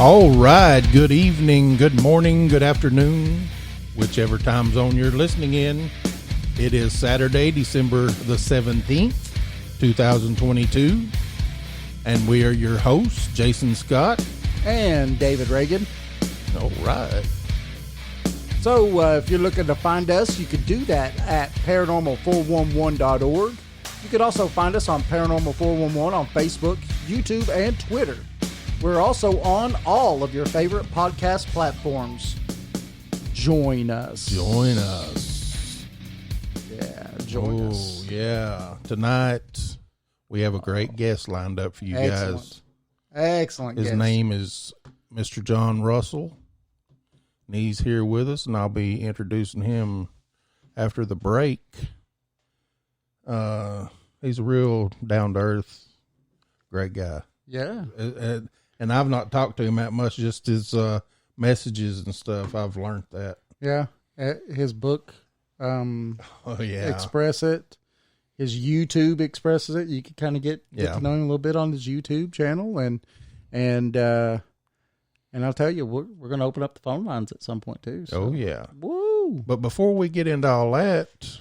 All right. Good evening, good morning, good afternoon, whichever time zone you're listening in. It is Saturday, December the 17th, 2022. And we are your hosts, Jason Scott and David Reagan. All right. So if you're looking to find us, you could do that at paranormal411.org. You could also find us on Paranormal 411 on Facebook, YouTube, and Twitter. We're also on all of your favorite podcast platforms. Join us. Join us. Yeah, join us. Yeah. Tonight, we have a great guest lined up for you guys. Excellent His guest. name is Mr. John Russell. And he's here with us, and I'll be introducing him after the break. He's a real down-to-earth, great guy. Yeah. And I've not talked to him that much, just his messages and stuff. I've learned that. Yeah. His book, Express It. His YouTube expresses it. You can kind of get to know him a little bit on his YouTube channel. And I'll tell you, we're going to open up the phone lines at some point, too. So. Oh, yeah. Woo! But before we get into all that,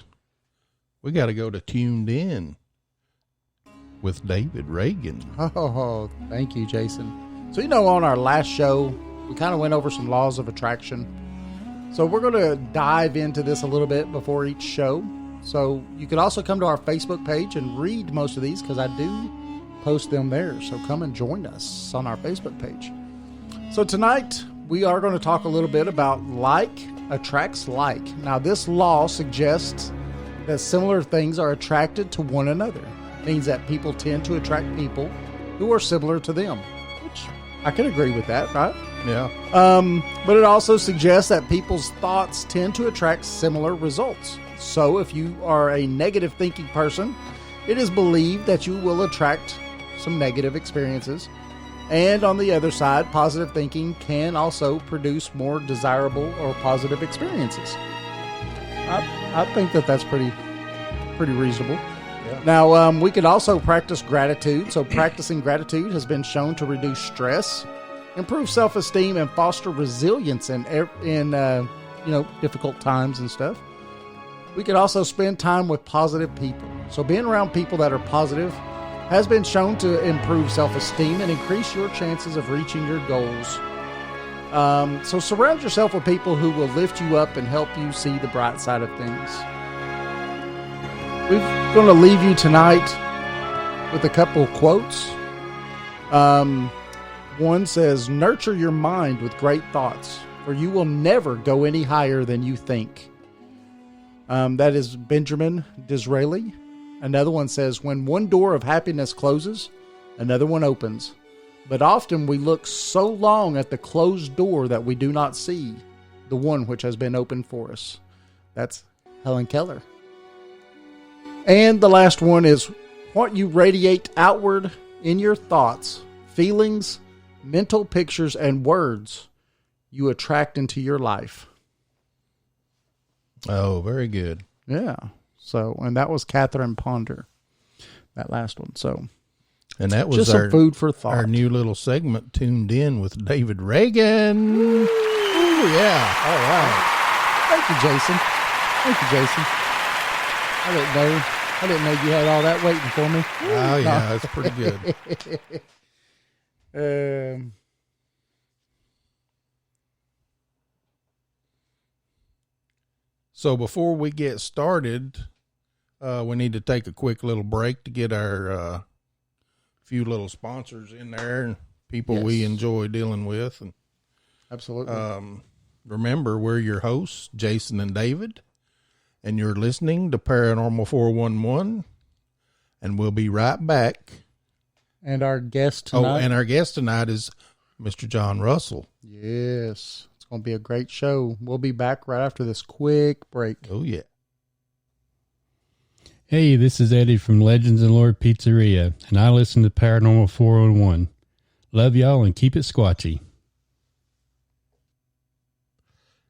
we got to go to Tuned In with David Reagan. Oh, thank you, Jason. So, on our last show, we kind of went over some laws of attraction. So we're going to dive into this a little bit before each show. So you can also come to our Facebook page and read most of these because I do post them there. So come and join us on our Facebook page. So tonight we are going to talk a little bit about like attracts like. Now this law suggests that similar things are attracted to one another. It means that people tend to attract people who are similar to them, which I can agree with that, right? Yeah. But it also suggests that people's thoughts tend to attract similar results. So if you are a negative thinking person, it is believed that you will attract some negative experiences. And on the other side, positive thinking can also produce more desirable or positive experiences. I think that's pretty reasonable. Yeah. Now, we could also practice gratitude. So practicing gratitude has been shown to reduce stress, improve self-esteem, and foster resilience in difficult times and stuff. We could also spend time with positive people. So being around people that are positive has been shown to improve self-esteem and increase your chances of reaching your goals. So surround yourself with people who will lift you up and help you see the bright side of things. We're going to leave you tonight with a couple of quotes. One says, "Nurture your mind with great thoughts, for you will never go any higher than you think." That is Benjamin Disraeli. Another one says, "When one door of happiness closes, another one opens. But often we look so long at the closed door that we do not see the one which has been opened for us." That's Helen Keller. And the last one is, "What you radiate outward in your thoughts, feelings, mental pictures, and words, you attract into your life." Oh, very good. Yeah. So, and that was Catherine Ponder, that last one. So, and that was just some food for thought. Our new little segment, Tuned In with David Reagan. Ooh, yeah. All right. Thank you, Jason. I didn't know you had all that waiting for me. Oh, yeah. That's pretty good. So before we get started, we need to take a quick little break to get our few little sponsors in there and people we enjoy dealing with. And absolutely. Remember, we're your hosts, Jason and David, and you're listening to Paranormal 411, and we'll be right back. And our guest tonight. Is Mr. John Russell. Yes. It's going to be a great show. We'll be back right after this quick break. Oh, yeah. Hey, this is Eddie from Legends and Lord Pizzeria, and I listen to Paranormal 411. Love y'all and keep it squatchy.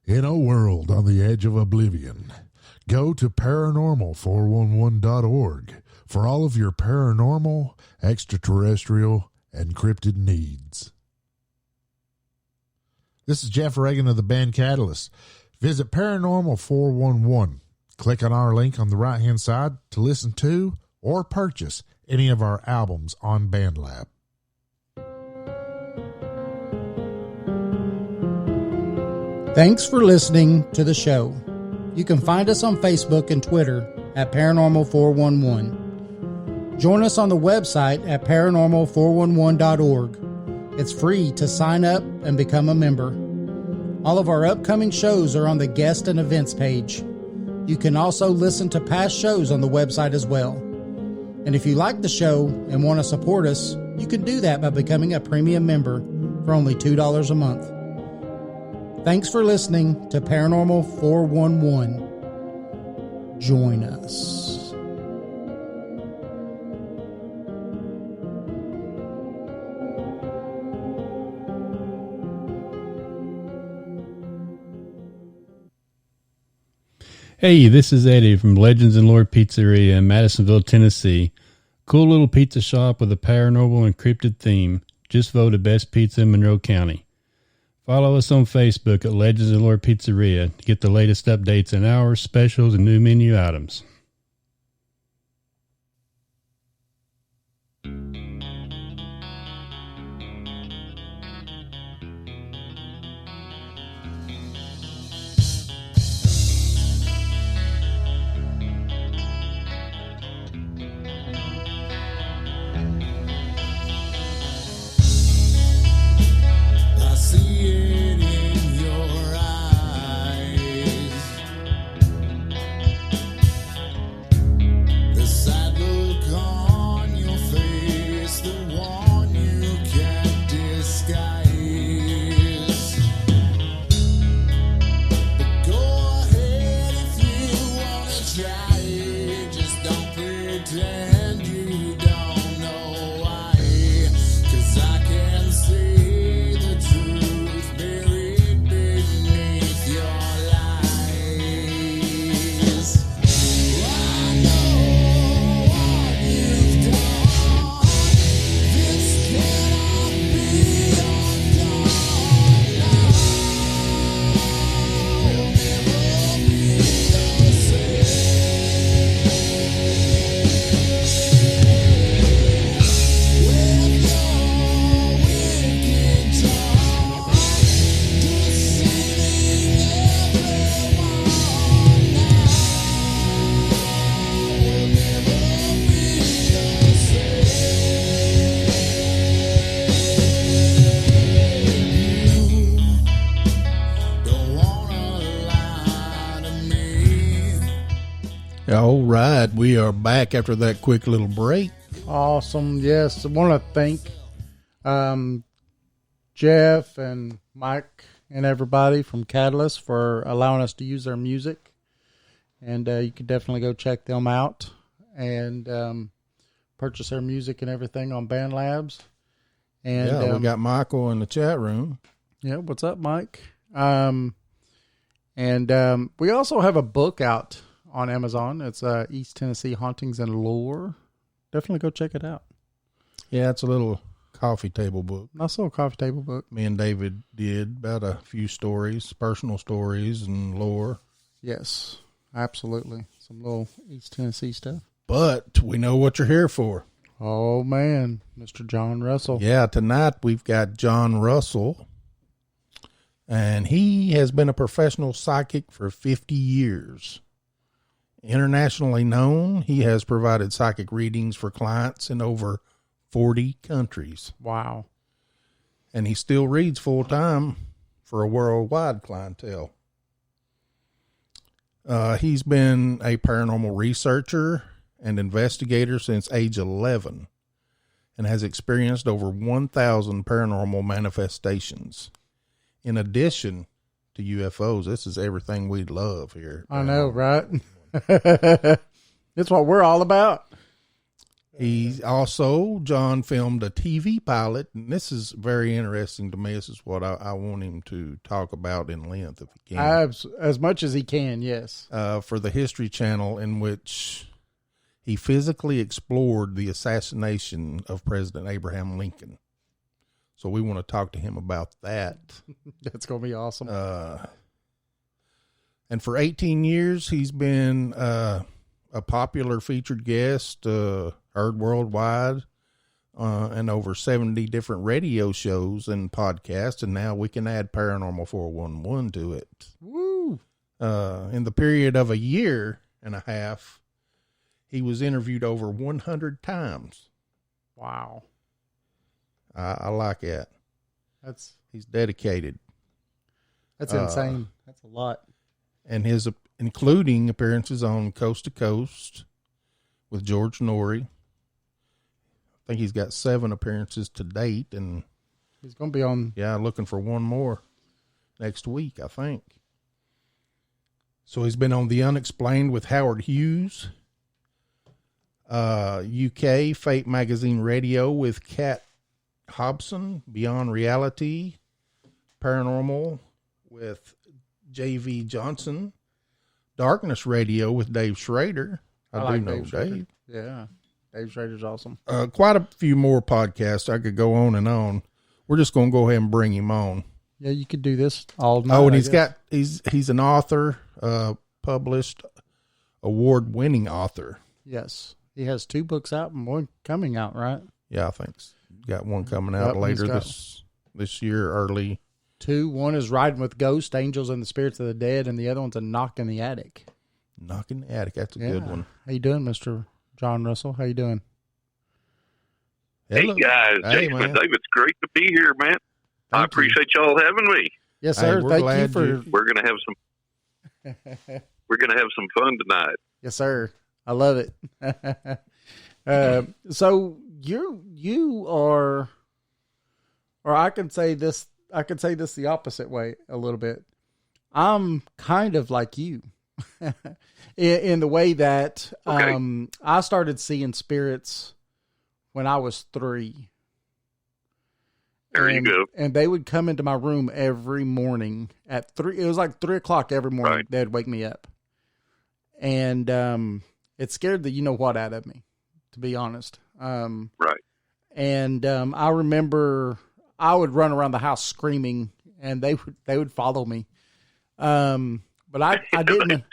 In a world on the edge of oblivion, go to paranormal411.org for all of your paranormal, extraterrestrial, and cryptid needs. This is Jeff Reagan of the band Catalyst. Visit Paranormal 411. Click on our link on the right-hand side to listen to or purchase any of our albums on BandLab. Thanks for listening to the show. You can find us on Facebook and Twitter at Paranormal 411. Join us on the website at paranormal411.org. It's free to sign up and become a member. All of our upcoming shows are on the guest and events page. You can also listen to past shows on the website as well. And if you like the show and want to support us, you can do that by becoming a premium member for only $2 a month. Thanks for listening to Paranormal 411. Join us. Hey, this is Eddie from Legends and Lore Pizzeria in Madisonville, Tennessee. Cool little pizza shop with a paranormal and cryptid theme. Just voted best pizza in Monroe County. Follow us on Facebook at Legends and Lore Pizzeria to get the latest updates on hours, specials, and new menu items. All right, we are back after that quick little break. Awesome. Yes, I want to thank Jeff and Mike and everybody from Catalyst for allowing us to use their music. And you can definitely go check them out and purchase their music and everything on BandLabs. And yeah, we got Michael in the chat room. Yeah, what's up, Mike? And we also have a book out on Amazon. It's East Tennessee Hauntings and Lore. Definitely go check it out. Yeah, it's a little coffee table book. Nice little coffee table book. Me and David did about a few stories, personal stories and lore. Yes, absolutely. Some little East Tennessee stuff. But we know what you're here for. Oh, man. Mr. John Russell. Yeah, tonight we've got John Russell. And he has been a professional psychic for 50 years. Internationally known, he has provided psychic readings for clients in over 40 countries. Wow. And he still reads full time for a worldwide clientele. He's been a paranormal researcher and investigator since age 11 and has experienced over 1,000 paranormal manifestations. In addition to UFOs, this is everything we love here. I know, right? It's what we're all about. He's also, John filmed a TV pilot, and this is very interesting to me. This is what I want him to talk about in length if he can. As much as he can, yes. For the History Channel, in which he physically explored the assassination of President Abraham Lincoln. So we want to talk to him about that. That's going to be awesome. And for 18 years, he's been a popular featured guest, heard worldwide, and over 70 different radio shows and podcasts. And now we can add Paranormal 411 to it. Woo! In the period of a year and a half, he was interviewed over 100 times. Wow. I like that. He's dedicated. That's insane. That's a lot. And his, including appearances on Coast to Coast with George Norrie. I think he's got 7 appearances to date, and he's going to be on. Yeah, looking for one more next week, I think. So he's been on The Unexplained with Howard Hughes, UK Fate Magazine Radio with Kat Hobson, Beyond Reality, Paranormal with J.V. Johnson, Darkness Radio with Dave Schrader. I do know Dave. Yeah, Dave Schrader's awesome. Quite a few more podcasts. I could go on and on. We're just going to go ahead and bring him on. Yeah, you could do this all night. Oh, and he's an author, published, award-winning author. Yes, he has 2 books out and one coming out, right? Yeah, I think so. Got one coming out later this year, early. 2. One is Riding with Ghosts, Angels and the Spirits of the Dead, and the other one's A Knock in the Attic. Knock in the Attic. That's a good one. How you doing, Mr. John Russell? How you doing? Hey, guys. Jason and Dave, it's great to be here, man. I appreciate y'all having me. Yes, sir. Thank you for. We're gonna have some fun tonight. Yes, sir. I love it. So you are, or I can say this the opposite way a little bit. I'm kind of like you in the way that I started seeing spirits when I was 3. There you go. And they would come into my room every morning at 3. It was like 3:00 every morning. Right. They'd wake me up. And it scared the you-know-what out of me, to be honest. Right. And I remember I would run around the house screaming, and they would follow me. But I didn't.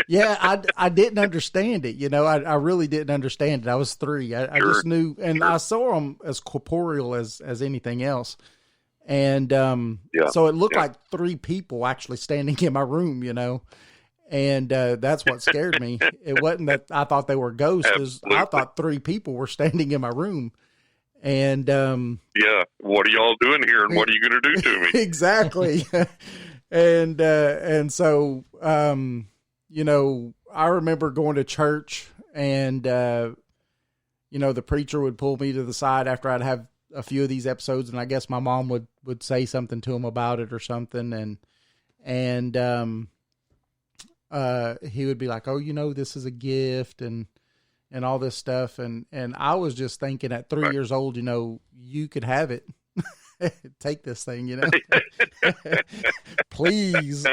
Yeah, I didn't understand it. You know, I really didn't understand it. I was 3. I just knew, and I saw them as corporeal as anything else. And so it looked like 3 people actually standing in my room. You know, and that's what scared me. It wasn't that I thought they were ghosts. I thought 3 people were standing in my room. And yeah, what are y'all doing here, and what are you going to do to me? Exactly. And so, you know, I remember going to church, and, you know, the preacher would pull me to the side after I'd have a few of these episodes, and I guess my mom would say something to him about it or something. And he would be like, oh, you know, this is a gift and all this stuff. And I was just thinking at 3 years old, you know, you could have it. Take this thing, you know. Please.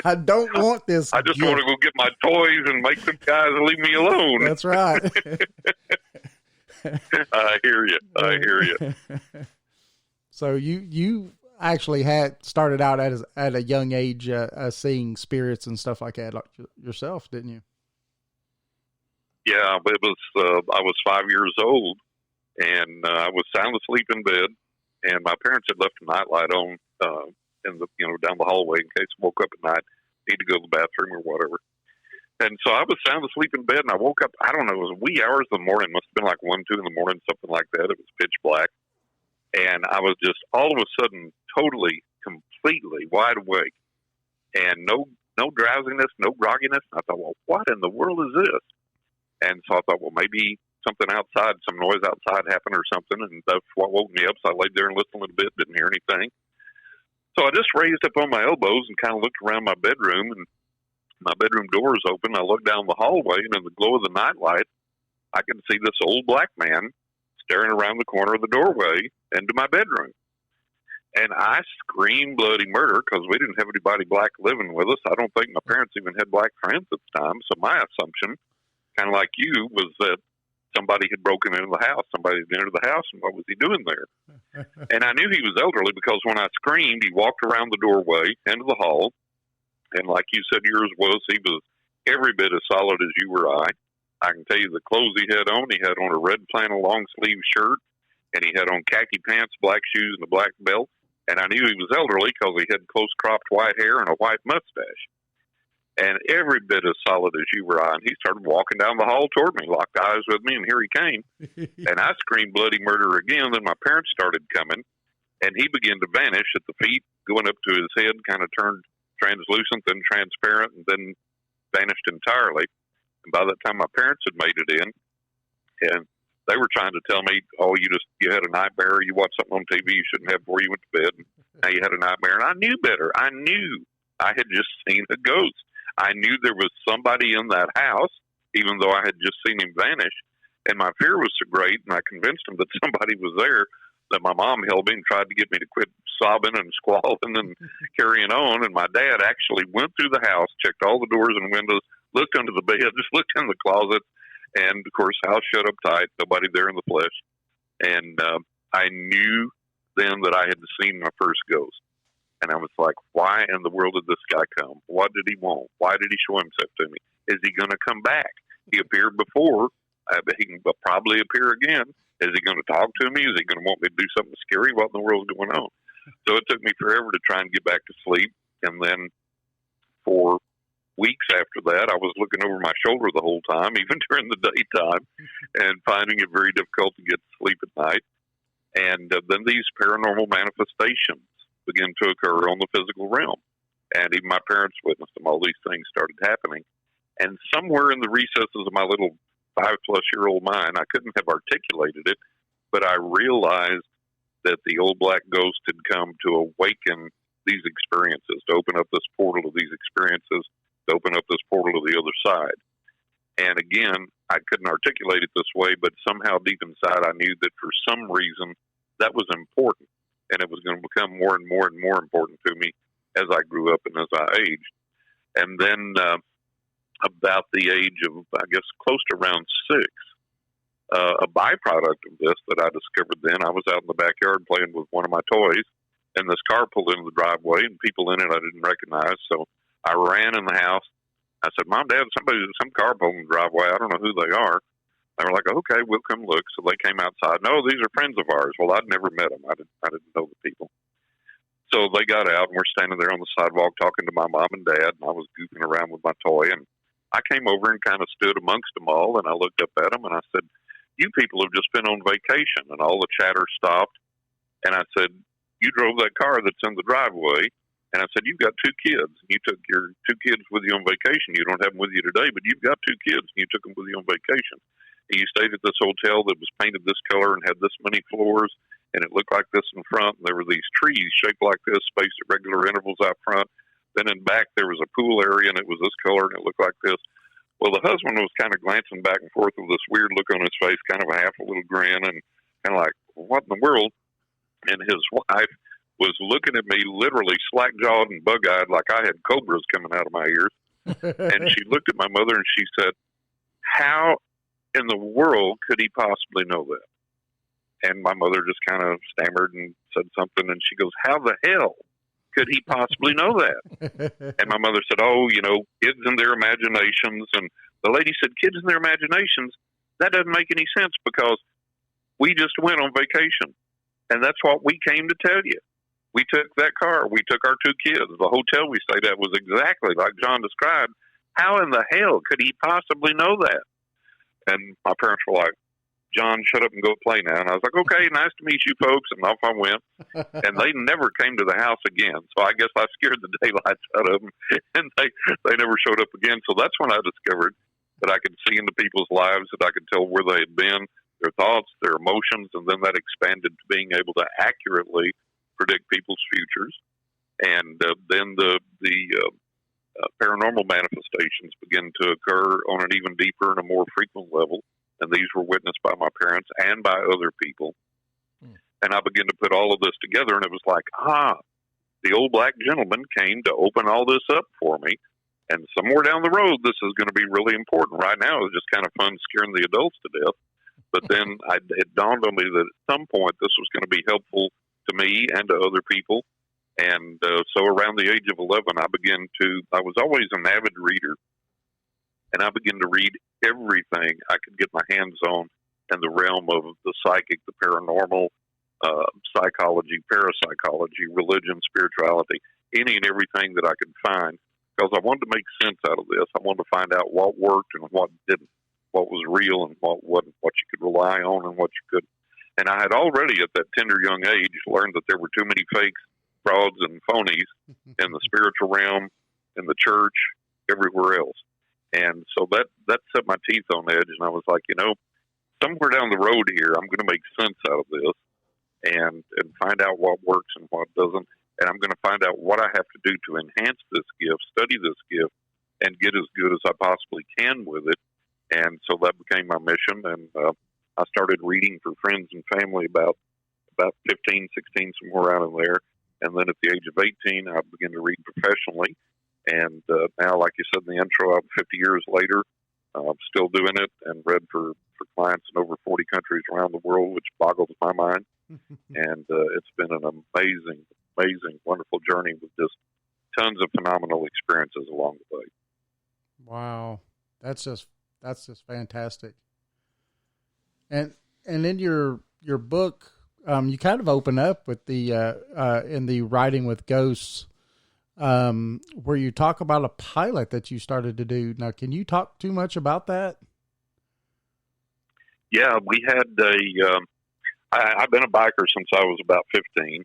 I don't want this. I just want to go get my toys and make some guys leave me alone. That's right. I hear you. So you actually had started out at a young age seeing spirits and stuff like that yourself, didn't you? Yeah, it was. I was 5 years old, and I was sound asleep in bed. And my parents had left a nightlight on in the down the hallway in case I woke up at night, need to go to the bathroom or whatever. And so I was sound asleep in bed, and I woke up. I don't know, it was wee hours of the morning. Must have been like 1, 2 in the morning, something like that. It was pitch black, and I was just all of a sudden totally, completely wide awake, and no drowsiness, no grogginess. And I thought, well, what in the world is this? And so I thought, well, maybe something outside, some noise outside happened or something, and that's what woke me up. So I laid there and listened a little bit, didn't hear anything. So I just raised up on my elbows and kind of looked around my bedroom, and my bedroom door is open. I looked down the hallway, and in the glow of the nightlight, I could see this old black man staring around the corner of the doorway into my bedroom. And I screamed bloody murder because we didn't have anybody black living with us. I don't think my parents even had black friends at the time. So my assumption, kind of like you, was that somebody had broken into the house. Somebody had entered the house, and what was he doing there? And I knew he was elderly because when I screamed, he walked around the doorway into the hall. And like you said yours was, he was every bit as solid as you or I. I can tell you the clothes he had on a red flannel long-sleeve shirt, and he had on khaki pants, black shoes, and a black belt. And I knew he was elderly because he had close-cropped white hair and a white mustache. And every bit as solid as you or I. And he started walking down the hall toward me, locked eyes with me, and here he came. And I screamed bloody murder again. Then my parents started coming, and he began to vanish at the feet, going up to his head, kind of turned translucent, then transparent, and then vanished entirely. And by that time, my parents had made it in, and they were trying to tell me, oh, you had a nightmare, you watched something on TV you shouldn't have before you went to bed, and now you had a nightmare. And I knew better. I knew I had just seen a ghost. I knew there was somebody in that house, even though I had just seen him vanish. And my fear was so great, and I convinced him that somebody was there, that my mom held me and tried to get me to quit sobbing and squalling and carrying on. And my dad actually went through the house, checked all the doors and windows, looked under the bed, just looked in the closet, and, of course, house shut up tight, nobody there in the flesh. And I knew then that I had seen my first ghost. And I was like, why in the world did this guy come? What did he want? Why did he show himself to me? Is he going to come back? He appeared before. He can probably appear again. Is he going to talk to me? Is he going to want me to do something scary? What in the world is going on? So it took me forever to try and get back to sleep. And then for weeks after that, I was looking over my shoulder the whole time, even during the daytime, and finding it very difficult to get to sleep at night. And then these paranormal manifestations began to occur on the physical realm. And even my parents witnessed them. All these things started happening. And somewhere in the recesses of my little 5-plus-year-old mind, I couldn't have articulated it, but I realized that the old black ghost had come to awaken these experiences, to open up this portal of these experiences, to open up this portal to the other side. And again, I couldn't articulate it this way, but somehow deep inside I knew that for some reason that was important, and it was going to become more and more and more important to me as I grew up and as I aged. And then about the age of, I guess, close to around 6, a byproduct of this that I discovered then, I was out in the backyard playing with one of my toys, and this car pulled into the driveway, and people in it I didn't recognize. So I ran in the house. I said, Mom, Dad, some car pulled in the driveway. I don't know who they are. They were like, okay, we'll come look. So they came outside. No, these are friends of ours. Well, I'd never met them. I didn't know the people. So they got out, and we're standing there on the sidewalk talking to my mom and dad, and I was goofing around with my toy. And I came over and kind of stood amongst them all, and I looked up at them, and I said, you people have just been on vacation. And all the chatter stopped. And I said, you drove that car that's in the driveway. And I said, you've got 2 kids. You took your 2 kids with you on vacation. You don't have them with you today, but you've got 2 kids, and you took them with you on vacation. And you stayed at this hotel that was painted this color and had this many floors, and it looked like this in front. And there were these trees shaped like this, spaced at regular intervals out front. Then in back, there was a pool area, and it was this color, and it looked like this. Well, the husband was kind of glancing back and forth with this weird look on his face, kind of half a little grin, and kind of like, what in the world? And his wife was looking at me literally slack-jawed and bug-eyed like I had cobras coming out of my ears. And she looked at my mother and she said, how in the world could he possibly know that? And my mother just kind of stammered and said something, and she goes, how the hell could he possibly know that? And my mother said, oh, kids in their imaginations. And the lady said, kids in their imaginations? That doesn't make any sense because we just went on vacation. And that's what we came to tell you. We took that car. We took our 2 kids. The hotel we stayed at was exactly like John described. How in the hell could he possibly know that? And my parents were like, John, shut up and go play now. And I was like, okay, nice to meet you folks. And off I went. And they never came to the house again. So I guess I scared the daylights out of them. And they never showed up again. So that's when I discovered that I could see into people's lives, that I could tell where they had been, their thoughts, their emotions. And then that expanded to being able to accurately predict people's futures. And then the paranormal manifestations begin to occur on an even deeper and a more frequent level. And these were witnessed by my parents and by other people. And I began to put all of this together, and it was like, the old black gentleman came to open all this up for me. And somewhere down the road, this is going to be really important. Right now, it's just kind of fun scaring the adults to death. But then it dawned on me that at some point this was going to be helpful to me and to other people. And so around the age of 11, I was always an avid reader, and I began to read everything I could get my hands on in the realm of the psychic, the paranormal, psychology, parapsychology, religion, spirituality, any and everything that I could find, because I wanted to make sense out of this. I wanted to find out what worked and what didn't, what was real and what wasn't, what you could rely on and what you couldn't. And I had already at that tender young age learned that there were too many fakes, frauds, and phonies in the spiritual realm, in the church, everywhere else. And so that set my teeth on edge, and I was like, somewhere down the road here, I'm going to make sense out of this and find out what works and what doesn't. And I'm going to find out what I have to do to enhance this gift, study this gift, and get as good as I possibly can with it. And so that became my mission. And I started reading for friends and family about 15, 16, somewhere around in there. And then at the age of 18, I began to read professionally. And now, like you said in the intro, I'm 50 years later, I'm still doing it and read for clients in over 40 countries around the world, which boggles my mind. And it's been an amazing, wonderful journey with just tons of phenomenal experiences along the way. Wow. That's just fantastic. And in your book, you kind of open up with the in the Writing with Ghosts, where you talk about a pilot that you started to do. Now, can you talk too much about that? Yeah, we had I've been a biker since I was about 15,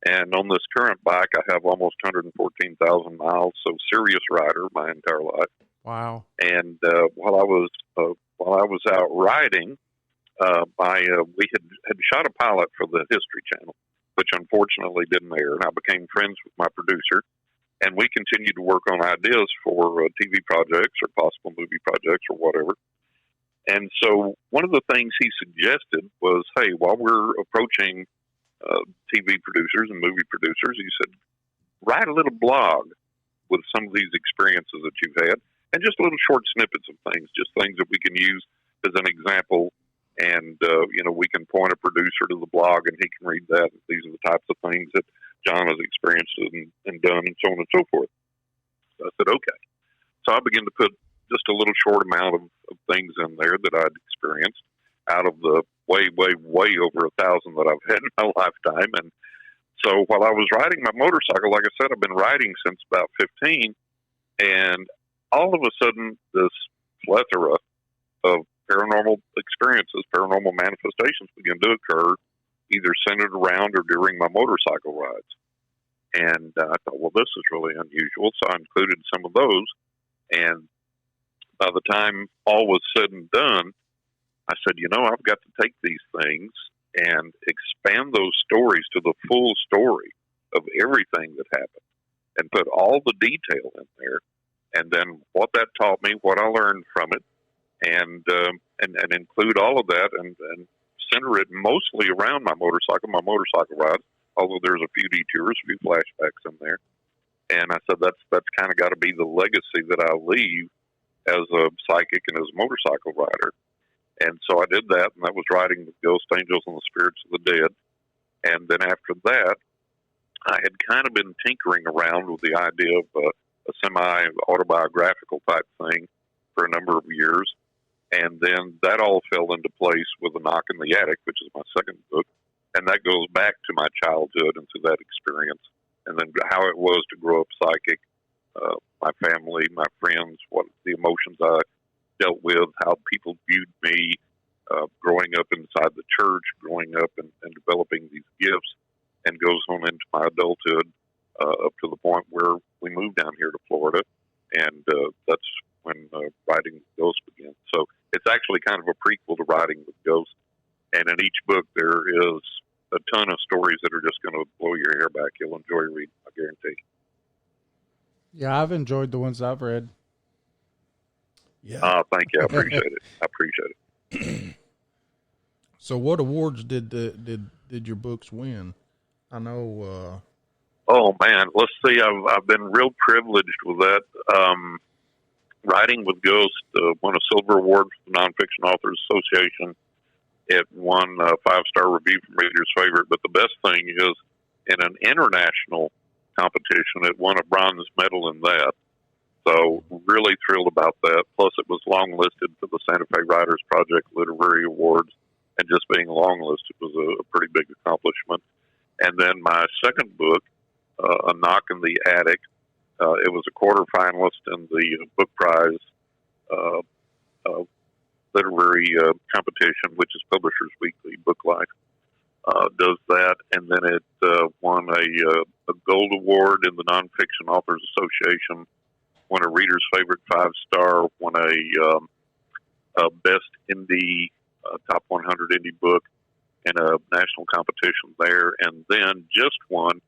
and on this current bike, I have almost 114,000 miles. So serious rider my entire life. Wow! And while I was out riding, we had shot a pilot for the History Channel, which unfortunately didn't air. And I became friends with my producer, and we continued to work on ideas for TV projects or possible movie projects or whatever. And so one of the things he suggested was, hey, while we're approaching TV producers and movie producers, he said, write a little blog with some of these experiences that you've had, and just little short snippets of things, just things that we can use as an example. And, we can point a producer to the blog and he can read that. These are the types of things that John has experienced and done, and so on and so forth. So I said, okay. So I began to put just a little short amount of things in there that I'd experienced out of the way over 1,000 that I've had in my lifetime. And so while I was riding my motorcycle, like I said, I've been riding since about 15, and all of a sudden this plethora of paranormal experiences, paranormal manifestations began to occur, either centered around or during my motorcycle rides. And I thought, well, this is really unusual. So I included some of those. And by the time all was said and done, I said, I've got to take these things and expand those stories to the full story of everything that happened and put all the detail in there. And then what that taught me, what I learned from it, and include all of that and center it mostly around my motorcycle rides, although there's a few detours, a few flashbacks in there. And I said, that's kind of got to be the legacy that I leave as a psychic and as a motorcycle rider. And so I did that, and that was Writing with Ghost Angels and the Spirits of the Dead. And then after that, I had kind of been tinkering around with the idea of a semi-autobiographical type thing for a number of years. And then that all fell into place with A Knock in the Attic, which is my second book. And that goes back to my childhood and to that experience. And then how it was to grow up psychic, my family, my friends, what the emotions I dealt with, how people viewed me, growing up inside the church, growing up and developing these gifts, and goes on into my adulthood up to the point where we moved down here to Florida. And that's when Writing with Ghosts began. So it's actually kind of a prequel to Writing with Ghosts. And in each book, there is a ton of stories that are just going to blow your hair back. You'll enjoy reading, I guarantee. Yeah, I've enjoyed the ones I've read. Yeah. Thank you. I appreciate it. So what awards did your books win? I know. Oh man, let's see. I've been real privileged with that. Writing with Ghosts won a silver award for the Nonfiction Authors Association. It won a 5-star review from Reader's Favorite. But the best thing is, in an international competition, it won a bronze medal in that. So really thrilled about that. Plus, it was long listed for the Santa Fe Writers Project Literary Awards, and just being long listed was a pretty big accomplishment. And then my second book, A Knock in the Attic, it was a quarterfinalist in the book prize literary competition, which is Publishers Weekly Book Life. Does that, and then it won a gold award in the Nonfiction Authors Association, won a Reader's Favorite 5-star, won a Best Indie Top 100 Indie Book in a national competition there, and then just won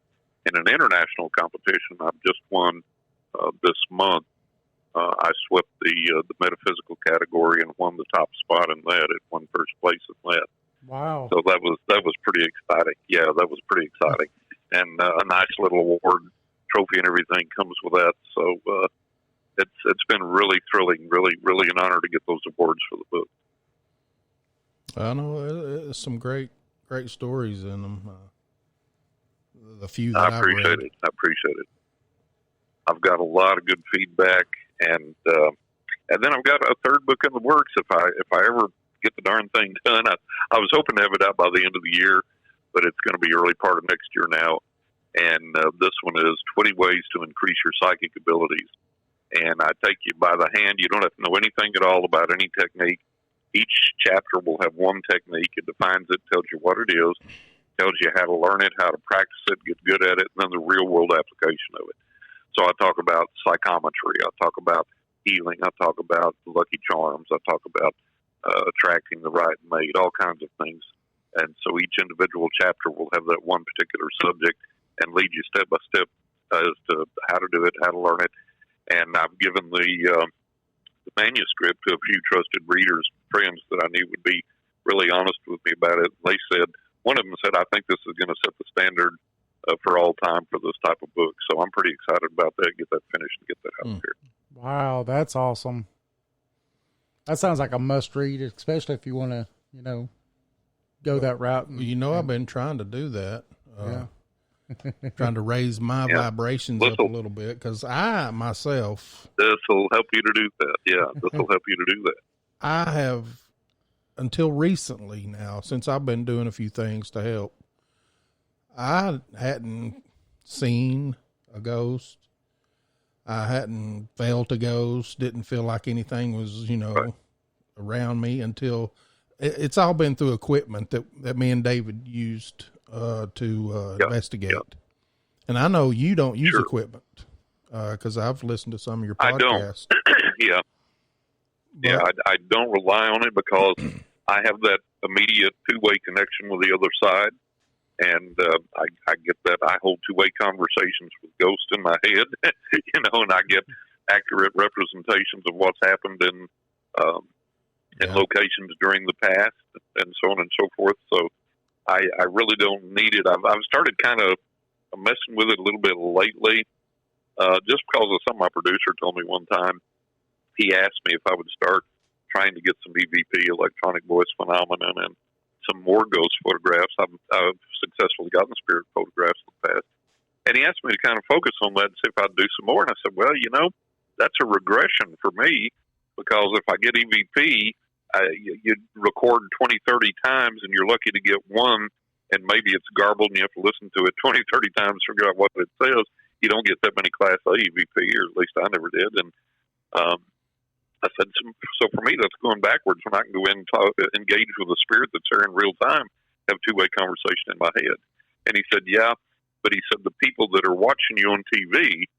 in an international competition. I've just won this month. I swept the metaphysical category and won the top spot in that. It won first place in that. Wow! So that was pretty exciting. Yeah, that was pretty exciting, and a nice little award trophy and everything comes with that. So it's been really thrilling, really an honor to get those awards for the book. I know there's some great stories in them. The few that I appreciate it. I appreciate it. I've got a lot of good feedback, and then I've got a third book in the works. If I ever get the darn thing done, I was hoping to have it out by the end of the year, but it's going to be early part of next year now. And this one is 20 Ways to Increase Your Psychic Abilities. And I take you by the hand. You don't have to know anything at all about any technique. Each chapter will have one technique. It defines it, tells you what it is, tells you how to learn it, how to practice it, get good at it, and then the real-world application of it. So I talk about psychometry. I talk about healing. I talk about lucky charms. I talk about attracting the right mate, all kinds of things. And so each individual chapter will have that one particular subject and lead you step by step as to how to do it, how to learn it. And I've given the manuscript to a few trusted readers, friends that I knew would be really honest with me about it. They said, one of them said, I think this is going to set the standard for all time for this type of book. So I'm pretty excited about that, get that finished and get that out there. Wow, that's awesome. That sounds like a must read, especially if you want to, go that route. I've been trying to do that. Trying to raise my vibrations up a little bit, because I myself. This will help you to do that. Yeah, this will help you to do that. I have, until recently now, since I've been doing a few things to help, I hadn't seen a ghost. I hadn't felt a ghost, didn't feel like anything was, right. around me until it's all been through equipment that me and David used to investigate. Yep. And I know you don't use equipment because I've listened to some of your podcasts. I don't. Yeah. I don't rely on it because I have that immediate two-way connection with the other side. And I get that. I hold two-way conversations with ghosts in my head, and I get accurate representations of what's happened in locations during the past and so on and so forth. So I really don't need it. I've started kind of messing with it a little bit lately, just because of something my producer told me one time. He asked me if I would start trying to get some EVP, electronic voice phenomenon, and some more ghost photographs. I've successfully gotten spirit photographs in the past. And he asked me to kind of focus on that and see if I'd do some more. And I said, well, that's a regression for me, because if I get EVP, you record 20, 30 times and you're lucky to get one, and maybe it's garbled and you have to listen to it 20, 30 times to figure out what it says. You don't get that many Class A EVP, or at least I never did. And I said, so for me, that's going backwards when I can go in and engage with a spirit that's there in real time, have two-way conversation in my head. And he said, yeah, but he said the people that are watching you on TV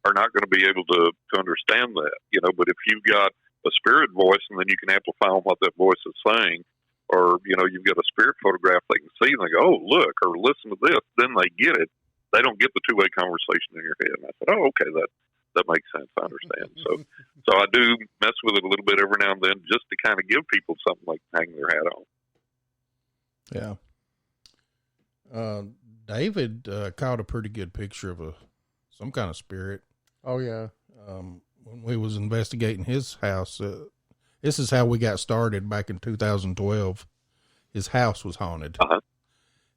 are not going to be able to understand that, but if you've got a spirit voice and then you can amplify on what that voice is saying, or, you've got a spirit photograph they can see and they go, oh, look, or listen to this, then they get it. They don't get the two-way conversation in your head. And I said, oh, okay, that makes sense. I understand. So I do mess with it a little bit every now and then, just to kind of give people something like to hang their hat on. Yeah. David caught a pretty good picture of some kind of spirit. Oh yeah. When we was investigating his house, this is how we got started back in 2012. his house was haunted. Uh-huh.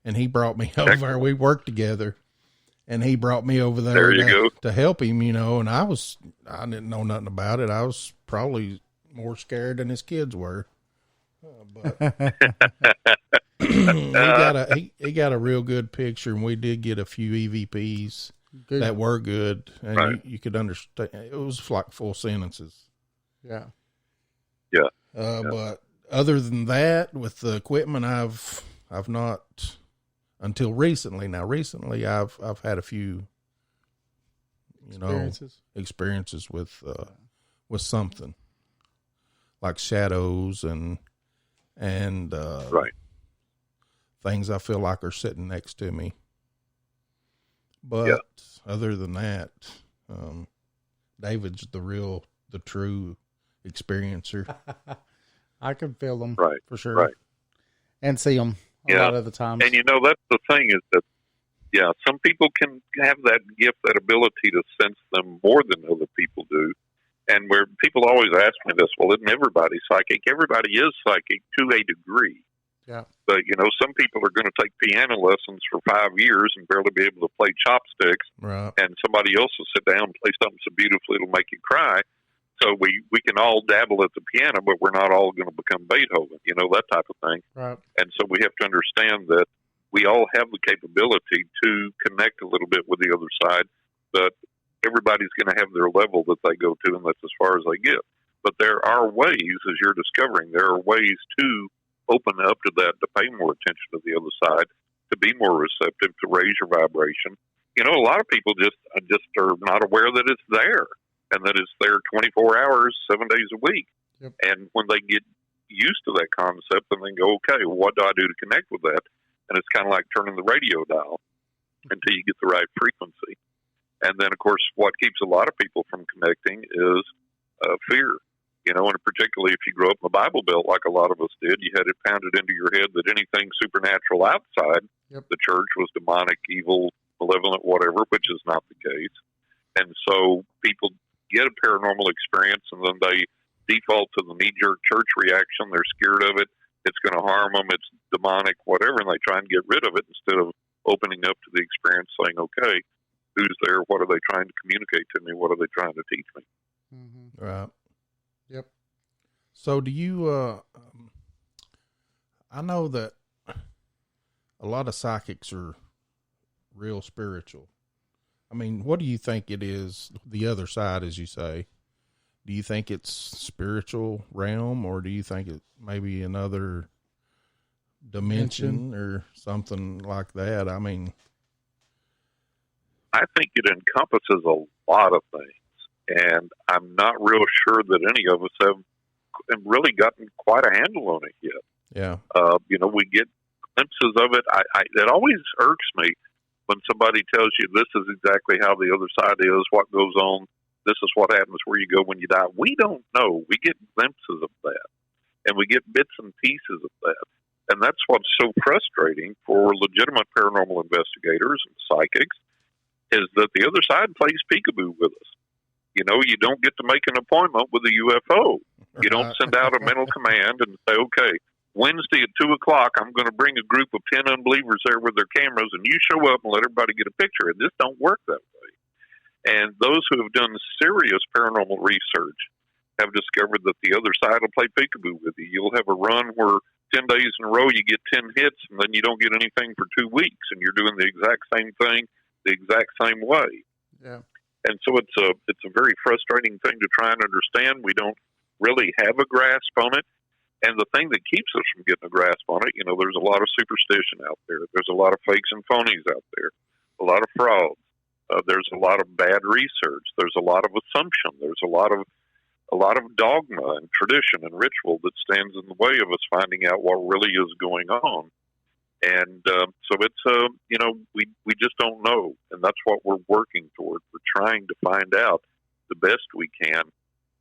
And he brought me over. We worked together, and he brought me over there, to help him, you know, and I didn't know nothing about it. I was probably more scared than his kids were. But he got a real good picture, and we did get a few EVPs that were good, and you could understand. It was like full sentences. Yeah. Yeah. But other than that, with the equipment, I've not until recently. Now, recently, I've had a few, experiences with something like shadows and things I feel like are sitting next to me. But other than that, David's the true experiencer. I can feel them for sure. Right. And see them a lot of the times. And that's the thing is that, some people can have that gift, that ability to sense them more than other people do. And where people always ask me this, well, isn't everybody psychic? Everybody is psychic to a degree. Yeah. But, some people are going to take piano lessons for 5 years and barely be able to play chopsticks. Right. And somebody else will sit down and play something so beautifully it'll make you cry. So we can all dabble at the piano, but we're not all going to become Beethoven, that type of thing. Right. And so we have to understand that we all have the capability to connect a little bit with the other side, but everybody's going to have their level that they go to, and that's as far as they get. But there are ways, as you're discovering, there are ways to open up to that, to pay more attention to the other side, to be more receptive, to raise your vibration. A lot of people just are not aware that it's there, and that it's there 24 hours, 7 days a week. Yep. And when they get used to that concept, and then go, okay, well, what do I do to connect with that? And it's kind of like turning the radio dial until you get the right frequency. And then, of course, what keeps a lot of people from connecting is fear. And particularly if you grew up in the Bible Belt like a lot of us did, you had it pounded into your head that anything supernatural outside the church was demonic, evil, malevolent, whatever, which is not the case. And so people get a paranormal experience, and then they default to the knee-jerk church reaction. They're scared of it. It's going to harm them. It's demonic, whatever, and they try and get rid of it instead of opening up to the experience, saying, okay, who's there? What are they trying to communicate to me? What are they trying to teach me? Mm-hmm. Right. Yep. So do you, I know that a lot of psychics are real spiritual. I mean, what do you think it is, the other side, as you say? Do you think it's spiritual realm, or do you think it maybe another dimension or something like that? I mean, I think it encompasses a lot of things, and I'm not real sure that any of us have really gotten quite a handle on it yet. Yeah. We get glimpses of it. It always irks me when somebody tells you this is exactly how the other side is, what goes on, this is what happens where you go when you die. We don't know. We get glimpses of that, and we get bits and pieces of that. And that's what's so frustrating for legitimate paranormal investigators and psychics, is that the other side plays peekaboo with us. You don't get to make an appointment with a UFO. You don't send out a mental command and say, okay, Wednesday at 2:00, I'm going to bring a group of 10 unbelievers there with their cameras, and you show up and let everybody get a picture. It just don't work that way. And those who have done serious paranormal research have discovered that the other side will play peekaboo with you. You'll have a run where 10 days in a row you get 10 hits, and then you don't get anything for 2 weeks, and you're doing the exact same thing the exact same way. Yeah. And so it's a very frustrating thing to try and understand. We don't really have a grasp on it. And the thing that keeps us from getting a grasp on it, there's a lot of superstition out there. There's a lot of fakes and phonies out there, a lot of frauds. There's a lot of bad research. There's a lot of assumption. There's a lot of dogma and tradition and ritual that stands in the way of us finding out what really is going on. And so it's, we just don't know. And that's what we're working toward. We're trying to find out the best we can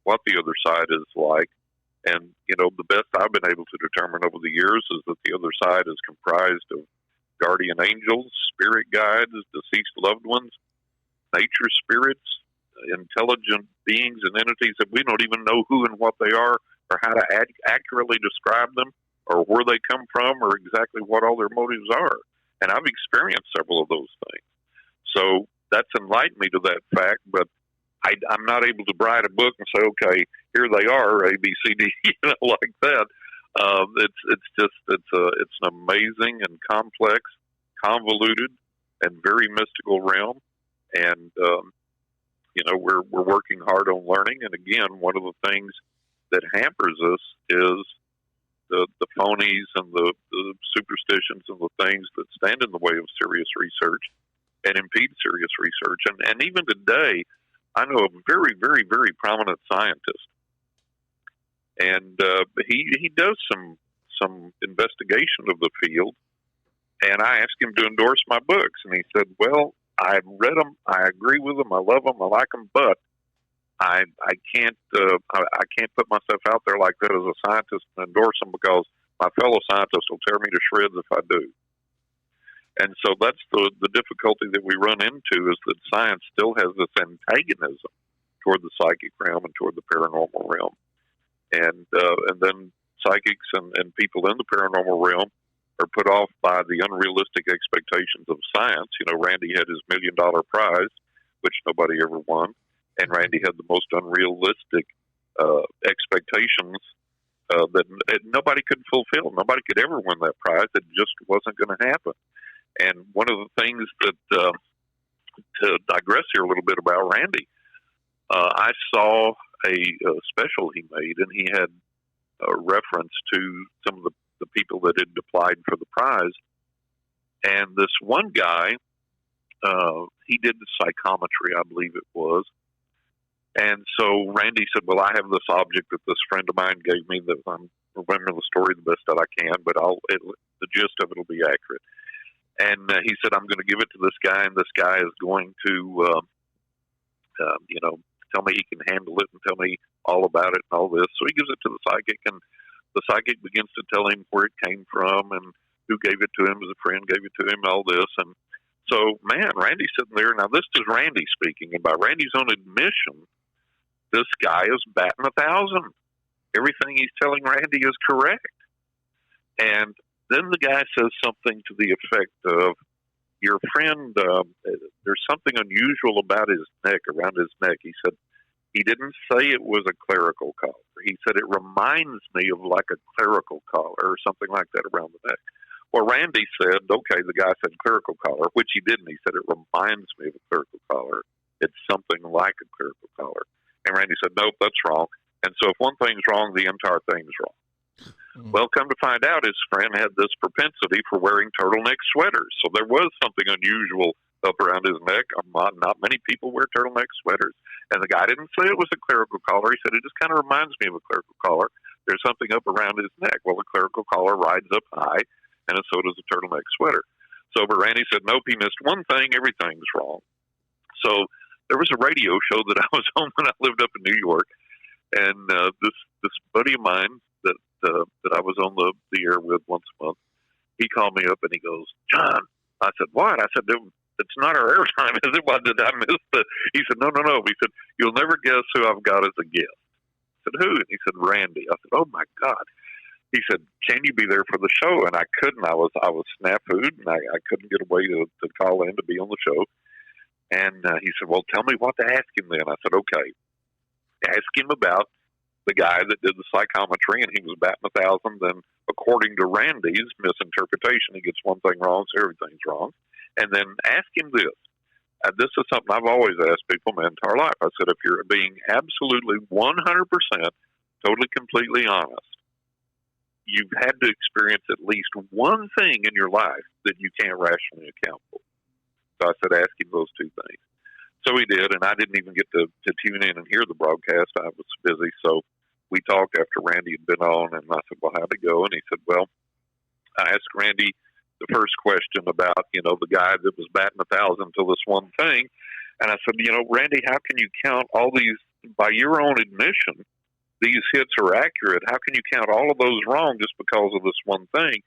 what the other side is like. And, the best I've been able to determine over the years is that the other side is comprised of guardian angels, spirit guides, deceased loved ones, nature spirits, intelligent beings and entities that we don't even know who and what they are or how to accurately describe them. or where they come from or exactly what all their motives are. And I've experienced several of those things. So that's enlightened me to that fact, but I'm not able to write a book and say, okay, here they are, A, B, C, D, like that. It's an amazing and complex, convoluted, and very mystical realm. And, we're working hard on learning. And again, one of the things that hampers us is the phonies and the superstitions and the things that stand in the way of serious research and impede serious research. And even today, I know a very, very, very prominent scientist, and he does some investigation of the field. And I asked him to endorse my books, and he said, "Well, I've read them, I agree with them, I love them, I like them, but I can't put myself out there like that as a scientist and endorse them because my fellow scientists will tear me to shreds if I do." And so that's the difficulty that we run into, is that science still has this antagonism toward the psychic realm and toward the paranormal realm. And then psychics and people in the paranormal realm are put off by the unrealistic expectations of science. Randy had his $1 million prize, which nobody ever won. And Randy had the most unrealistic expectations that nobody could fulfill. Nobody could ever win that prize. It just wasn't going to happen. And one of the things that, to digress here a little bit about Randy, I saw a special he made, and he had a reference to some of the people that had applied for the prize. And this one guy, he did the psychometry, I believe it was. And so Randy said, "Well, I have this object that this friend of mine gave me that I'm remembering the story the best that I can, but the gist of it will be accurate." And he said, "I'm going to give it to this guy, and this guy is going to, tell me he can handle it and tell me all about it and all this." So he gives it to the psychic, and the psychic begins to tell him where it came from and who gave it to him, as a friend gave it to him, all this. And so, man, Randy's sitting there. Now, this is Randy speaking, and by Randy's own admission, this guy is batting 1,000. Everything he's telling Randy is correct. And then the guy says something to the effect of, "Your friend, there's something unusual about his neck, around his neck." He said, he didn't say it was a clerical collar. He said, "It reminds me of like a clerical collar," or something like that around the neck. Well, Randy said, okay, the guy said clerical collar, which he didn't. He said, "It reminds me of a clerical collar. It's something like a clerical collar." And Randy said, "Nope, that's wrong. And so if one thing's wrong, the entire thing's wrong." Well, come to find out, his friend had this propensity for wearing turtleneck sweaters. So there was something unusual up around his neck. Not many people wear turtleneck sweaters. And the guy didn't say it was a clerical collar. He said, "It just kind of reminds me of a clerical collar. There's something up around his neck." Well, the clerical collar rides up high, and so does the turtleneck sweater. So, but Randy said, "Nope, he missed one thing. Everything's wrong." So there was a radio show that I was on when I lived up in New York. And this buddy of mine that I was on the air with once a month, he called me up and he goes, "John," I said, "What?" I said, "It's not our airtime, is it? Why did I miss the?" He said, No. He said, "You'll never guess who I've got as a guest." I said, "Who?" And he said, "Randy." I said, "Oh my God." He said, "Can you be there for the show?" And I couldn't. I was snafu'd, and I couldn't get away to call in to be on the show. And he said, "Well, tell me what to ask him then." I said, "Okay, ask him about the guy that did the psychometry, and he was batting 1,000. Then, according to Randy's misinterpretation, he gets one thing wrong, so everything's wrong. And then ask him this. This is something I've always asked people my entire life. I said, if you're being absolutely 100% totally, completely honest, you've had to experience at least one thing in your life that you can't rationally account for." So I said, ask him those two things. So he did, and I didn't even get to tune in and hear the broadcast. I was busy. So we talked after Randy had been on, and I said, "Well, how'd it go?" And he said, "Well, I asked Randy the first question about, the guy that was batting 1,000 to this one thing. And I said, Randy, how can you count all these, by your own admission, these hits are accurate? How can you count all of those wrong just because of this one thing?"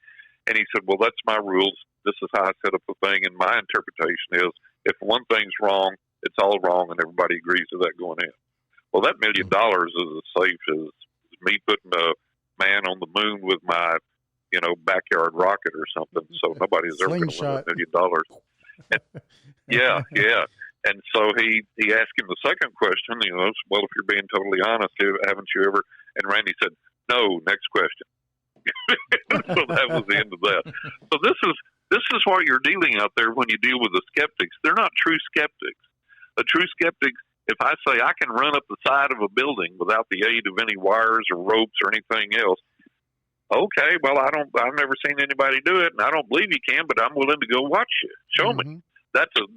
And he said, "Well, that's my rules. This is how I set up the thing. And my interpretation is if one thing's wrong, it's all wrong, and everybody agrees to that going in." Well, that $1 million is as safe as me putting a man on the moon with my backyard rocket or something. So nobody's ever going to win $1 million. And, yeah. And so he asked him the second question, well, if you're being totally honest, haven't you ever? And Randy said, no, next question. So that was the end of that. So this is what you're dealing out there when you deal with the skeptics. They're not true skeptics. A true skeptic, if I say I can run up the side of a building without the aid of any wires or ropes or anything else, okay, well, I've never seen anybody do it, and I don't believe you can, but I'm willing to go watch you. Show me. That's a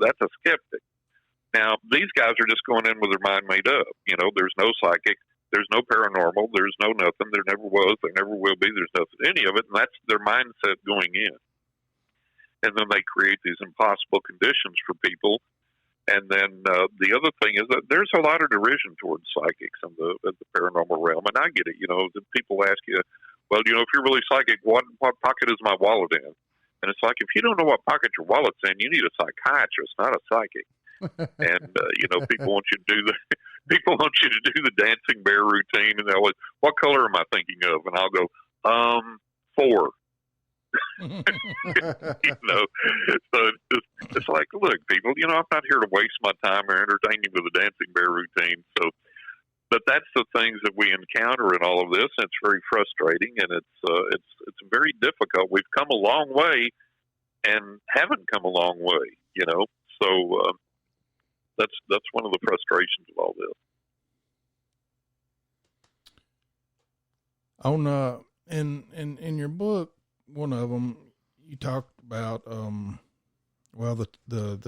skeptic. Now, these guys are just going in with their mind made up. There's no psychic, there's no paranormal, there's no nothing. There never was, there never will be. There's nothing, any of it, and that's their mindset going in. And then they create these impossible conditions for people. And then the other thing is that there's a lot of derision towards psychics in the paranormal realm, and I get it. The people ask you, well, if you're really psychic, what pocket is my wallet in? And it's like, if you don't know what pocket your wallet's in, you need a psychiatrist, not a psychic. And people want you to do the dancing bear routine, and they're always, what color am I thinking of? And I'll go, 4. So it's like, look, people, I'm not here to waste my time or entertain you with a dancing bear routine. So, but that's the things that we encounter in all of this. And it's very frustrating, and it's very difficult. We've come a long way, and haven't come a long way. So. That's one of the frustrations of all this. On in your book, one of them you talked about the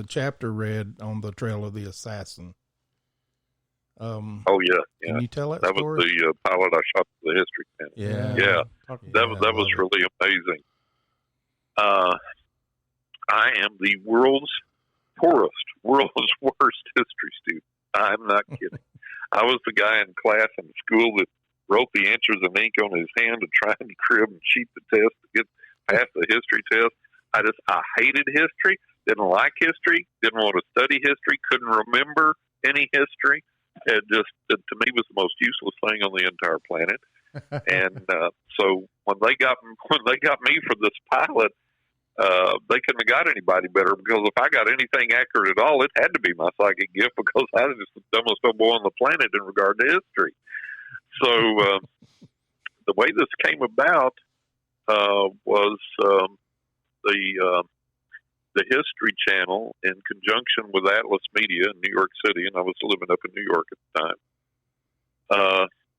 chapter read on the trail of the assassin. Oh yeah. Can you tell that? That story? Was the pilot I shot for the History Channel. Yeah. That was really amazing. I am the world's worst history student. I'm not kidding. I was the guy in class in school that wrote the answers in ink on his hand and tried to crib and cheat the test to get past the history test. I hated history, didn't like history, didn't want to study history, couldn't remember any history. It just, to me, was the most useless thing on the entire planet. And so when they got me for this pilot, they couldn't have got anybody better, because if I got anything accurate at all, it had to be my psychic gift, because I was just the dumbest boy on the planet in regard to history. So the way this came about was the History Channel, in conjunction with Atlas Media in New York City, and I was living up in New York at the time.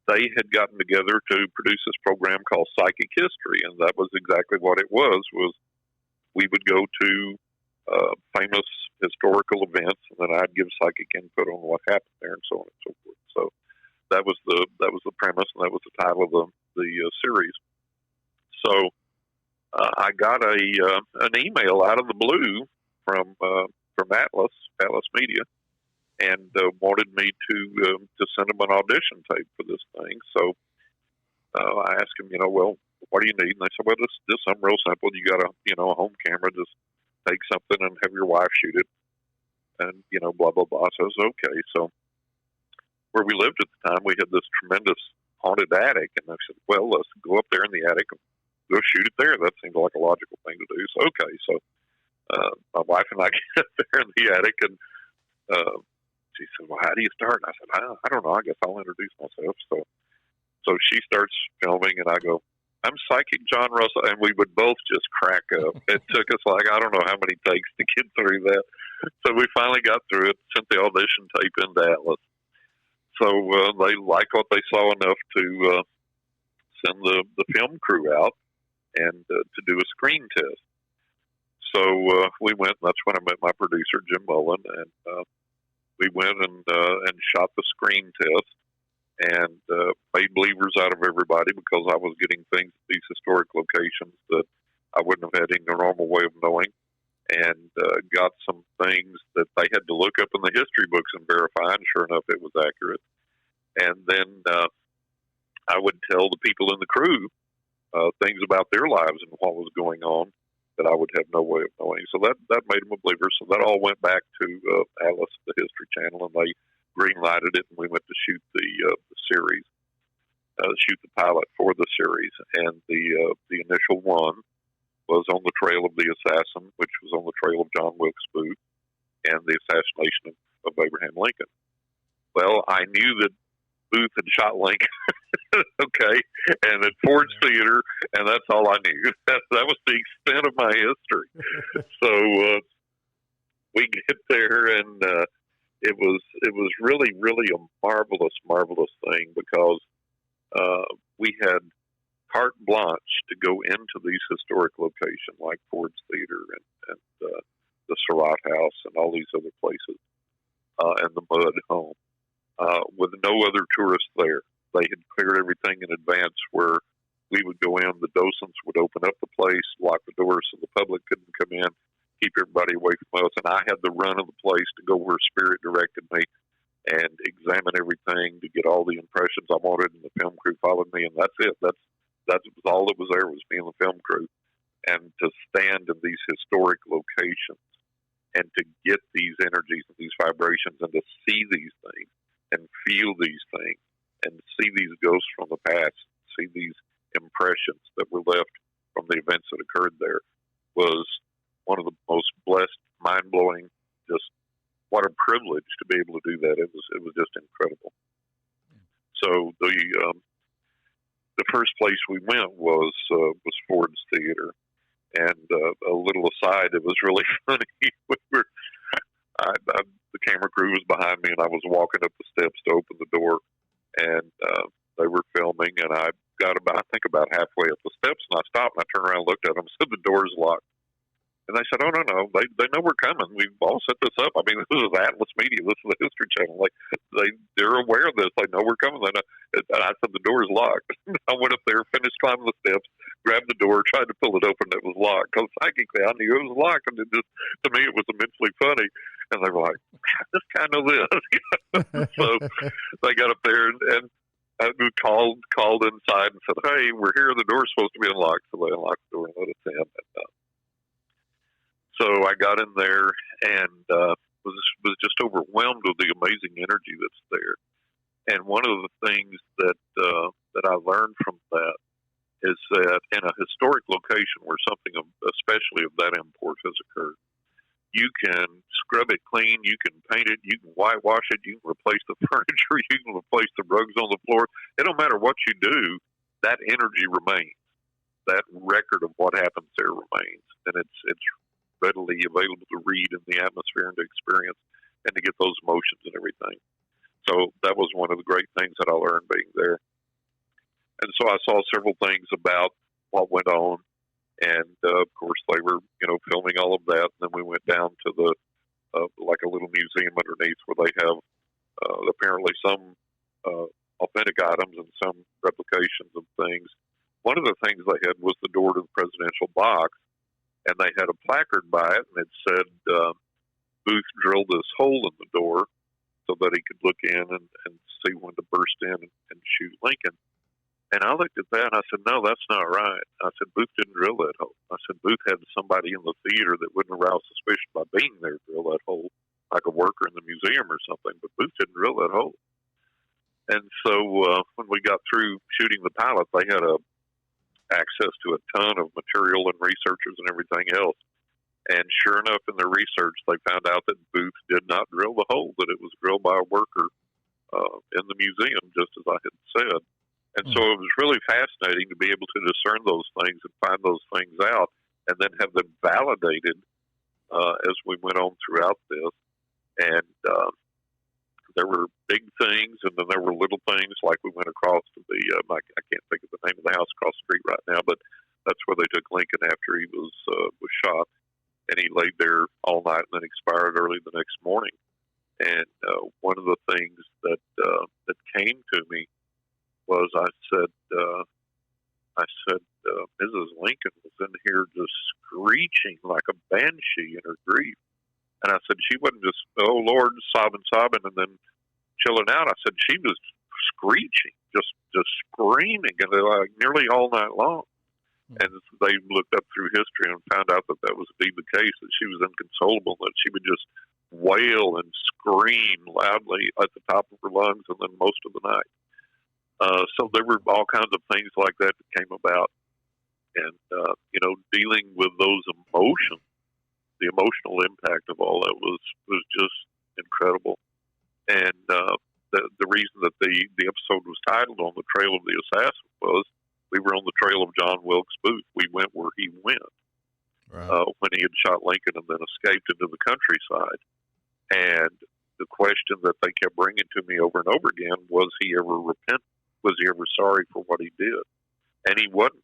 They had gotten together to produce this program called Psychic History, and that was exactly what it was we would go to famous historical events, and then I'd give psychic input on what happened there, and so on and so forth. So that was the premise, and that was the title of the series. So I got an email out of the blue from Atlas Media, and wanted me to send them an audition tape for this thing. So I asked them, well, what do you need? And they said, well, this something real simple. You got a home camera, just take something and have your wife shoot it, and blah blah blah. So I was okay. So where we lived at the time, we had this tremendous haunted attic, and I said, well, let's go up there in the attic and go shoot it there. That seemed like a logical thing to do. So okay, so my wife and I get up there in the attic, and she said, well, how do you start? And I said, I don't know. I guess I'll introduce myself. So she starts filming, and I go, I'm Psychic John Russell, and we would both just crack up. It took us I don't know how many takes to get through that. So we finally got through it, sent the audition tape into Atlas. So they liked what they saw enough to send the film crew out and to do a screen test. So we went, and that's when I met my producer, Jim Mullen, and we went and shot the screen test, and made believers out of everybody, because I was getting things at these historic locations that I wouldn't have had any normal way of knowing, and got some things that they had to look up in the history books and verify, and sure enough, it was accurate. And then I would tell the people in the crew things about their lives and what was going on that I would have no way of knowing. So that made them a believer. So that all went back to Atlas, the History Channel, and they green-lighted it, and we went to shoot the series. shoot the pilot for the series, and the initial one was On the Trail of the Assassin, which was on the trail of John Wilkes Booth, and the assassination of Abraham Lincoln. Well, I knew that Booth had shot Lincoln, okay, and at Ford's Theater, and that's all I knew. That was the extent of my history. So we get there, and it was really, really a marvelous thing, because we had carte blanche to go into these historic locations like Ford's Theater and the Surratt House and all these other places, and the Mudd home, with no other tourists there. They had cleared everything in advance where we would go in, the docents would open up the place, lock the doors so the public couldn't come in, keep everybody away from us, and I had the run of the place to go where Spirit directed me and examine everything to get all the impressions I wanted, and the film crew followed me, and that's it. That was all that was there, was me and the film crew. And to stand in these historic locations and to get these energies and these vibrations and to see these things and feel these things and see these ghosts from the past, see these impressions that were left from the events that occurred there, was one of the most blessed, mind-blowing, just what a privilege to be able to do that. It was just incredible. So the first place we went was Ford's Theater, and a little aside, it was really funny. The camera crew was behind me, and I was walking up the steps to open the door, and they were filming, and I got about halfway up the steps, and I stopped, and I turned around and looked at them and said, "The door's locked." And they said, "Oh, no, they know we're coming. We've all set this up. I mean, this is Atlas Media. This is the History Channel. Like, they're aware of this. They know we're coming." And I said, "The door is locked." I went up there, finished climbing the steps, grabbed the door, tried to pull it open. It was locked, because psychically I knew it was locked. And to me, it was immensely funny. And they were like, "This guy knows this." So they got up there and called inside and said, "Hey, we're here. The door's supposed to be unlocked." So they unlocked the door and let us in. So I got in there and was just overwhelmed with the amazing energy that's there. And one of the things that I learned from that is that in a historic location where something especially of that import has occurred, you can scrub it clean, you can paint it, you can whitewash it, you can replace the furniture, you can replace the rugs on the floor. It don't matter what you do, that energy remains. That record of what happens there remains. And it's readily available to read in the atmosphere and to experience and to get those emotions and everything. So that was one of the great things that I learned being there. And so I saw several things about what went on. And, of course, they were, filming all of that. And then we went down to the, like a little museum underneath where they have apparently some authentic items and some replications of things. One of the things they had was the door to the presidential box. And they had a placard by it, and it said, Booth drilled this hole in the door so that he could look in and see when to burst in and shoot Lincoln. And I looked at that, and I said, "No, that's not right." I said, "Booth didn't drill that hole." I said, "Booth had somebody in the theater that wouldn't arouse suspicion by being there to drill that hole, like a worker in the museum or something, but Booth didn't drill that hole." And so when we got through shooting the pilot, they had access to a ton of material and researchers and everything else. And sure enough, in their research, they found out that Booth did not drill the hole, that it was drilled by a worker in the museum, just as I had said. And so it was really fascinating to be able to discern those things and find those things out and then have them validated as we went on throughout this. And there were big things, and then there were little things, like we went across to the, I can't think of the name of the house across the street right now, but that's where they took Lincoln after he was shot. And he laid there all night and then expired early the next morning. And one of the things that came to me was I said, Mrs. Lincoln was in here just screeching like a banshee in her grief. And I said, she wasn't just, "Oh, Lord," sobbing, and then chilling out. I said, she was screeching, just screaming, and like nearly all night long. And they looked up through history and found out that was indeed the case, that she was inconsolable, that she would just wail and scream loudly at the top of her lungs and then most of the night. So there were all kinds of things like that came about. And, dealing with those emotions, the emotional impact of all that was just incredible. And the reason that the episode was titled On the Trail of the Assassin was we were on the trail of John Wilkes Booth. We went where he went when he had shot Lincoln and then escaped into the countryside. And the question that they kept bringing to me over and over again, was he ever repentant? Was he ever sorry for what he did? And he wasn't.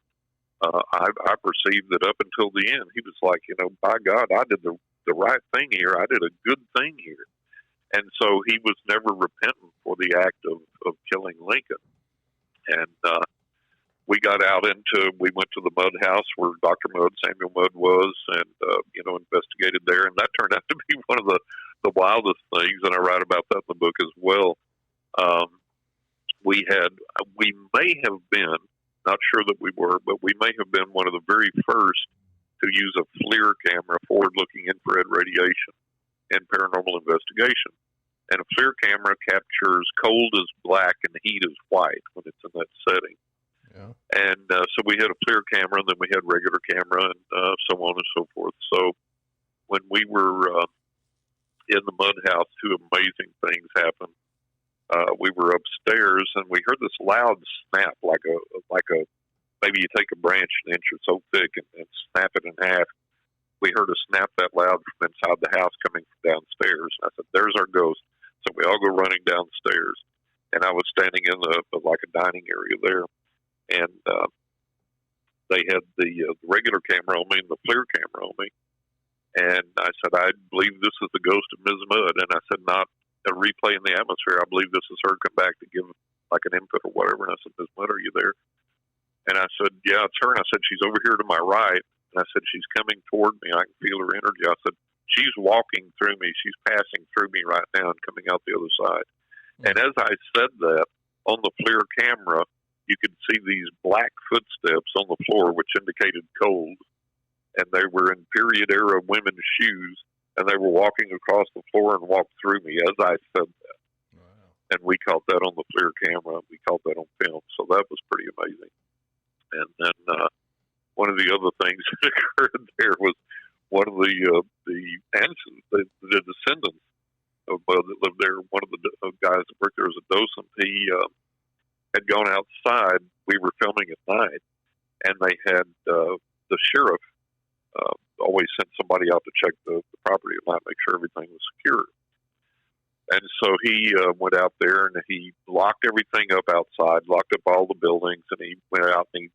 I perceived that up until the end, he was like, by God, I did the right thing here. I did a good thing here. And so he was never repentant for the act of killing Lincoln. And we went to the Mudd house where Dr. Mudd, Samuel Mudd was, and, investigated there. And that turned out to be one of the wildest things. And I write about that in the book as well. We may have been, not sure that we were, but we may have been one of the very first to use a FLIR camera, forward-looking infrared radiation, in paranormal investigation. And a FLIR camera captures cold as black and heat as white when it's in that setting. Yeah. And so we had a FLIR camera, and then we had regular camera, and so on and so forth. So when we were in the Mudd house, two amazing things happened. We were upstairs, and we heard this loud snap, like a maybe you take a branch an inch or so thick and snap it in half. We heard a snap that loud from inside the house coming from downstairs. I said, "There's our ghost." So we all go running downstairs, and I was standing in like a dining area there, and they had the regular camera on me and the FLIR camera on me, and I said, "I believe this is the ghost of Ms. Mudd," and I said, "Not a replay in the atmosphere. I believe this is her come back to give like an input or whatever." And I said, "Ms. Mudd, are you there?" And I said, "Yeah, it's her." And I said, "She's over here to my right." And I said, "She's coming toward me. I can feel her energy." I said, "She's walking through me. She's passing through me right now and coming out the other side." And as I said that, on the FLIR camera, you could see these black footsteps on the floor, which indicated cold. And they were in period era women's shoes. And they were walking across the floor and walked through me as I said that. Wow. And we caught that on the FLIR camera. We caught that on film. So that was pretty amazing. And then one of the other things that occurred there was one of the descendants of that lived there. One of the guys that worked there as a docent. He had gone outside. We were filming at night, and they had the sheriff always sent somebody out to check the property at night, make sure everything was secure. And so he went out there and he locked everything up outside, locked up all the buildings, and he went out and he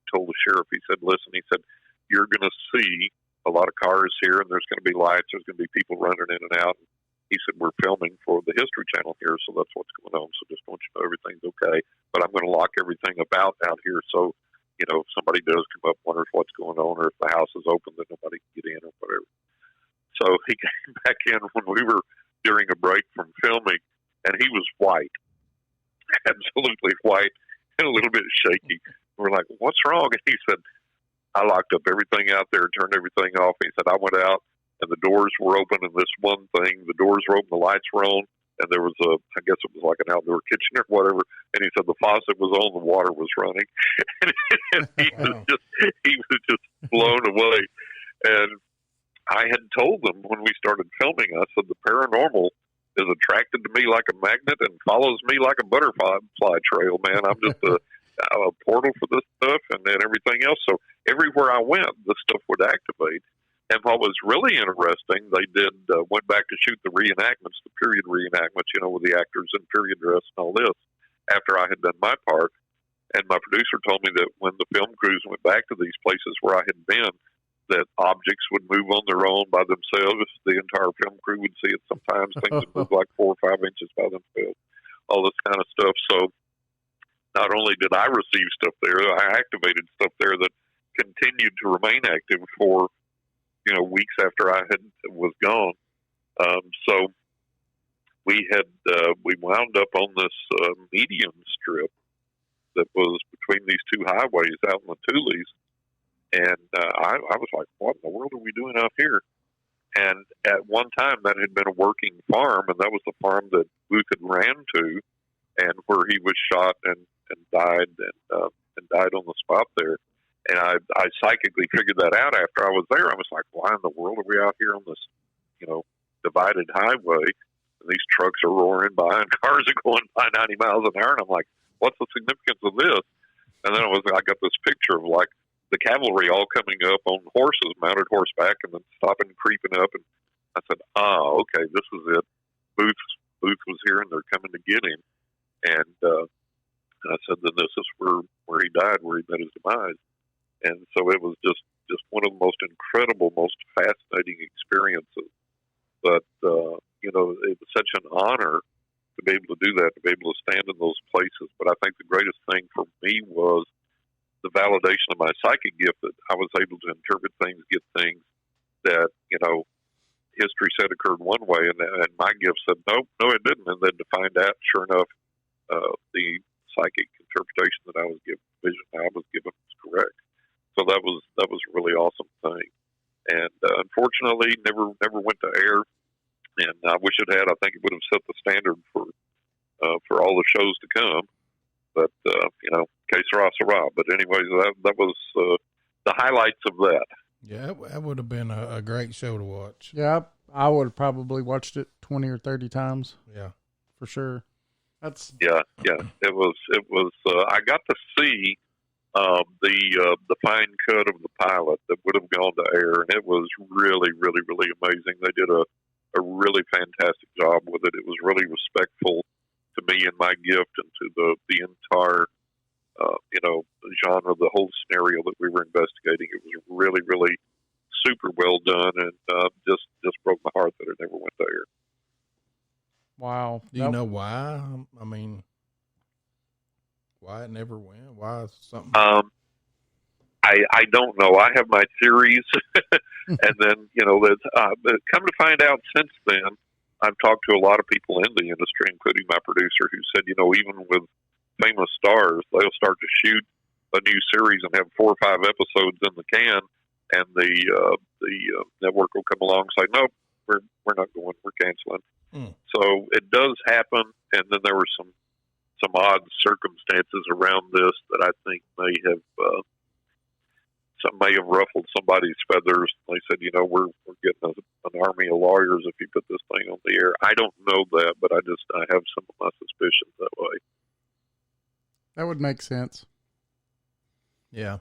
told the sheriff, he said, "Listen," he said, "you're going to see a lot of cars here, and there's going to be lights, there's going to be people running in and out." And he said, "We're filming for the History Channel here, so that's what's going on. So just want you to know everything's okay. But I'm going to lock everything about out here so, if somebody does come up, wonders what's going on, or if the house is open, then nobody can get in or whatever." So he came back in when we were during a break from filming, and he was white, absolutely white, and a little bit shaky. We're like, "What's wrong?" And he said, "I locked up everything out there, turned everything off." He said, "I went out, and the doors were open, and this one thing, the doors were open, the lights were on, and there was I guess it was like an outdoor kitchen or whatever." And he said the faucet was on, the water was running, and he was just blown away. And I had told them when we started filming, I said, "The paranormal is attracted to me like a magnet and follows me like a butterfly trail, man. I'm just a portal for this stuff and then everything else." So everywhere I went, the stuff would activate. And what was really interesting, they went back to shoot the reenactments, the period reenactments, with the actors in period dress and all this, after I had done my part. And my producer told me that when the film crews went back to these places where I had been, that objects would move on their own by themselves. The entire film crew would see it sometimes. Things would move like 4 or 5 inches by themselves, all this kind of stuff. So not only did I receive stuff there, I activated stuff there that continued to remain active for, weeks after I was gone. So we wound up on this median strip that was between these two highways out in the Tules. And I was like, "What in the world are we doing out here?" And at one time, that had been a working farm, and that was the farm that Booth had ran to, and where he was shot and and died and died on the spot there. And I psychically figured that out after I was there. I was like, why in the world are we out here on this, divided highway? And these trucks are roaring by and cars are going by 90 miles an hour. And I'm like, what's the significance of this? And then I got this picture of like the cavalry all coming up on horses, mounted horseback, and then stopping and creeping up. And I said, oh, okay, this is it. Booth was here, and they're coming to get him. And I said, then this is where he died, where he met his demise. And so it was just one of the most incredible, most fascinating experiences. But, it was such an honor to be able to do that, to be able to stand in those places. But I think the greatest thing for me was the validation of my psychic gift, that I was able to interpret things, get things that, history said occurred one way, and my gift said, no, it didn't. And then to find out, sure enough, the psychic interpretation that I was given, vision I was given, was correct. So that was a really awesome thing. And unfortunately, never went to air. And I wish it had. I think it would have set the standard for all the shows to come. But que sera, sera. But anyways, that was the highlights of that. Yeah, that would have been a great show to watch. Yeah, I would have probably watched it 20 or 30 times. Yeah, for sure. Yeah. It was. I got to see the fine cut of the pilot that would have gone to air, and it was really, really, really amazing. They did a really fantastic job with it. It was really respectful to me and my gift, and to the entire genre, the whole scenario that we were investigating. It was really, really super well done, and just broke my heart that it never went to air. Wow. Do you know why? I mean, why it never went? Why something? I don't know. I have my theories, and then come to find out since then, I've talked to a lot of people in the industry, including my producer, who said, even with famous stars, they'll start to shoot a new series and have 4 or 5 episodes in the can, and the network will come along and say, no, we're not going, we're canceling. So it does happen, and then there were some odd circumstances around this that I think may have ruffled somebody's feathers. They said, we're getting an army of lawyers if you put this thing on the air. I don't know that, but I have some of my suspicions that way. That would make sense. Yeah.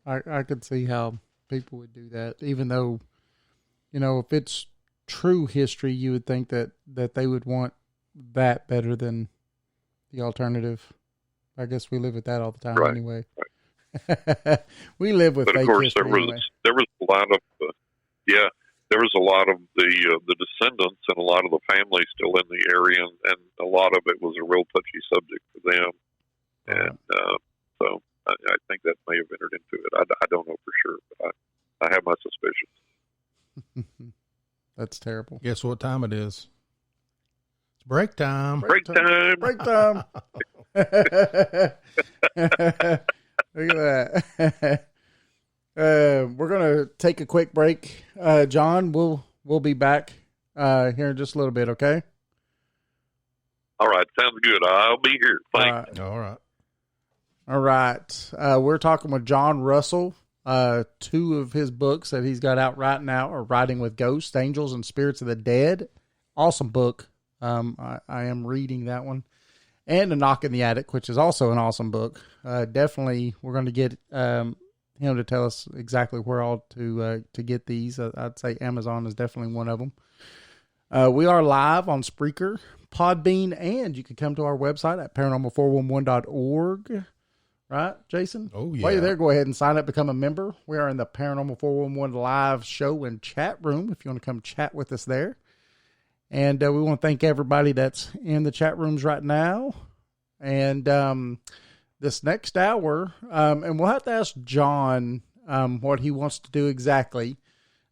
I could see how people would do that, even though, if it's true history, you would think that they would want that better than the alternative. I guess we live with that all the time anyway. Right. We live with. But of course, there was a lot of there was a lot of the descendants and a lot of the families still in the area, and a lot of it was a real touchy subject for them, and so I think that may have entered into it. I don't know for sure, but I have my suspicions. That's terrible. Guess what time it is? It's break time. Break time. Break time. Look at that. We're gonna take a quick break. John, we'll be back here in just a little bit, okay? All right, sounds good. I'll be here. Thanks. All right. We're talking with John Russell. 2 of his books that he's got out right now are Writing with Ghosts, Angels, and Spirits of the Dead. Awesome book. I am reading that one. And A Knock in the Attic, which is also an awesome book. Definitely, we're going to get him to tell us exactly where all to get these. I'd say Amazon is definitely one of them. We are live on Spreaker, Podbean, and you can come to our website at paranormal411.org. Right, Jason? Oh, yeah. While you're there, go ahead and sign up, become a member. We are in the Paranormal 411 live show and chat room if you want to come chat with us there. And we want to thank everybody that's in the chat rooms right now. And this next hour, and we'll have to ask John what he wants to do exactly.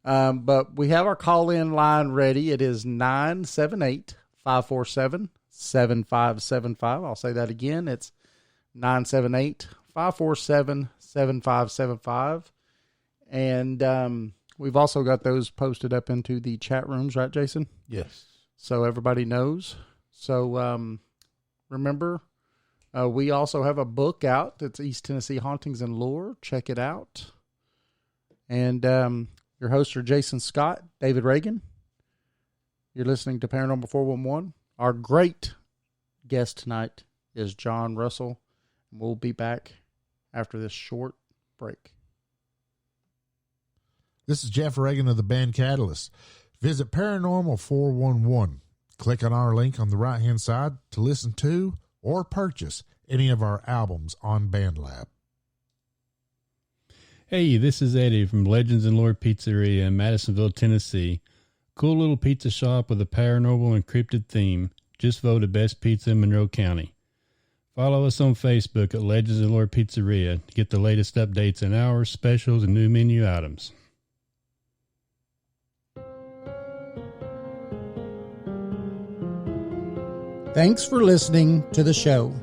But we have our call-in line ready. It is 978-547-7575. I'll say that again. It's 978-547-7575. And we've also got those posted up into the chat rooms, right, Jason? Yes. So everybody knows. So remember, We also have a book out. It's East Tennessee Hauntings and Lore. Check it out. And your hosts are Jason Scott, David Reagan. You're listening to Paranormal 411. Our great guest tonight is John Russell. We'll be back after this short break. This is Jeff Reagan of the band Catalyst. Visit Paranormal 411. Click on our link on the right-hand side to listen to or purchase any of our albums on BandLab. Hey, this is Eddie from Legends and Lore Pizzeria in Madisonville, Tennessee. Cool little pizza shop with a paranormal and cryptid theme. Just voted best pizza in Monroe County. Follow us on Facebook at Legends and Lore Pizzeria to get the latest updates on hours, specials, and new menu items. Thanks for listening to the show.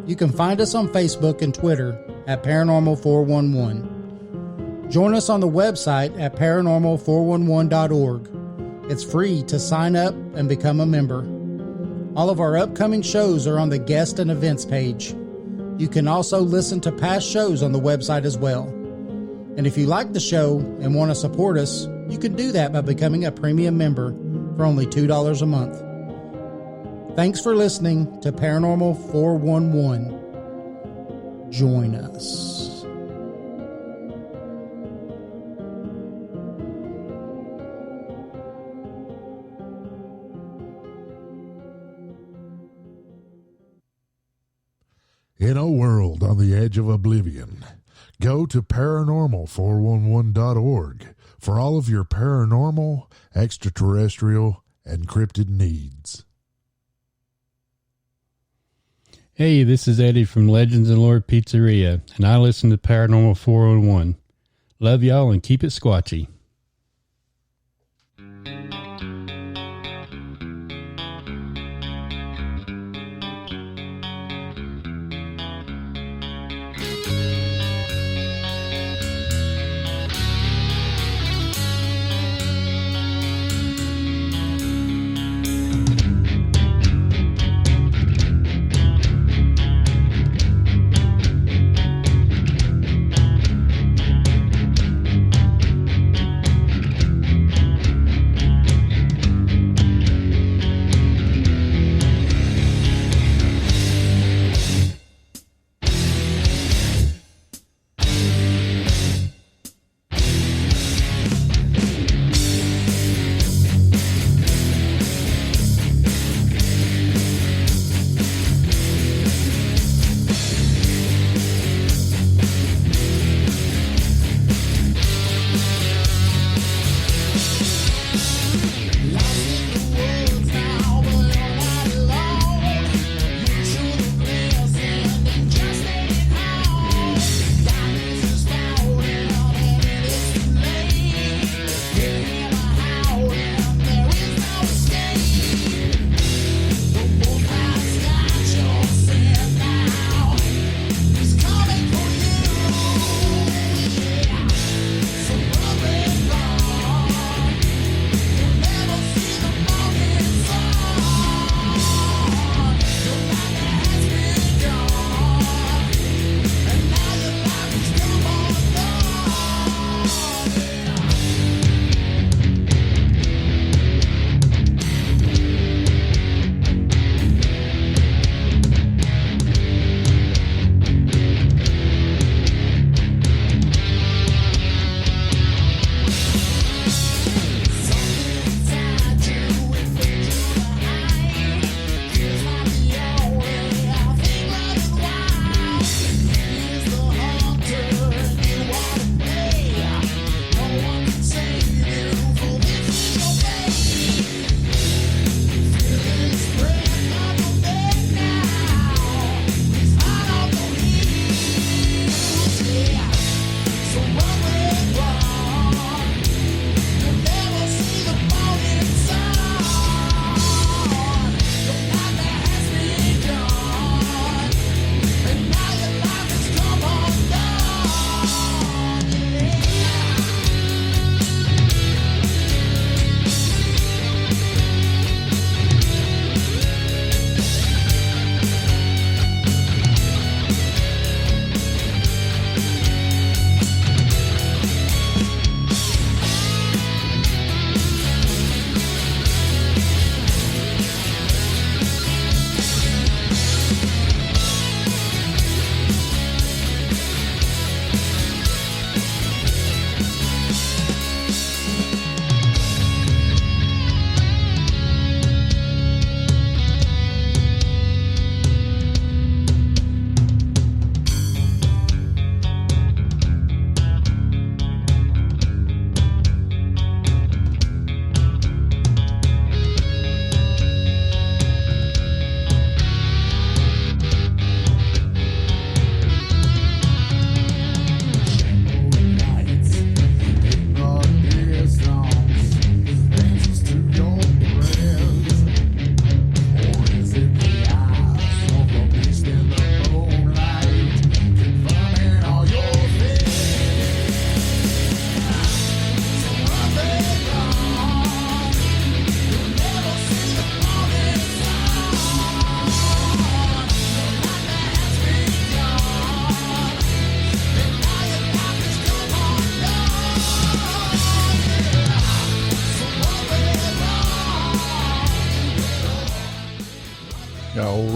You can find us on Facebook and Twitter at Paranormal 411. Join us on the website at paranormal411.org. It's free to sign up and become a member. All of our upcoming shows are on the guest and events page. You can also listen to past shows on the website as well. And if you like the show and want to support us, you can do that by becoming a premium member for only $2 a month. Thanks for listening to Paranormal 411. Join us. In a world on the edge of oblivion, go to paranormal411.org for all of your paranormal, extraterrestrial, and cryptid needs. Hey, this is Eddie from Legends and Lore Pizzeria, and I listen to Paranormal 411. Love y'all and keep it squatchy.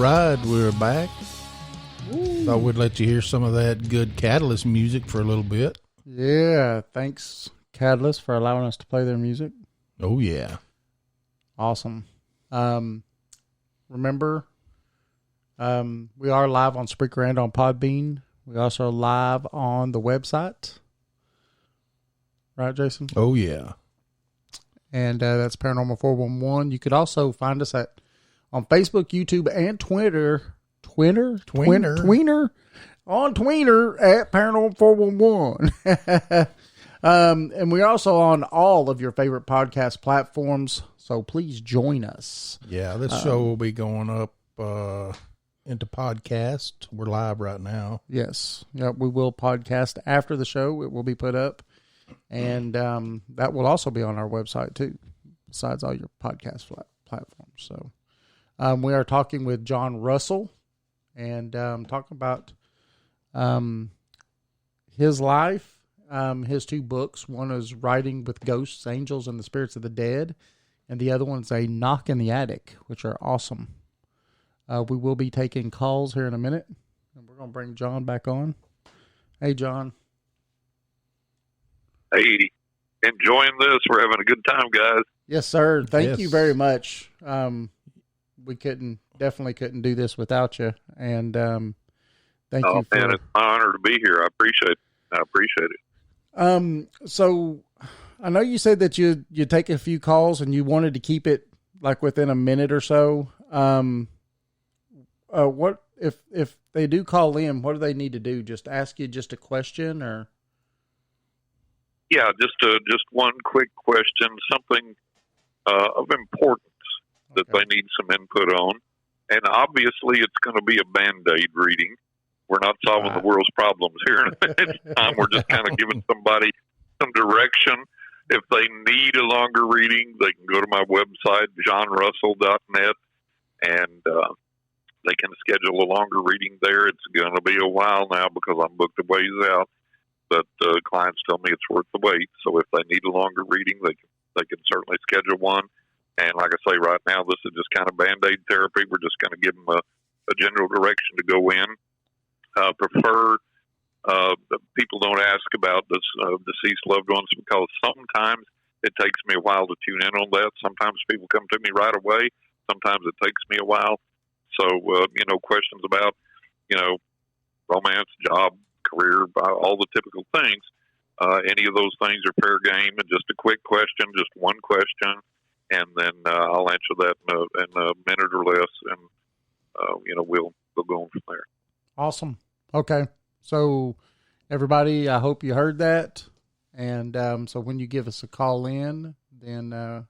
right, we're back. Thought we'd let you hear some of that good Catalyst music for a little bit. Yeah, thanks, Catalyst, for allowing us to play their music. Oh, yeah. Awesome. Remember, we are live on Spreaker and on Podbean. We also are live on the website. Right, Jason? Oh, yeah. And that's Paranormal 411. You could also find us on Facebook, YouTube, and Twitter. Tweener. On Tweener at Paranormal 411. And we're also on all of your favorite podcast platforms. So please join us. Yeah, this show will be going up into podcast. We're live right now. Yes. Yep, we will podcast after the show. It will be put up. And that will also be on our website, too, besides all your podcast platforms. So we are talking with John Russell and talking about his life, his two books. One is Writing with Ghosts, Angels, and the Spirits of the Dead. And the other one's A Knock in the Attic, which are awesome. We will be taking calls here in a minute. And we're going to bring John back on. Hey, John. Hey, enjoying this. We're having a good time, guys. Yes, sir. Thank Yes. you very much. We definitely couldn't do this without you. And thank you for... Man, it's my honor to be here. I appreciate it. So I know you said that you take a few calls and you wanted to keep it like within a minute or so. What if they do call in, what do they need to do? Just ask you just a question or? Yeah, just one quick question, something of importance that they need some input on. And obviously it's going to be a Band-Aid reading. We're not solving the world's problems here at this time. We're just kind of giving somebody some direction. If they need a longer reading, they can go to my website, johnrussell.net, and they can schedule a longer reading there. It's going to be a while now because I'm booked a ways out, but clients tell me it's worth the wait. So if they need a longer reading, they can certainly schedule one. And like I say, right now, this is just kind of Band-Aid therapy. We're just going to give them a general direction to go in. Prefer people don't ask about this deceased loved ones because sometimes it takes me a while to tune in on that. Sometimes people come to me right away. Sometimes it takes me a while. So, questions about, romance, job, career, all the typical things. Any of those things are fair game. And just a quick question, just one question, and then I'll answer that in a minute or less, and we'll go on from there. Awesome. Okay. So everybody, I hope you heard that. And so when you give us a call in, then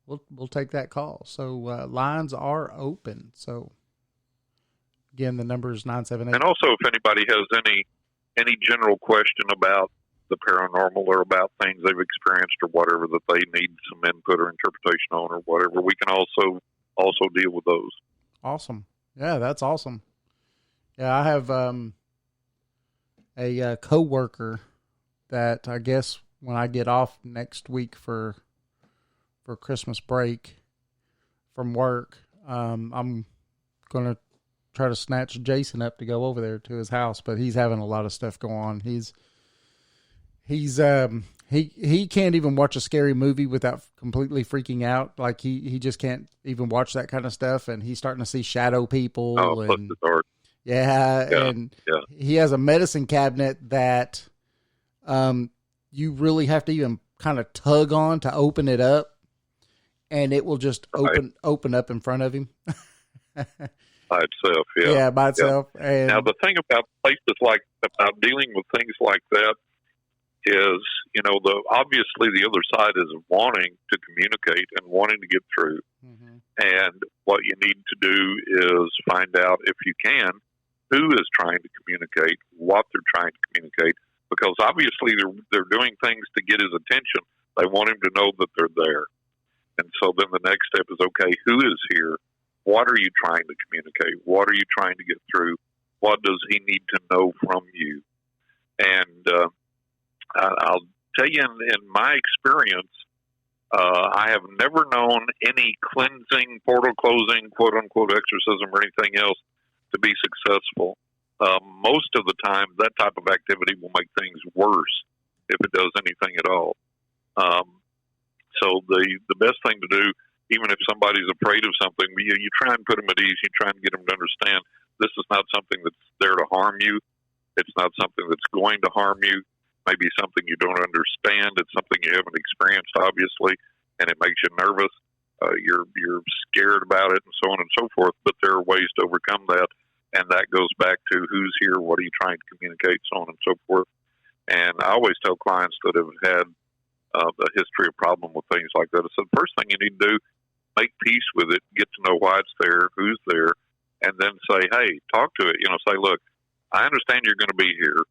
we'll take that call. So lines are open. So again, the number is 978. And also, if anybody has any general question about the paranormal or about things they've experienced or whatever that they need some input or interpretation on or whatever, we can also deal with those. Awesome. Yeah, that's awesome. Yeah, I have a coworker that I guess when I get off next week for Christmas break from work, I'm going to try to snatch Jason up to go over there to his house, but he's having a lot of stuff go on. He can't even watch a scary movie without completely freaking out. Like he just can't even watch that kind of stuff, and he's starting to see shadow people. Plus the dark. Yeah, he has a medicine cabinet that you really have to even kind of tug on to open it up, and it will just open up in front of him. By itself, yeah. Yeah, by itself. Yeah. And now, the thing about places about dealing with things like that is, obviously the other side is wanting to communicate and wanting to get through. Mm-hmm. And what you need to do is find out, if you can, who is trying to communicate, what they're trying to communicate, because obviously they're doing things to get his attention. They want him to know that they're there. And so then the next step is, okay, who is here? What are you trying to communicate? What are you trying to get through? What does he need to know from you? And I'll tell you, in my experience, I have never known any cleansing, portal closing, quote unquote exorcism or anything else to be successful. Most of the time, that type of activity will make things worse if it does anything at all. So the best thing to do, even if somebody's afraid of something, you try and put them at ease. You try and get them to understand this is not something that's there to harm you. It's not something that's going to harm you. Maybe something you don't understand. It's something you haven't experienced, obviously, and it makes you nervous. You're scared about it, and so on and so forth. But there are ways to overcome that, and that goes back to who's here, what are you trying to communicate, so on and so forth. And I always tell clients that have had a history of problem with things like that. I said, the first thing you need to do, make peace with it, get to know why it's there, who's there, and then say, hey, talk to it. Say, look, I understand you're going to be here.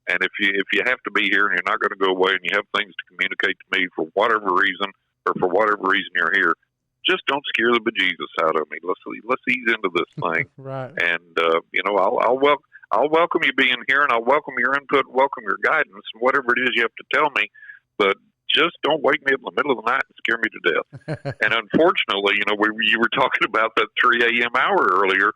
And if you have to be here and you're not going to go away and you have things to communicate to me for whatever reason or for whatever reason you're here, just don't scare the bejesus out of me. Let's ease into this thing. Right. And I'll welcome you being here, and I'll welcome your input, welcome your guidance, and whatever it is you have to tell me. But just don't wake me up in the middle of the night and scare me to death. And unfortunately, you were talking about that 3 a.m. hour earlier.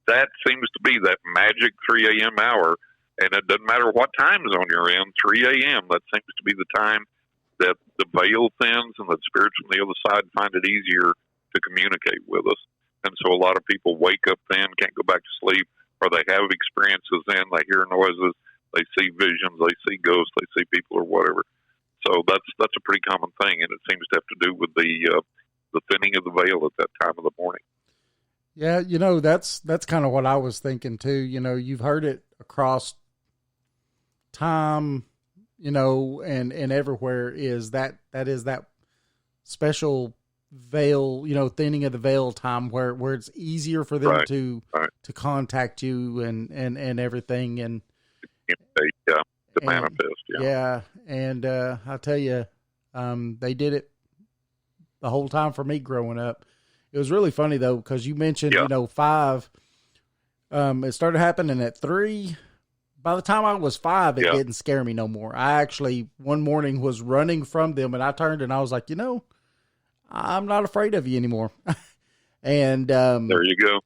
That seems to be that magic 3 a.m. hour. And it doesn't matter what time zone you're in, 3 a.m., that seems to be the time that the veil thins and that spirits from the other side find it easier to communicate with us. And so a lot of people wake up then, can't go back to sleep, or they have experiences then, they hear noises, they see visions, they see ghosts, they see people or whatever. So that's a pretty common thing, and it seems to have to do with the thinning of the veil at that time of the morning. Yeah, that's kind of what I was thinking too. You've heard it across time, and everywhere is that special veil, thinning of the veil time where it's easier for them to contact you and everything and to manifest. Yeah. And I'll tell you, they did it the whole time for me growing up. It was really funny though, because you mentioned, 5, it started happening at 3. By the time I was 5, it didn't scare me no more. I actually, one morning was running from them and I turned and I was like, I'm not afraid of you anymore. And, there you go.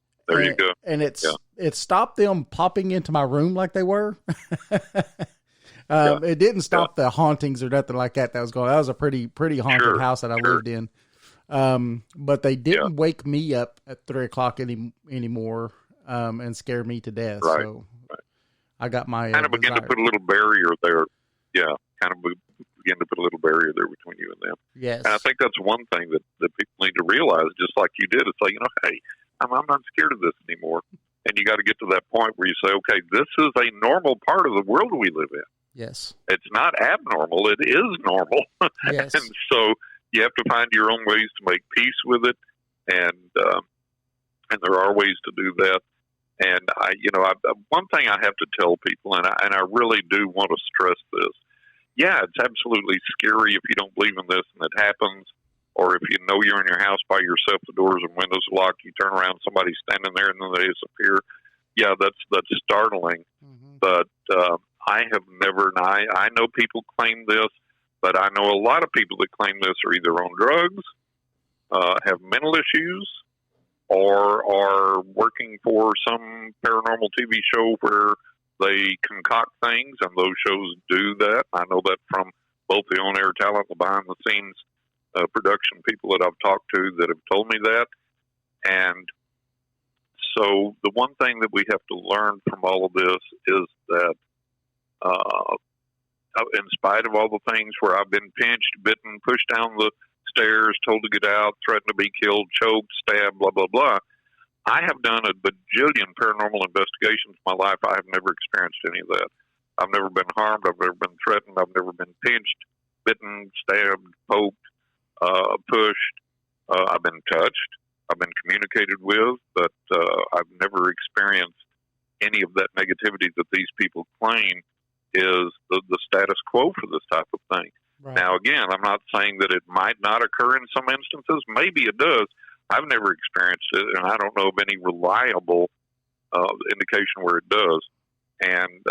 And it stopped them popping into my room like they were. It didn't stop the hauntings or nothing like that was going on. That was a pretty haunted house that I lived in. But they didn't wake me up at 3 o'clock anymore, and scare me to death. Right. So I got my kind of begin to put a little barrier there. Yeah. Kind of begin to put a little barrier there between you and them. Yes. And I think that's one thing that people need to realize, just like you did. It's like, hey, I'm not scared of this anymore. And you got to get to that point where you say, okay, this is a normal part of the world we live in. Yes. It's not abnormal. It is normal. Yes. And so you have to find your own ways to make peace with it. And there are ways to do that. And one thing I have to tell people, and I really do want to stress this. Yeah, it's absolutely scary if you don't believe in this and it happens, or if you're in your house by yourself, the doors and windows are locked, you turn around, somebody's standing there, and then they disappear. Yeah, that's startling. Mm-hmm. But I have never, and I know people claim this, but I know a lot of people that claim this are either on drugs, have mental issues, or are working for some paranormal TV show where they concoct things, and those shows do that. I know that from both the on-air talent and the behind-the-scenes production people that I've talked to that have told me that. And so the one thing that we have to learn from all of this is that in spite of all the things where I've been pinched, bitten, pushed down the stairs, told to get out, threatened to be killed, choked, stabbed, blah, blah, blah, I have done a bajillion paranormal investigations in my life. I have never experienced any of that. I've never been harmed. I've never been threatened. I've never been pinched, bitten, stabbed, poked, pushed. I've been touched. I've been communicated with, but I've never experienced any of that negativity that these people claim is the status quo for this type of thing. Right. Now, again, I'm not saying that it might not occur in some instances. Maybe it does. I've never experienced it, and I don't know of any reliable indication where it does. And,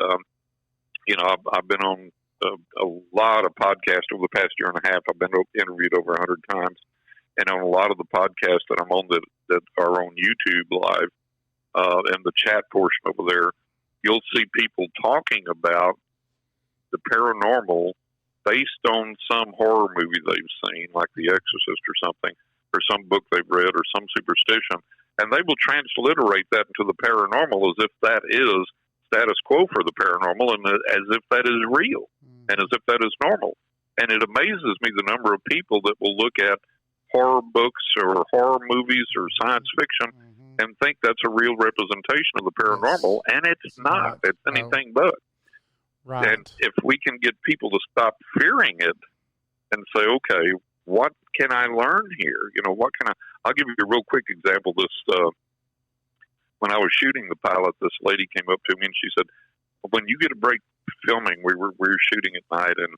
I've been on a lot of podcasts over the past year and a half. I've been interviewed over 100 times, and on a lot of the podcasts that I'm on that are on YouTube live, and the chat portion over there, you'll see people talking about the paranormal based on some horror movie they've seen, like The Exorcist or something, or some book they've read, or some superstition, and they will transliterate that into the paranormal as if that is status quo for the paranormal, and as if that is real, and as if that is normal. And it amazes me the number of people that will look at horror books or horror movies or science fiction and think that's a real representation of the paranormal, and it's not. It's anything but. Right. And if we can get people to stop fearing it and say, okay, what can I learn here? You know, what can I'll give you a real quick example. When I was shooting the pilot, this lady came up to me and she said, when you get a break filming, we were shooting at night, and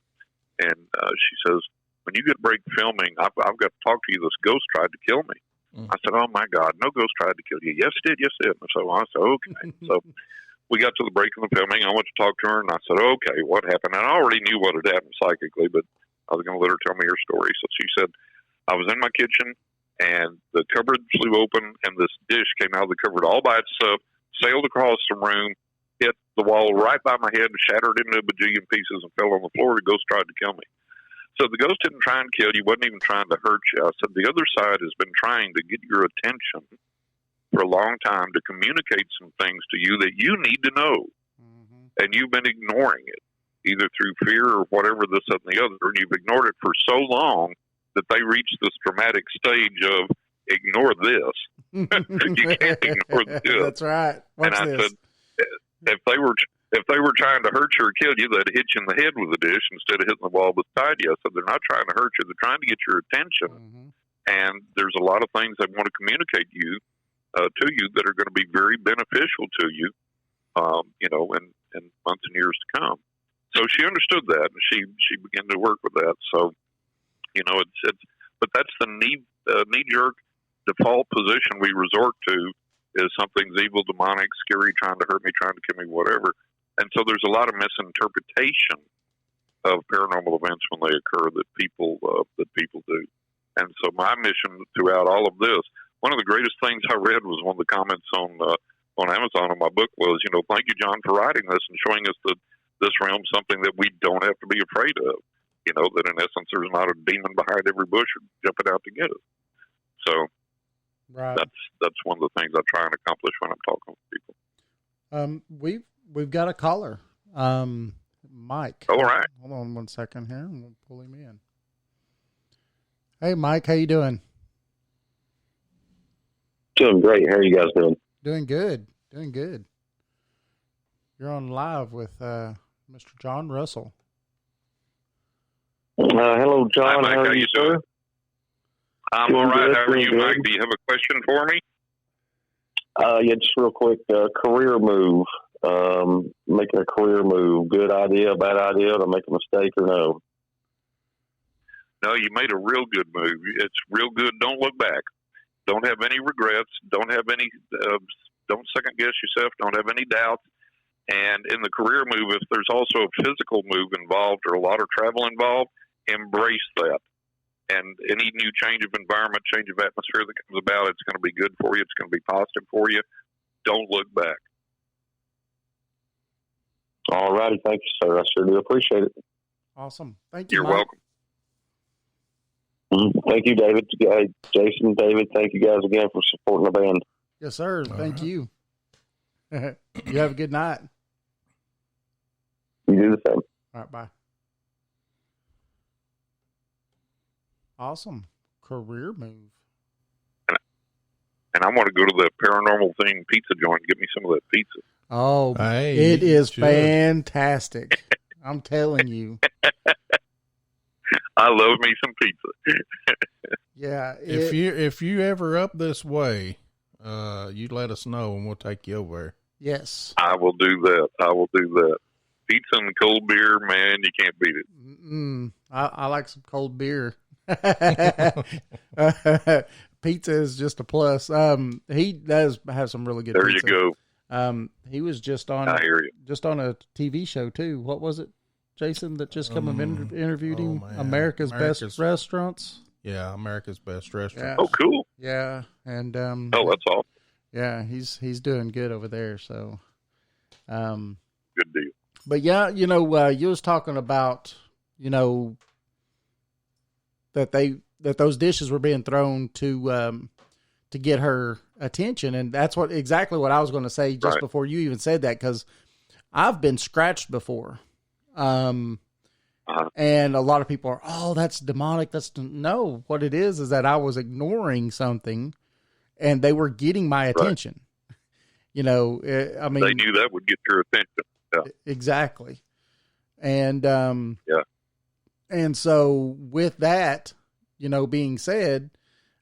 she says, when you get a break filming, I've got to talk to you. This ghost tried to kill me. I said, oh my God, no ghost tried to kill you. Yes, it did. Yes, it did. And so I said, okay. So we got to the break in the filming. I went to talk to her, and I said, okay, what happened? And I already knew what had happened psychically, but I was going to let her tell me her story. So she said, I was in my kitchen, and the cupboard flew open, and this dish came out of the cupboard all by itself, sailed across the room, hit the wall right by my head, and shattered into a bajillion pieces and fell on the floor. The ghost tried to kill me. So the ghost didn't try and kill you, wasn't even trying to hurt you. I said, the other side has been trying to get your attention for a long time to communicate some things to you that you need to know. And you've been ignoring it, either through fear or whatever, this, that, and the other. And you've ignored it for so long that they reach this dramatic stage of ignore this. You can't ignore this. That's right. Watch and I this. said, if they were trying to hurt you or kill you, they'd hit you in the head with a dish instead of hitting the wall beside you. So they're not trying to hurt you; they're trying to get your attention. And there's a lot of things they want to communicate to you that are going to be very beneficial to you, you know, in months and years to come. So she understood that, and she began to work with that. So, you know, but that's the knee jerk default position we resort to, is something's evil, demonic, scary, trying to hurt me, trying to kill me, whatever. And so there's a lot of misinterpretation of paranormal events when they occur that people do. And so my mission throughout all of this, one of the greatest things I read was one of the comments on Amazon on my book was, you know, thank you, John, for writing this and showing us that this realm's something that we don't have to be afraid of. You know, that in essence there's not a demon behind every bush jumping out to get us. So right. That's one of the things I try and accomplish when I'm talking with people. We've got a caller, Mike. All right. Hold on 1 second here, and we'll pull him in. Hey, Mike, how you doing? Doing great. How are you guys doing? Doing good. You're on live with Mr. John Russell. Hello, John. Hi, Mike. How are you, sir? I'm all right. How are you, Mike? Do you have a question for me? Yeah, just real quick. Career move. Making a career move. Good idea, bad idea, to make a mistake or no? No, you made a real good move. It's real good. Don't look back. Don't have any regrets. Don't have any. Don't second guess yourself. Don't have any doubts. And in the career move, if there's also a physical move involved or a lot of travel involved, embrace that. And any new change of environment, change of atmosphere that comes about, it's going to be good for you. It's going to be positive for you. Don't look back. All righty. Thank you, sir. I sure do appreciate it. Awesome. Thank you, You're Mike. welcome. Thank you, David. Jason, David, thank you guys again for supporting the band. Yes, sir. Thank you. You have a good night. You do the same. All right, bye. Awesome. Career move. And I want to go to the paranormal themed pizza joint and get me some of that pizza. Oh, Hey, it is should. fantastic. I'm telling you. I love me some pizza. Yeah. If you ever up this way, you let us know and we'll take you over there. Yes. I will do that. Pizza and cold beer, man, you can't beat it. I like some cold beer. Pizza is just a plus. He does have some really good There pizza. you go. He was just on I hear you. just on a TV show too. What was it? Jason, that just come and interviewed him? man. America's Best Restaurants. Yeah, America's Best Restaurant. Yeah. Oh, cool. Yeah, and Oh, that's awesome. yeah, he's doing good over there. So, Good deal. but yeah, you was talking about, that those dishes were being thrown to get her attention, and that's exactly what I was going to say just before you even said that, because I've been scratched before. And a lot of people are, oh, that's demonic. No, what it is that I was ignoring something and they were getting my attention. I mean, they knew that would get your attention. Yeah. Exactly. And, and so with that, being said,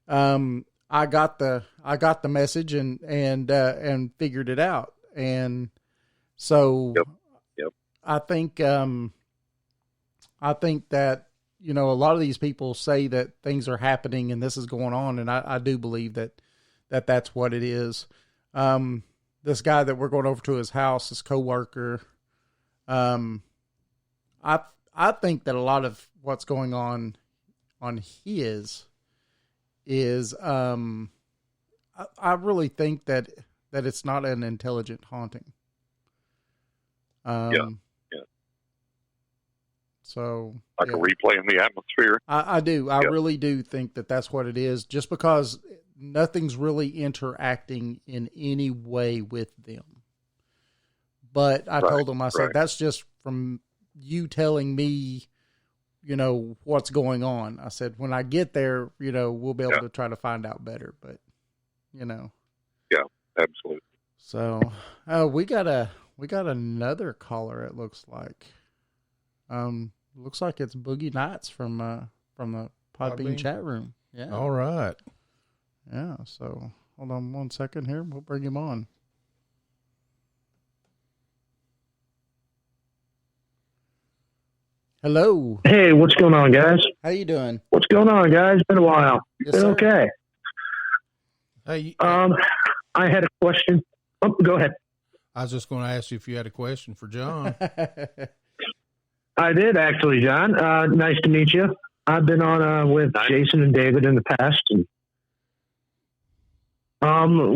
I got the message and figured it out. And so Yep. I think that, a lot of these people say that things are happening and this is going on. And I do believe that's what it is. This guy that we're going over to his house, his coworker, I think that a lot of what's going on his is, I really think that it's not an intelligent haunting. Yeah. So like a replay in the atmosphere. I do. I really do think that that's what it is, just because nothing's really interacting in any way with them. But I told him, I said, that's just from you telling me, what's going on. I said, when I get there, we'll be able to try to find out better, but Yeah, absolutely. So, we got another caller. It looks like, looks like it's Boogie Nights from the Podbean chat room. Yeah. All right. Yeah. So hold on 1 second here. We'll bring him on. Hello. Hey, what's going on, guys? How you doing? What's going on, guys? Been a while. Yes, Been sir. okay. Hey, I had a question. Oh, go ahead. I was just going to ask you if you had a question for John. I did actually, John. Nice to meet you. I've been on with Jason and David in the past, and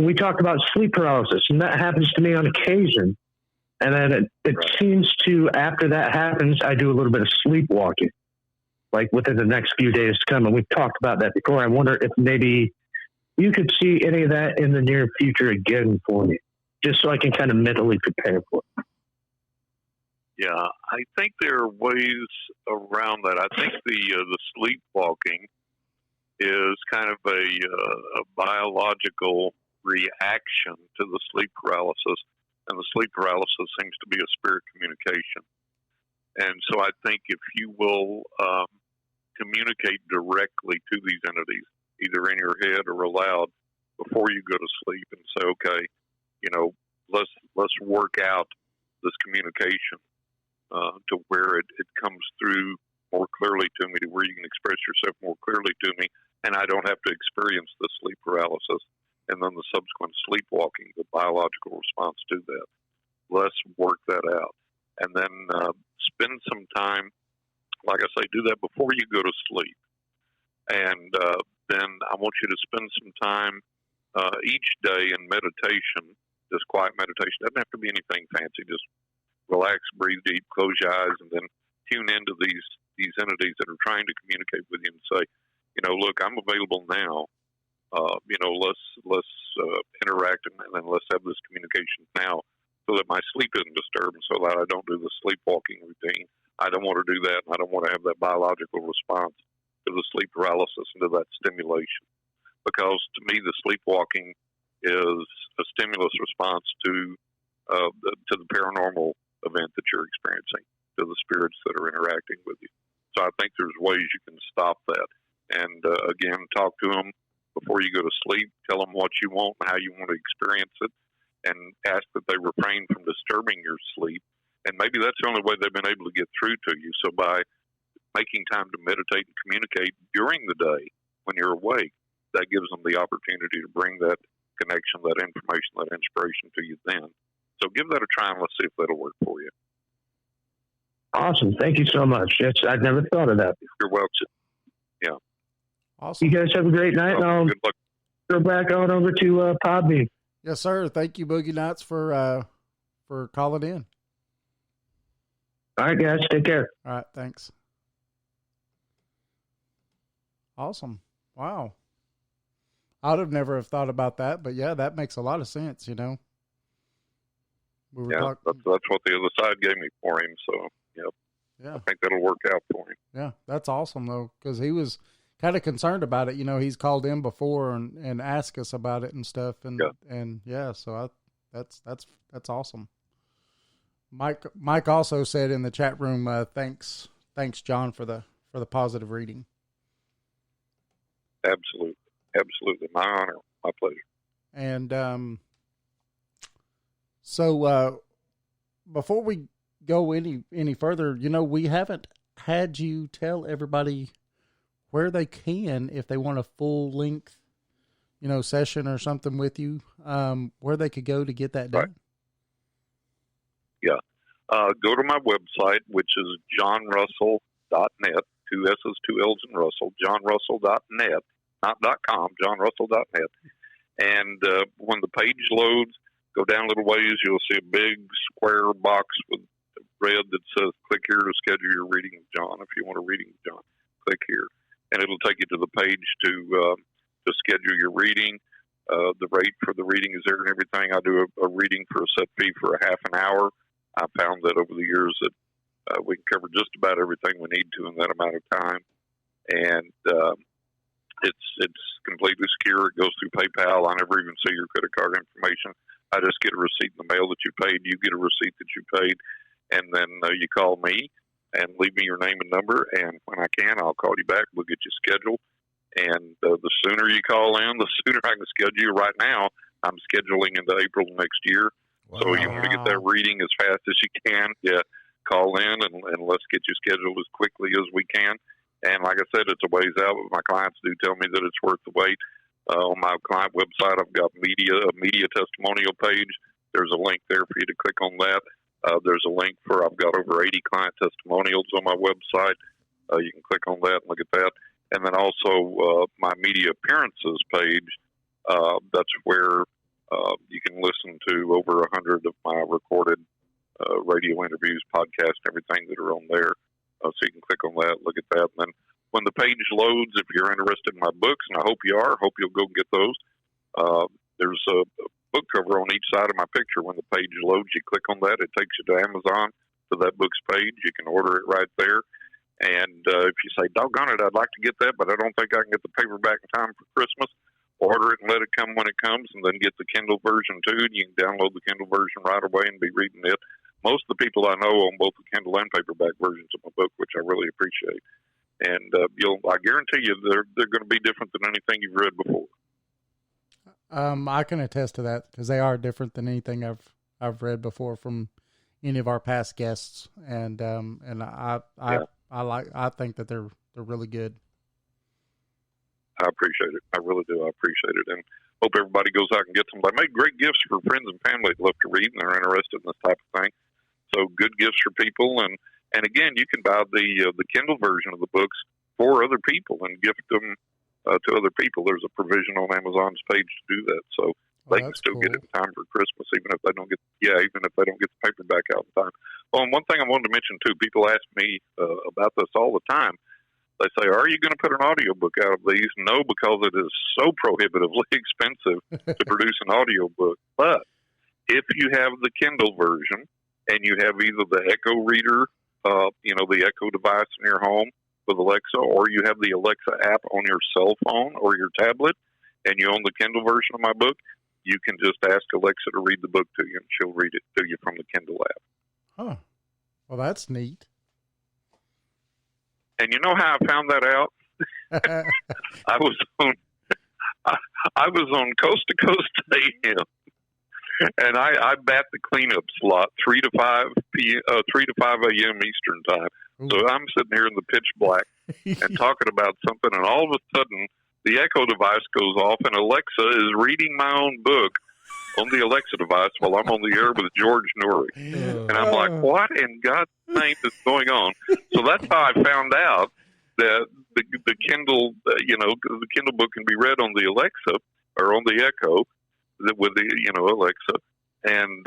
we talked about sleep paralysis, and that happens to me on occasion. And then it seems to, after that happens, I do a little bit of sleepwalking, like within the next few days to come. And we've talked about that before. I wonder if maybe you could see any of that in the near future again for me, just so I can kind of mentally prepare for it. Yeah, I think there are ways around that. I think the sleepwalking is kind of a biological reaction to the sleep paralysis, and the sleep paralysis seems to be a spirit communication. And so I think if you will communicate directly to these entities, either in your head or aloud, before you go to sleep, and say, okay, let's work out this communication to where it comes through more clearly to me, to where you can express yourself more clearly to me, and I don't have to experience the sleep paralysis and then the subsequent sleepwalking, the biological response to that. Let's work that out. And then spend some time, like I say, do that before you go to sleep. And then I want you to spend some time each day in meditation, just quiet meditation. Doesn't have to be anything fancy. Just relax, breathe deep, close your eyes, and then tune into these entities that are trying to communicate with you and say, look, I'm available now. Let's interact and then let's have this communication now, so that my sleep isn't disturbed, and so that I don't do the sleepwalking routine. I don't want to do that, and I don't want to have that biological response to the sleep paralysis and to that stimulation. Because to me, the sleepwalking is a stimulus response to the paranormal event that you're experiencing, to the spirits that are interacting with you. So I think there's ways you can stop that. And again, talk to them before you go to sleep. Tell them what you want and how you want to experience it, and ask that they refrain from disturbing your sleep. And maybe that's the only way they've been able to get through to you. So by making time to meditate and communicate during the day when you're awake, that gives them the opportunity to bring that connection, that information, that inspiration to you then. So give that a try and let's see if that'll work for you. Awesome. Thank you so much. I'd never thought of that. You're welcome. Yeah. Awesome. You guys have a great night, and I'll Good luck. go back on over to Podbean. Yes, sir. Thank you, Boogie Nights, for calling in. All right, guys. Take care. All right. Thanks. Awesome. Wow. I'd have never have thought about that, but yeah, that makes a lot of sense, you know. We were Yeah, that's what the other side gave me for him. So, yeah, I think that'll work out for him. Yeah, that's awesome though, because he was kind of concerned about it. You know, he's called in before and asked us about it and stuff, and so that's awesome. Mike also said in the chat room, thanks John for the positive reading. Absolutely, my honor, my pleasure. And so before we go any further, you know, we haven't had you tell everybody where they can, if they want a full length, you know, session or something with you, where they could go to get that done. Right. Yeah. Go to my website, which is johnrussell.net, 2 S's, 2 L's in Russell, johnrussell.net, not .com, johnrussell.net. And when the page loads, go down a little ways, you'll see a big square box with red that says, click here to schedule your reading of John. If you want a reading of John, click here. And it'll take you to the page to schedule your reading. The rate for the reading is there and everything. I do a reading for a set fee for a half an hour. I found that over the years that we can cover just about everything we need to in that amount of time. And it's completely secure. It goes through PayPal. I never even see your credit card information. I just get a receipt in the mail that you paid. You get a receipt that you paid. And then you call me and leave me your name and number. And when I can, I'll call you back. We'll get you scheduled. And the sooner you call in, the sooner I can schedule you. Right now, I'm scheduling into April next year. Wow. So you want to get that reading as fast as you can. Yeah, call in and let's get you scheduled as quickly as we can. And like I said, it's a ways out, but my clients do tell me that it's worth the wait. On my client website, I've got a media testimonial page. There's a link there for you to click on that. There's a link for, I've got over 80 client testimonials on my website. You can click on that and look at that. And then also my media appearances page. That's where you can listen to over 100 of my recorded radio interviews, podcasts, everything that are on there. So you can click on that, look at that. And then when the page loads, if you're interested in my books, and I hope you are, hope you'll go get those. There's a book cover on each side of my picture. When the page loads, you click on that. It takes you to Amazon, to that book's page. You can order it right there. And if you say, doggone it, I'd like to get that, but I don't think I can get the paperback in time for Christmas, order it and let it come when it comes, and then get the Kindle version too. And you can download the Kindle version right away and be reading it. Most of the people I know own both the Kindle and paperback versions of my book, which I really appreciate. And I guarantee you they're going to be different than anything you've read before. I can attest to that, because they are different than anything I've read before from any of our past guests, and I think that they're really good. I appreciate it. I really do. I appreciate it, and hope everybody goes out and gets them. I make great gifts for friends and family that love to read and they're interested in this type of thing. So good gifts for people, and again, you can buy the Kindle version of the books for other people and gift them to other people. There's a provision on Amazon's page to do that, so they can still get it in time for Christmas, even if they don't get the paperback out in time. Oh, and one thing I wanted to mention too, people ask me about this all the time. They say, "Are you going to put an audiobook out of these?" No, because it is so prohibitively expensive to produce an audiobook. But if you have the Kindle version and you have either the Echo reader, the Echo device in your home with Alexa, or you have the Alexa app on your cell phone or your tablet, and you own the Kindle version of my book, you can just ask Alexa to read the book to you, and she'll read it to you from the Kindle app. Huh. Well, that's neat. And you know how I found that out? I was on Coast to Coast AM, and I bat the cleanup slot 3 to 5 a.m. Eastern time. Ooh. So I'm sitting here in the pitch black and talking about something, and all of a sudden the Echo device goes off, and Alexa is reading my own book on the Alexa device while I'm on the air with George Noory. And I'm like, what in God's name that's going on. So that's how I found out that the Kindle, the Kindle book can be read on the Alexa or on the Echo with the, Alexa. And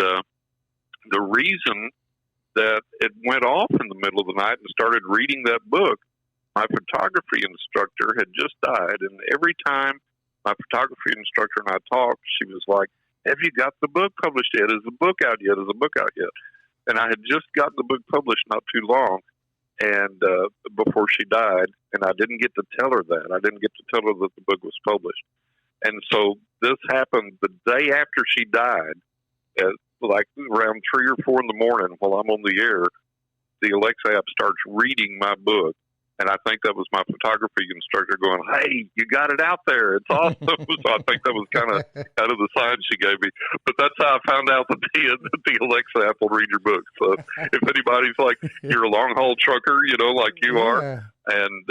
the reason that it went off in the middle of the night and started reading that book, my photography instructor had just died. And every time my photography instructor and I talked, she was like, have you got the book published yet? Is the book out yet? Is the book out yet? And I had just gotten the book published not too long, and before she died, and I didn't get to tell her that. I didn't get to tell her that the book was published. And so this happened the day after she died, at like around 3 or 4 in the morning while I'm on the air. The Alexa app starts reading my book. And I think that was my photography instructor going, hey, you got it out there. It's awesome. So I think that was kind of the sign she gave me. But that's how I found out that the Alexa app will read your book. So if anybody's like, you're a long-haul trucker, like you are, and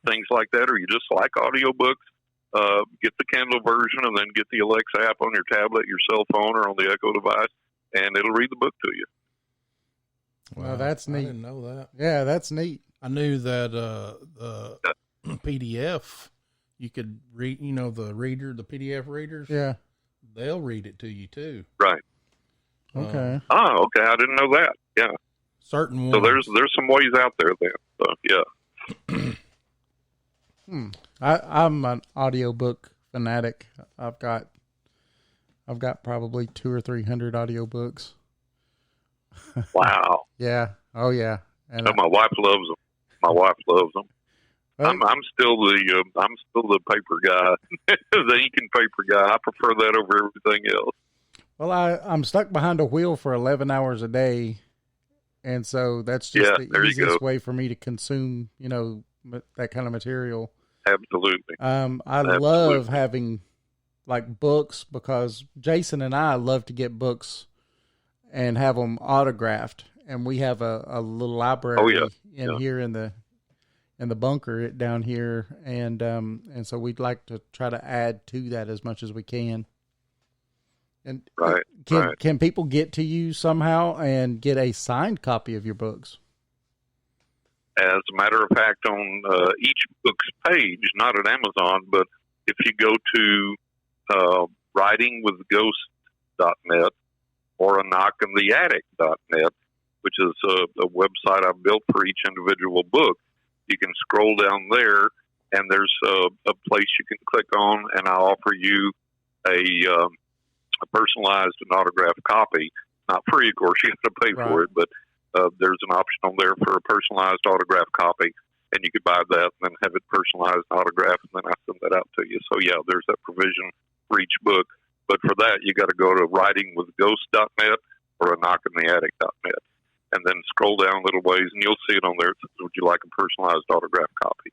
things like that, or you just like audiobooks, get the Kindle version and then get the Alexa app on your tablet, your cell phone, or on the Echo device, and it'll read the book to you. Well, that's neat. I didn't know that. Yeah, that's neat. I knew that the PDF, you could read, the reader, the PDF readers. Yeah. They'll read it to you too. Right. Okay. Okay. I didn't know that. Yeah. Certain ones. So there's some ways out there then. So, yeah. I'm an audiobook fanatic. I've got probably 200 or 300 audiobooks. Wow. Yeah. Oh yeah. And my wife loves them. My wife loves them. I'm still the paper guy, the ink and paper guy. I prefer that over everything else. Well, I'm stuck behind a wheel for 11 hours a day, and so that's just the easiest way for me to consume, that kind of material. Absolutely. I love having like books because Jason and I love to get books and have them autographed. And we have a little library here in the bunker down here, and so we'd like to try to add to that as much as we can. And can people get to you somehow and get a signed copy of your books? As a matter of fact, on each book's page, not at Amazon, but if you go to writingwithghosts.net or aknockintheattic.net, which is a website I built for each individual book. You can scroll down there, and there's a place you can click on, and I'll offer you a personalized and autographed copy. Not free, of course, you have to pay for it, but there's an option on there for a personalized autographed copy, and you could buy that and then have it personalized and autographed, and then I send that out to you. So, yeah, there's that provision for each book. But for that, you got to go to writingwithghosts.net or aknockintheattic.net. And then scroll down a little ways, and you'll see it on there. It says, would you like a personalized autographed copy?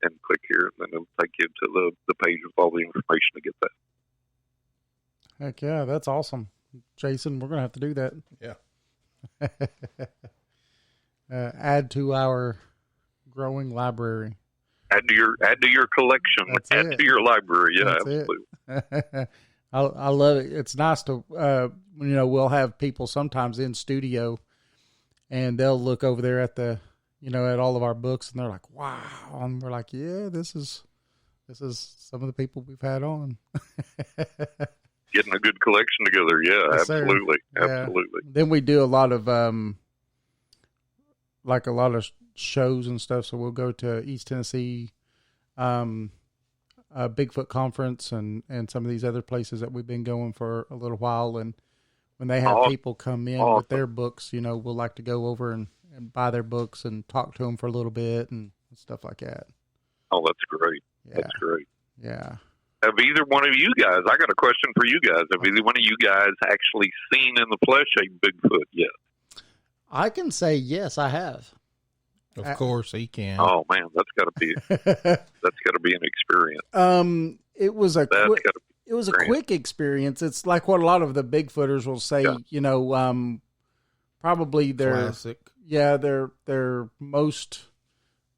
And click here, and then it'll take you to the page with all the information to get that. Heck yeah, that's awesome. Jason, we're going to have to do that. Yeah. Add to our growing library. Add to your collection. To your library. Yeah, that's absolutely. I love it. It's nice to, we'll have people sometimes in studio, and they'll look over there at at all of our books, and they're like, wow. And we're like, yeah, this is some of the people we've had on. Getting a good collection together. Yeah, yes, absolutely. Yeah. Absolutely. Then we do a lot of, shows and stuff. So we'll go to East Tennessee, Bigfoot conference and some of these other places that we've been going for a little while. And when they have people come in with their books, we'll like to go over and buy their books and talk to them for a little bit and stuff like that. Oh, that's great. Yeah. That's great. Yeah. Have either one of you guys, I got a question for you guys. Have either one of you guys actually seen in the flesh a Bigfoot yet? I can say, yes, I have. Of course he can. Oh man, that's got to be an experience. It was a quick experience. It's like what a lot of the Bigfooters will say. Yeah. Probably their classic. Yeah, their most,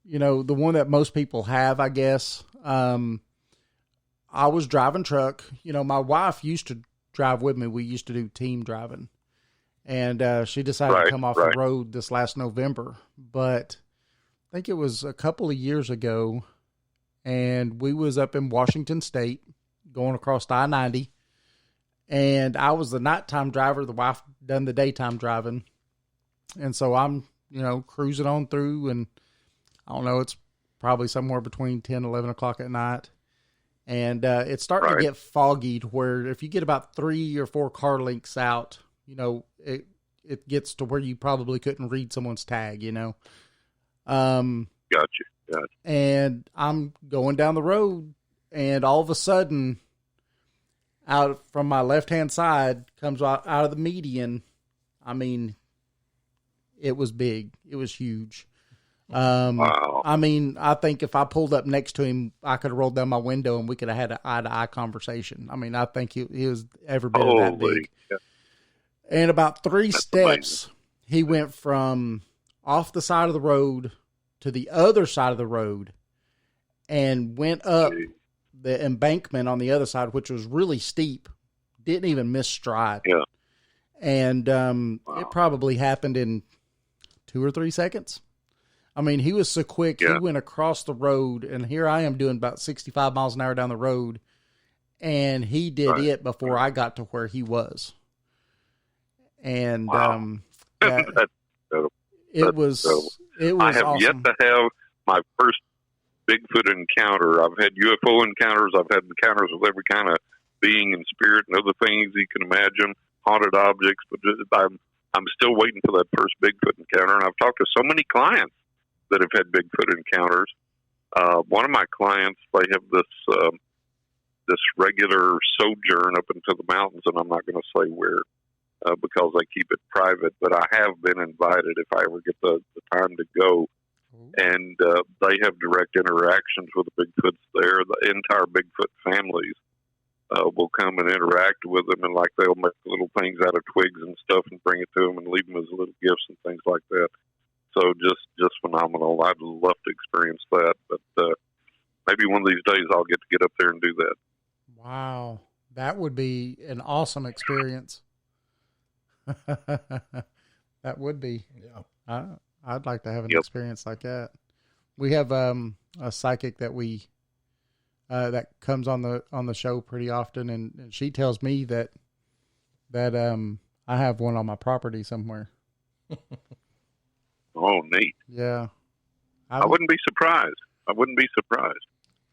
the one that most people have, I guess. I was driving truck. My wife used to drive with me. We used to do team driving, And she decided to Right, come off right. the road this last November. But I think it was a couple of years ago, and we was up in Washington State going across I-90, and I was the nighttime driver. The wife done the daytime driving. And so I'm, cruising on through, and I don't know, it's probably somewhere between 10, 11 o'clock at night. And it's starting Right. to get foggy to where if you get about 3 or 4 car lengths out, it gets to where you probably couldn't read someone's tag, Gotcha. And I'm going down the road, and all of a sudden, out from my left-hand side comes out of the median. I mean, it was big. It was huge. Wow. I mean, I think if I pulled up next to him, I could have rolled down my window and we could have had an eye-to-eye conversation. I mean, I think he was every bit of that big. Yeah. And about 3 That's steps, he went from off the side of the road to the other side of the road and went up the embankment on the other side, which was really steep. Didn't even miss stride. Yeah. And Wow. it probably happened in 2 or 3 seconds. I mean, he was so quick. Yeah. He went across the road, and here I am doing about 65 miles an hour down the road, and he did Right. it before I got to where he was. And Wow. yeah, That's incredible. it was I have awesome. yet to have my first Bigfoot encounter. I've had UFO encounters. I've had encounters with every kind of being and spirit and other things you can imagine, haunted objects. But I'm still waiting for that first Bigfoot encounter. And I've talked to so many clients that have had Bigfoot encounters. One of my clients, they have this regular sojourn up into the mountains, and I'm not going to say where because they keep it private. But I have been invited if I ever get the time to go. And they have direct interactions with the Bigfoots there. The entire Bigfoot families will come and interact with them, and like they'll make little things out of twigs and stuff and bring it to them and leave them as little gifts and things like that. So just phenomenal. I'd love to experience that, but maybe one of these days I'll get up there and do that. Wow, that would be an awesome experience. That would be. Yeah. I'd like to have an Yep. experience like that. We have a psychic that that comes on the show pretty often, and she tells me that I have one on my property somewhere. Oh, neat. Yeah, I wouldn't be surprised.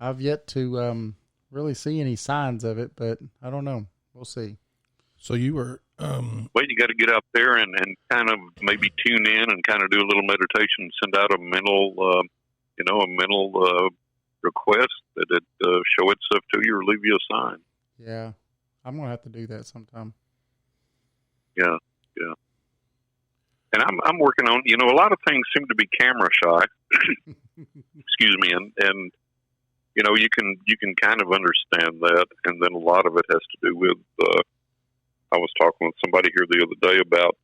I've yet to really see any signs of it, but I don't know. We'll see. So you were, Well, you got to get out there and kind of maybe tune in and kind of do a little meditation, send out a mental request that it show itself to you or leave you a sign. Yeah, I'm gonna have to do that sometime. Yeah. And I'm working on, a lot of things seem to be camera shy. Excuse me, and you can kind of understand that, and then a lot of it has to do with. I was talking with somebody here the other day about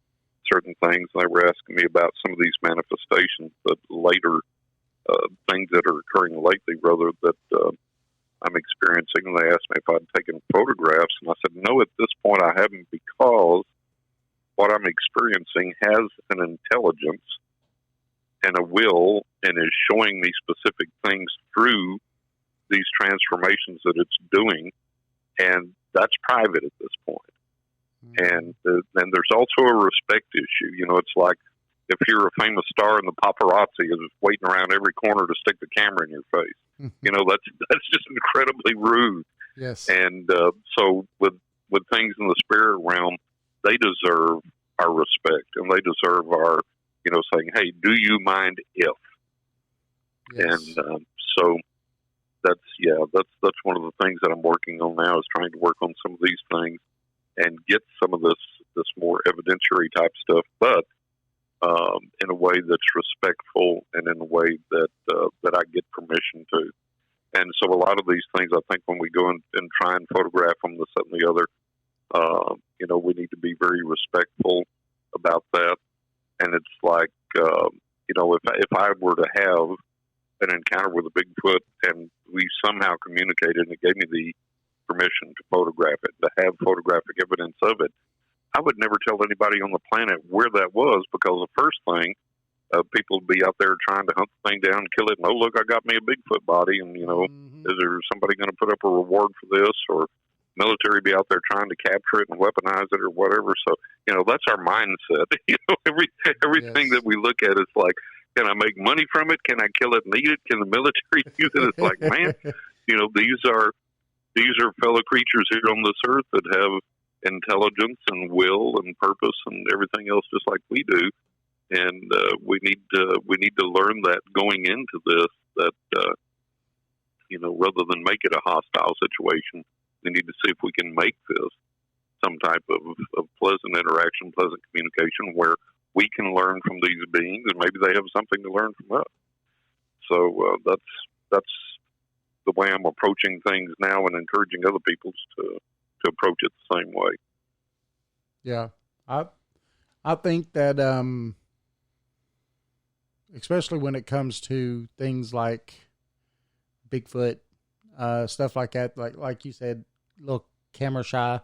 certain things, and they were asking me about some of these manifestations, but later things that are occurring lately, rather that I'm experiencing. And they asked me if I'd taken photographs, and I said no. At this point, I haven't, because what I'm experiencing has an intelligence and a will, and is showing me specific things through these transformations that it's doing, and that's private at this point. And then there's also a respect issue. It's like if you're a famous star and the paparazzi is waiting around every corner to stick the camera in your face. That's just incredibly rude. Yes. And so with things in the spirit realm, they deserve our respect, and they deserve our, saying, hey, do you mind if? Yes. And so that's one of the things that I'm working on now, is trying to work on some of these things and get some of this more evidentiary type stuff, but in a way that's respectful and in a way that I get permission to. And so a lot of these things, I think when we go and try and photograph them, this, that, and the other, we need to be very respectful about that. And it's like, if I were to have an encounter with a Bigfoot and we somehow communicated and it gave me the permission to photograph it, to have photographic evidence of it, I would never tell anybody on the planet where that was, because the first thing, people would be out there trying to hunt the thing down, kill it, and, oh, look, I got me a Bigfoot body, and, is there somebody going to put up a reward for this, or military be out there trying to capture it and weaponize it or whatever. So, that's our mindset. Everything Yes. that we look at is like, can I make money from it? Can I kill it and eat it? Can the military use it? It's like, man, these are fellow creatures here on this earth that have intelligence and will and purpose and everything else just like we do. And we need to learn that going into this, that rather than make it a hostile situation, we need to see if we can make this some type of pleasant interaction, pleasant communication, where we can learn from these beings, and maybe they have something to learn from us. So that's the way I'm approaching things now, and encouraging other people to approach it the same way. Yeah, I think that especially when it comes to things like Bigfoot, stuff like that, like you said, a little camera shy.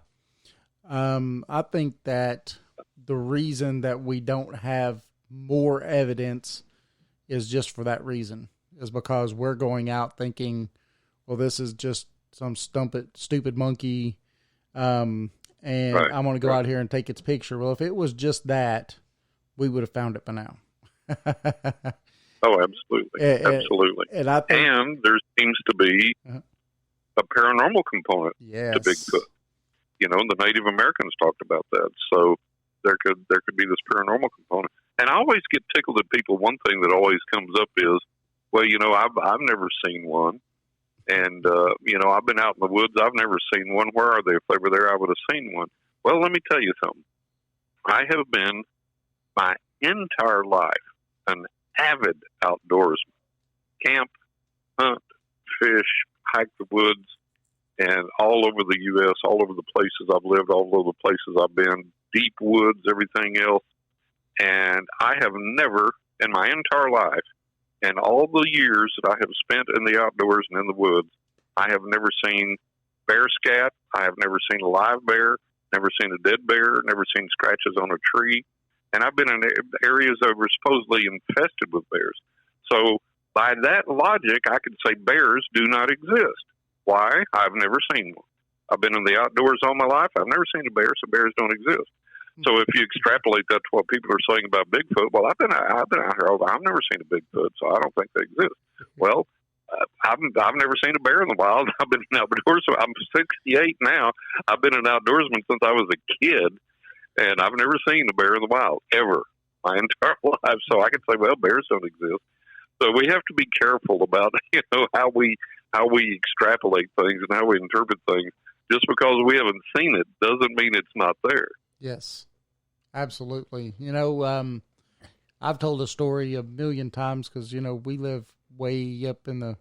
I think that the reason that we don't have more evidence is just for that reason, is because we're going out thinking, well, this is just some stupid monkey, and Right. I'm going to go out here and take its picture. Well, if it was just that, we would have found it by now. Oh, absolutely. Absolutely. And I think, there seems to be a paranormal component yes, to Bigfoot. The Native Americans talked about that. So there could be this paranormal component. And I always get tickled at people. One thing that always comes up is, well, I've never seen one. And, I've been out in the woods. I've never seen one. Where are they? If they were there, I would have seen one. Well, let me tell you something. I have been my entire life an avid outdoorsman. Camp, hunt, fish, hike the woods, and all over the U.S., all over the places I've lived, all over the places I've been, deep woods, everything else. And I have never, in my entire life, and all the years that I have spent in the outdoors and in the woods, I have never seen bear scat. I have never seen a live bear, never seen a dead bear, never seen scratches on a tree. And I've been in areas that were supposedly infested with bears. So by that logic, I could say bears do not exist. Why? I've never seen one. I've been in the outdoors all my life. I've never seen a bear, so bears don't exist. So if you extrapolate that to what people are saying about Bigfoot, well, I've been out here. I've never seen a Bigfoot, so I don't think they exist. Well, I've never seen a bear in the wild. I've been outdoors. So I'm 68 now. I've been an outdoorsman since I was a kid, and I've never seen a bear in the wild ever my entire life. So I can say, well, bears don't exist. So we have to be careful about how we extrapolate things and how we interpret things. Just because we haven't seen it doesn't mean it's not there. yes, absolutely. I've told a story a million times because, we live way up in the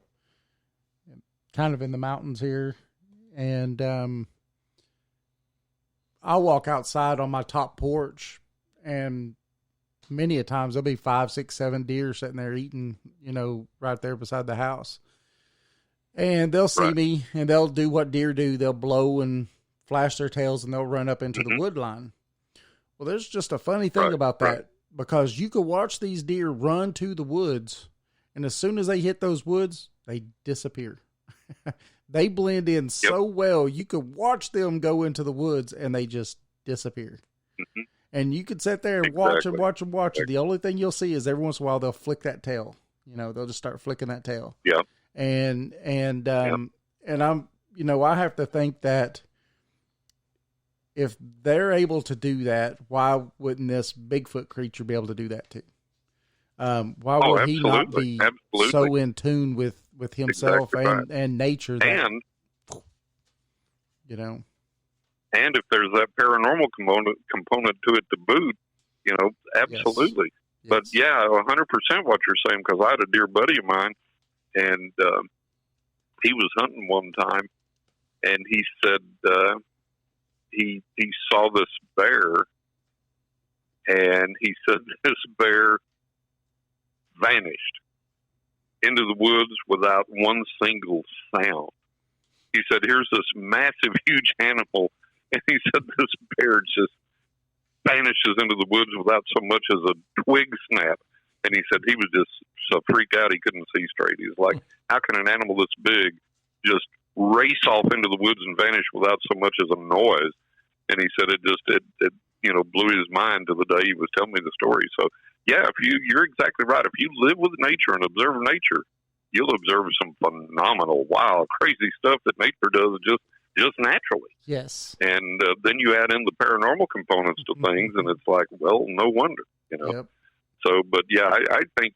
mountains here. And I'll walk outside on my top porch, and many a times there'll be 5, 6, 7 deer sitting there eating, right there beside the house. And they'll see me, and they'll do what deer do. They'll blow and flash their tails, and they'll run up into the wood line. Well, there's just a funny thing about that, because you could watch these deer run to the woods, and as soon as they hit those woods, they disappear. They blend in so well. You could watch them go into the woods, and they just disappear. Mm-hmm. And you could sit there and watch and watch and watch. The only thing you'll see is every once in a while they'll flick that tail. They'll just start flicking that tail. Yeah. And I'm, I have to think that if they're able to do that, why wouldn't this Bigfoot creature be able to do that too? Why would he not be so in tune with himself and nature that, and if there's that paranormal component to it to boot, absolutely. Yes. But 100% what you're saying, because I had a dear buddy of mine, and he was hunting one time, and he said he saw this bear, and he said this bear vanished into the woods without one single sound. He said, here's this massive, huge animal, and he said this bear just vanishes into the woods without so much as a twig snap. And he said he was just so freaked out he couldn't see straight. He's like, how can an animal this big just race off into the woods and vanish without so much as a noise? And he said it blew his mind to the day he was telling me the story. So yeah, you're exactly right. If you live with nature and observe nature, you'll observe some phenomenal, wild, crazy stuff that nature does just naturally. Yes. And then you add in the paranormal components to things, and it's like, well, no wonder, Yep. So, but yeah, I think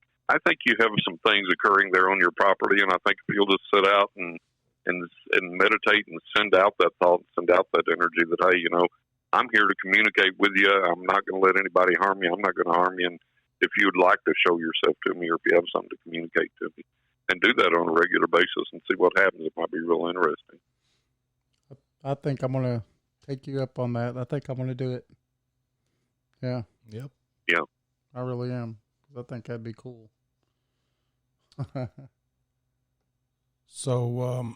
you have some things occurring there on your property, and I think if you'll just sit out and meditate and send out that thought, send out that energy that, hey, I'm here to communicate with you. I'm not going to let anybody harm you. I'm not going to harm you. And if you'd like to show yourself to me, or if you have something to communicate to me, and do that on a regular basis and see what happens, it might be real interesting. I think I'm going to take you up on that. I think I'm going to do it. Yeah. Yep. Yeah. I really am. I think that'd be cool. So,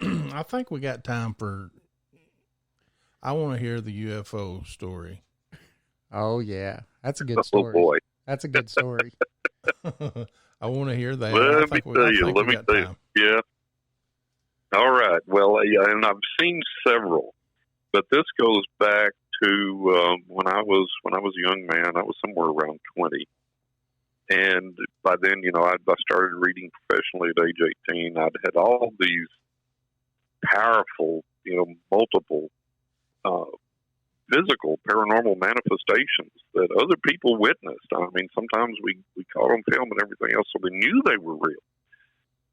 I think we got time I want to hear the UFO story. Oh yeah. That's a good story. Oh boy. That's a good story. I want to hear that. Let me tell you. Yeah. All right. Well, yeah, and I've seen several, but this goes back to when I was a young man. I was somewhere around 20, and by then, I started reading professionally at age 18. I'd had all these powerful, multiple physical paranormal manifestations that other people witnessed. I mean, sometimes we caught on film and everything else, so we knew they were real.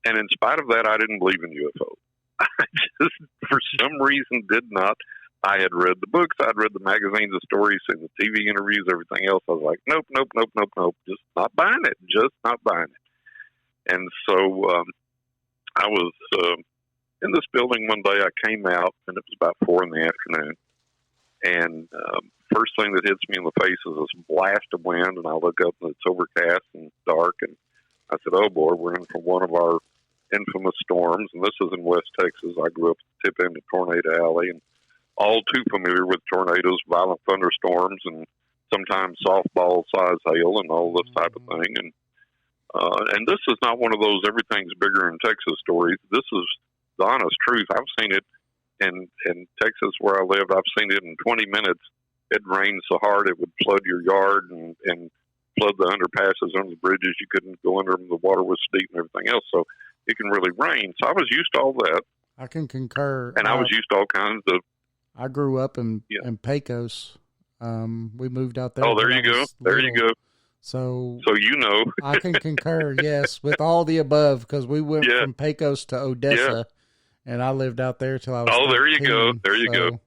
And in spite of that, I didn't believe in UFOs. I just, for some reason, did not. I had read the books, I'd read the magazines, the stories, and the TV interviews, everything else. I was like, nope. Just not buying it. Just not buying it. And so I was in this building one day. I came out, and it was about 4 p.m. And first thing that hits me in the face is this blast of wind, and I look up, and it's overcast and dark. And I said, oh, boy, we're in for one of our infamous storms. And this is in West Texas. I grew up at the tip end of Tornado Alley, and all too familiar with tornadoes, violent thunderstorms, and sometimes softball-sized hail and all this type of thing. And this is not one of those everything's bigger in Texas stories. This is the honest truth. I've seen it in Texas where I lived. I've seen it in 20 minutes. It rained so hard it would flood your yard and flood the underpasses under the bridges. You couldn't go under them. The water was steep and everything else. So it can really rain. So I was used to all that. I can concur. And I was used to all kinds of. I grew up in Pecos. We moved out there. Oh, there you go. There you go. So I can concur, yes, with all the above, because we went from Pecos to Odessa, and I lived out there till I was 13, there you go. There you go.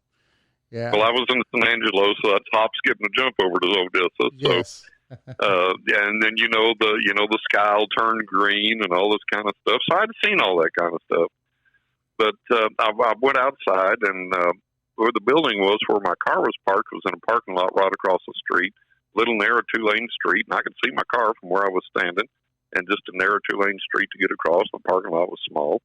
Yeah. Well, I was in San Angelo, so that's hop, skip, and a jump over to Odessa. Yes. So, and then the sky will turn green and all this kind of stuff. So I'd seen all that kind of stuff, but I went outside, and where the building was, where my car was parked, was in a parking lot right across the street. Little narrow 2-lane street, and I could see my car from where I was standing, and just a narrow 2-lane street to get across. The parking lot was small,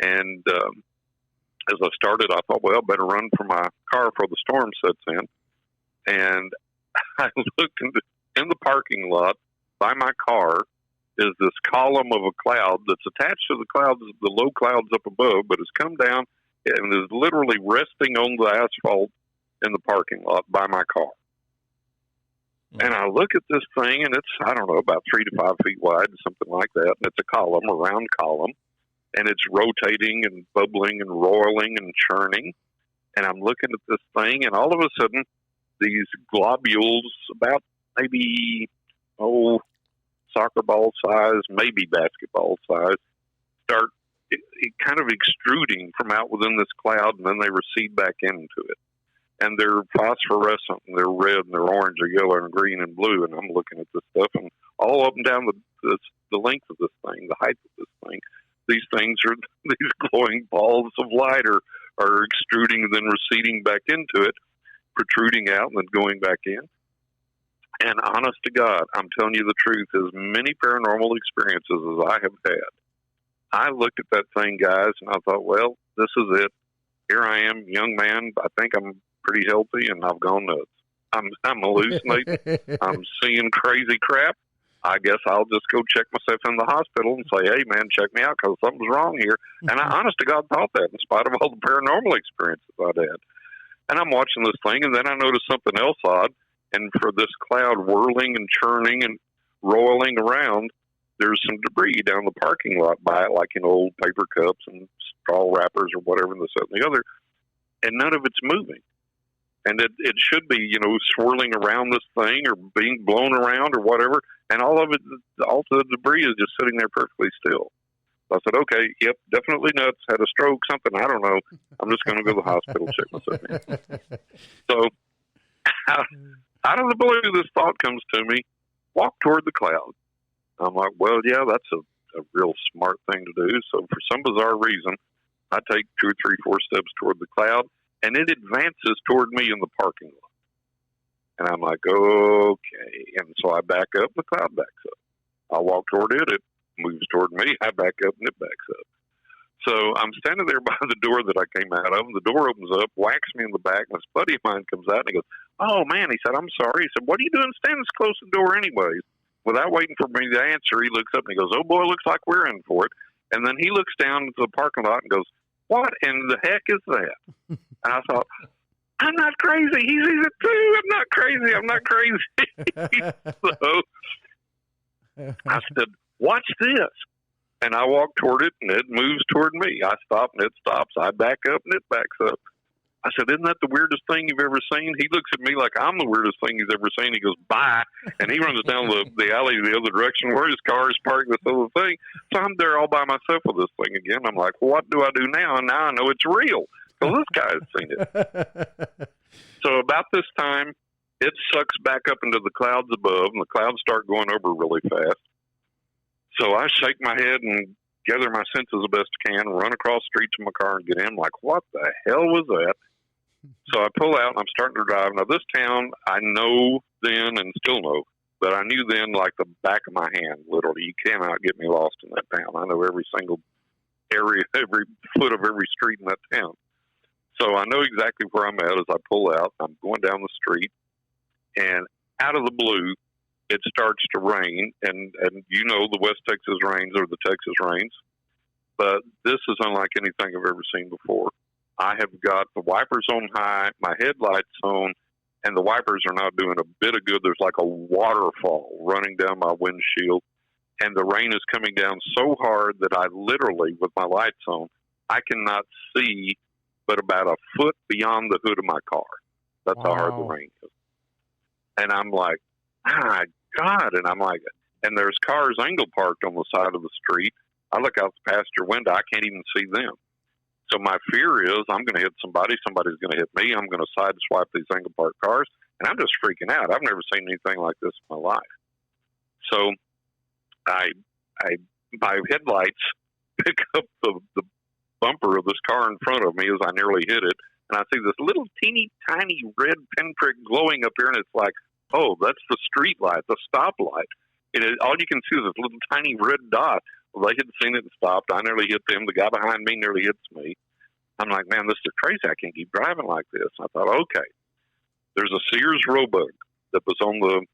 and as I started, I thought, well, better run for my car before the storm sets in. And I looked in the parking lot by my car is this column of a cloud that's attached to the clouds, the low clouds up above, but it's come down and is literally resting on the asphalt in the parking lot by my car. And I look at this thing, and it's, I don't know, about 3 to 5 feet wide, something like that. And it's a round column, and it's rotating and bubbling and roiling and churning. And I'm looking at this thing, and all of a sudden, these globules, about maybe, soccer ball size, maybe basketball size, start kind of extruding from out within this cloud, and then they recede back into it. And they're phosphorescent, and they're red, and they're orange, or yellow, and green, and blue. And I'm looking at this stuff, and all up and down the length of this thing, the height of this thing, these things are these glowing balls of light are extruding and then receding back into it, protruding out and then going back in. And honest to God, I'm telling you the truth, as many paranormal experiences as I have had, I looked at that thing, guys, and I thought, well, this is it. Here I am, young man. I think I'm pretty healthy, and I've gone nuts. I'm hallucinating. I'm seeing crazy crap. I guess I'll just go check myself in the hospital and say, hey, man, check me out because something's wrong here. And I, honest to God, thought that in spite of all the paranormal experiences I'd had. And I'm watching this thing, and then I noticed something else odd. And for this cloud whirling and churning and roiling around, there's some debris down the parking lot by it, like in old paper cups and straw wrappers or whatever, and this, that, and the other. And none of it's moving. And it should be, you know, swirling around this thing or being blown around or whatever. And all of it, all the debris is just sitting there perfectly still. So I said, okay, yep, definitely nuts, had a stroke, something, I don't know. I'm just going to go to the hospital, check myself in. So out of the blue, this thought comes to me, walk toward the cloud. I'm like, well, yeah, that's a real smart thing to do. So for some bizarre reason, I take 2 or 3, 4 steps toward the cloud, and it advances toward me in the parking lot. And I'm like, okay. And so I back up, the cloud backs up. I walk toward it, it moves toward me, I back up, and it backs up. So I'm standing there by the door that I came out of, and the door opens up, whacks me in the back, and this buddy of mine comes out, and he goes, oh, man, he said, I'm sorry. He said, what are you doing standing this close to the door anyways? Without waiting for me to answer, he looks up, and he goes, oh, boy, looks like we're in for it. And then he looks down into the parking lot and goes, what in the heck is that? And I thought, I'm not crazy. He sees it too. I'm not crazy. I'm not crazy. So I said, watch this. And I walk toward it, and it moves toward me. I stop, and it stops. I back up, and it backs up. I said, isn't that the weirdest thing you've ever seen? He looks at me like I'm the weirdest thing he's ever seen. He goes, bye. And he runs down the alley the other direction where his car is parked, this other thing. So I'm there all by myself with this thing again. I'm like, well, what do I do now? And now I know it's real because this guy has seen it. So about this time, it sucks back up into the clouds above, and the clouds start going over really fast. So I shake my head and gather my senses the best I can, run across the street to my car and get in. I'm like, what the hell was that? So I pull out, and I'm starting to drive. Now, this town, I know then and still know, but I knew then like the back of my hand, literally. You cannot get me lost in that town. I know every single area, every foot of every street in that town. So I know exactly where I'm at as I pull out. I'm going down the street, and out of the blue, it starts to rain. And you know the West Texas rains or the Texas rains, but this is unlike anything I've ever seen before. I have got the wipers on high, my headlights on, and the wipers are not doing a bit of good. There's like a waterfall running down my windshield, and the rain is coming down so hard that I literally, with my lights on, I cannot see but about a foot beyond the hood of my car. That's how hard the rain is. And I'm like, my God. And I'm like, and there's cars angle parked on the side of the street. I look out the passenger window, I can't even see them. So my fear is I'm going to hit somebody, somebody's going to hit me, I'm going to sideswipe these angle parked cars, and I'm just freaking out. I've never seen anything like this in my life. So my headlights pick up the bumper of this car in front of me as I nearly hit it, and I see this little teeny tiny red pinprick glowing up here, and it's like, oh, that's the street light, the stoplight. All you can see is this little tiny red dot. Well, they had seen it and stopped. I nearly hit them. The guy behind me nearly hits me. I'm like, man, this is crazy. I can't keep driving like this. I thought, okay, there's a Sears Roebuck that was on the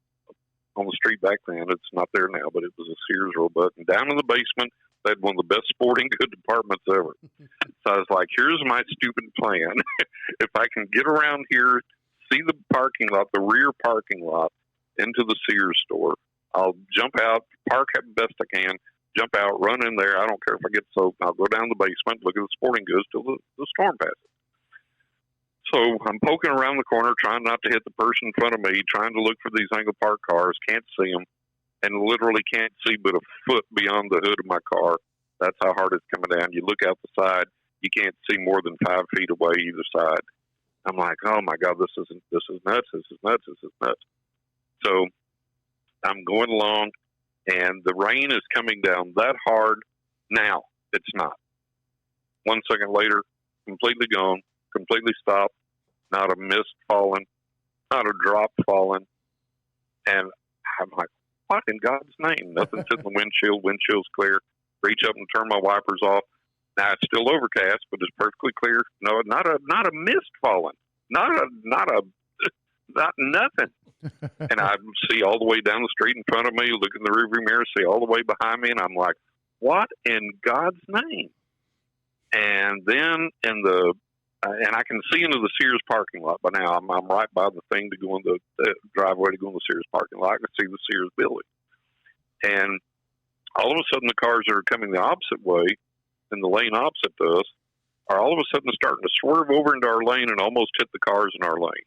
street back then. It's not there now, but it was a Sears Roebuck. And down in the basement, they had one of the best sporting good departments ever. So I was like, here's my stupid plan. If I can get around here, see the parking lot, the rear parking lot, into the Sears store, I'll jump out, park as best I can, jump out, run in there. I don't care if I get soaked. I'll go down the basement, look at the sporting goods till the storm passes. So I'm poking around the corner, trying not to hit the person in front of me, trying to look for these angle parked cars, can't see them, and literally can't see but a foot beyond the hood of my car. That's how hard it's coming down. You look out the side, you can't see more than 5 feet away either side. I'm like, oh my God, this is nuts. This is nuts. So I'm going along, and the rain is coming down that hard. Now it's not. 1 second later, completely gone, completely stopped. Not a mist falling, not a drop falling. And I'm like, what in God's name? Nothing's in the windshield. Windshield's clear. Reach up and turn my wipers off. Now it's still overcast, but it's perfectly clear. No, not a mist falling. Not Not nothing. And I see all the way down the street in front of me, look in the rearview mirror, see all the way behind me, and I'm like, what in God's name? And then and I can see into the Sears parking lot by now. I'm right by the thing to go in the driveway to go in the Sears parking lot. I can see the Sears building. And all of a sudden, the cars that are coming the opposite way, in the lane opposite to us, are all of a sudden starting to swerve over into our lane and almost hit the cars in our lane.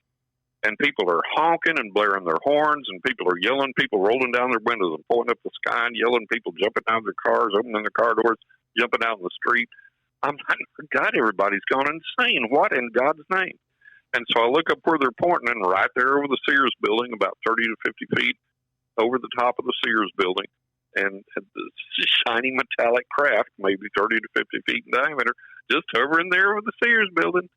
And people are honking and blaring their horns, and people are yelling, people rolling down their windows and pointing up the sky and yelling, people jumping out of their cars, opening their car doors, jumping out in the street. I'm like, God, everybody's gone insane. What in God's name? And so I look up where they're pointing, and right there over the Sears building, about 30 to 50 feet over the top of the Sears building, and the shiny metallic craft, maybe 30 to 50 feet in diameter, just hovering there over the Sears building.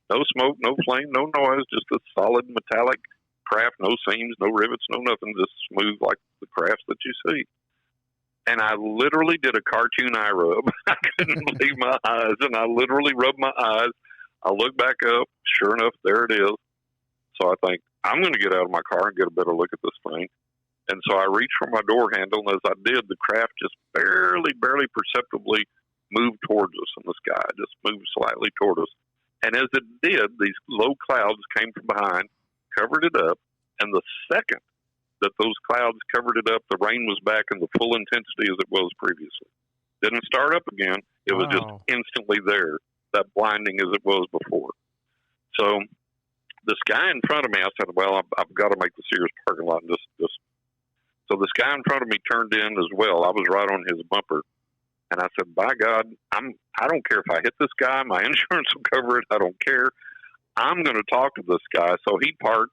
No smoke, no flame, no noise, just a solid metallic craft, no seams, no rivets, no nothing, just smooth like the crafts that you see. And I literally did a cartoon eye rub. I couldn't believe my eyes, and I literally rubbed my eyes. I look back up, sure enough, there it is. So I think, I'm going to get out of my car and get a better look at this thing. And so I reached for my door handle, and as I did, the craft just barely perceptibly moved towards us in the sky, just moved slightly toward us. And as it did, these low clouds came from behind, covered it up, and the second that those clouds covered it up, the rain was back in the full intensity as it was previously. Didn't start up again. It was just instantly there, that blinding as it was before. So this guy in front of me, I said, well, I've got to make the Sears parking lot. So this guy in front of me turned in as well. I was right on his bumper. And I said, by God, I don't care if I hit this guy. My insurance will cover it. I don't care. I'm going to talk to this guy. So he parked.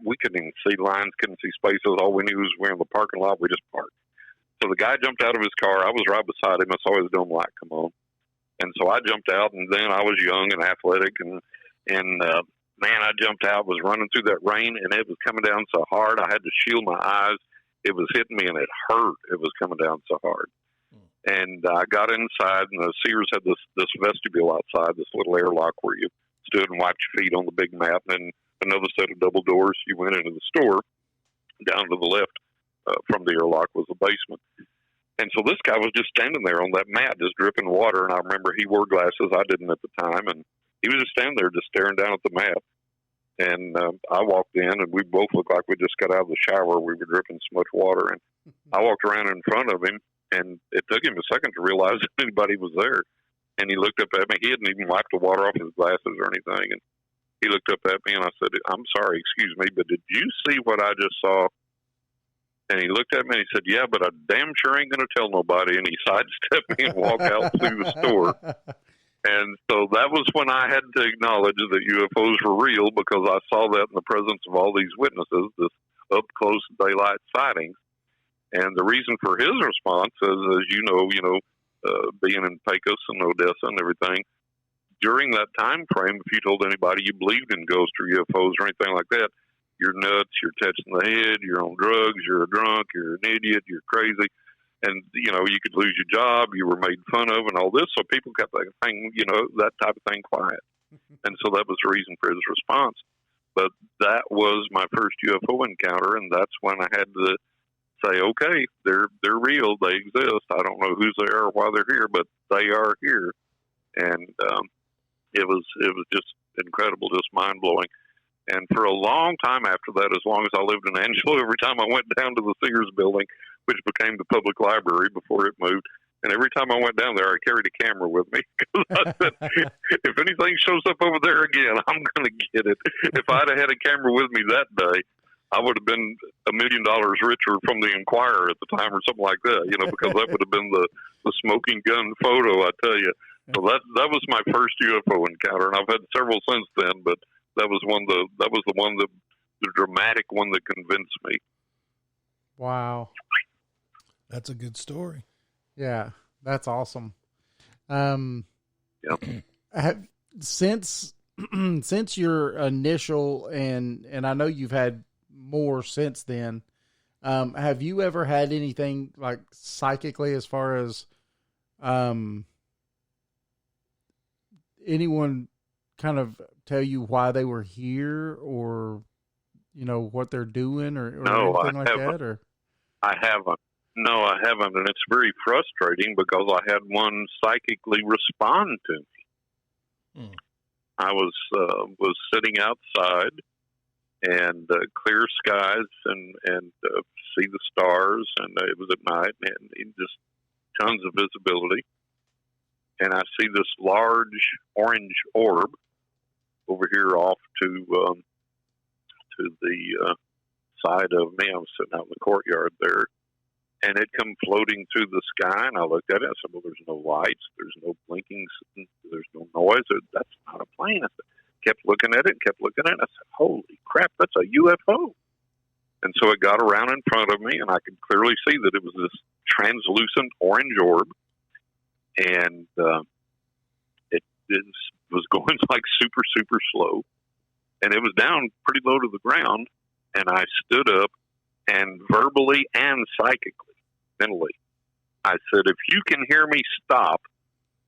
We couldn't even see lines, couldn't see spaces. All we knew was we were in the parking lot. We just parked. So the guy jumped out of his car. I was right beside him. I saw his dome light come on. And so I jumped out, and then I was young and athletic. And man, I jumped out, was running through that rain, and it was coming down so hard. I had to shield my eyes. It was hitting me, and it hurt. It was coming down so hard. And I got inside, and the Sears had this vestibule outside, this little airlock where you stood and wiped your feet on the big mat, and then another set of double doors. You went into the store. Down to the left from the airlock was the basement. And so this guy was just standing there on that mat, just dripping water. And I remember he wore glasses. I didn't at the time. And he was just standing there, just staring down at the mat. And I walked in, and we both looked like we just got out of the shower. We were dripping so much water. And I walked around in front of him, and it took him a second to realize that anybody was there. And he looked up at me. He hadn't even wiped the water off his glasses or anything. And he looked up at me, and I said, I'm sorry, excuse me, but did you see what I just saw? And he looked at me, and he said, yeah, but I damn sure ain't going to tell nobody. And he sidestepped me and walked out through the store. And so that was when I had to acknowledge that UFOs were real, because I saw that in the presence of all these witnesses, this up-close daylight sightings. And the reason for his response is, as you know, being in Pecos and Odessa and everything, during that time frame, if you told anybody you believed in ghosts or UFOs or anything like that, you're nuts, you're touching the head, you're on drugs, you're a drunk, you're an idiot, you're crazy. And, you could lose your job, you were made fun of and all this. So people kept that thing, that type of thing quiet. And so that was the reason for his response. But that was my first UFO encounter, and that's when I had to say, okay, they're real, they exist. I don't know who's there or why they're here, but they are here. And it was just incredible, just mind-blowing. And for a long time after that, as long as I lived in Angelo, every time I went down to the Sears building, which became the public library before it moved, and every time I went down there, I carried a camera with me. Because I said, if anything shows up over there again, I'm going to get it. If I'd have had a camera with me that day, I would have been $1 million richer from the Inquirer at the time or something like that, because that would have been the smoking gun photo, I tell you. So that was my first UFO encounter, and I've had several since then, but that was the dramatic one that convinced me. Wow. That's a good story. Yeah, that's awesome. Since your initial, and I know you've had more since then, have you ever had anything like psychically, as far as anyone kind of tell you why they were here, or what they're doing or No, anything I like haven't. that? Or I haven't. No, I haven't, and it's very frustrating because I had one psychically respond to me. I was sitting outside and clear skies and see the stars, and it was at night and just tons of visibility. And I see this large orange orb over here off to the side of me. I was sitting out in the courtyard there, and it come floating through the sky. And I looked at it. I said, "Well, there's no lights, there's no blinking, there's no noise. That's not a plane." I kept looking at it, I said, "Holy crap, that's a UFO!" And so it got around in front of me, and I could clearly see that it was this translucent orange orb, and it was going like super, super slow, and it was down pretty low to the ground. And I stood up, and verbally and psychically, mentally, I said, "If you can hear me, stop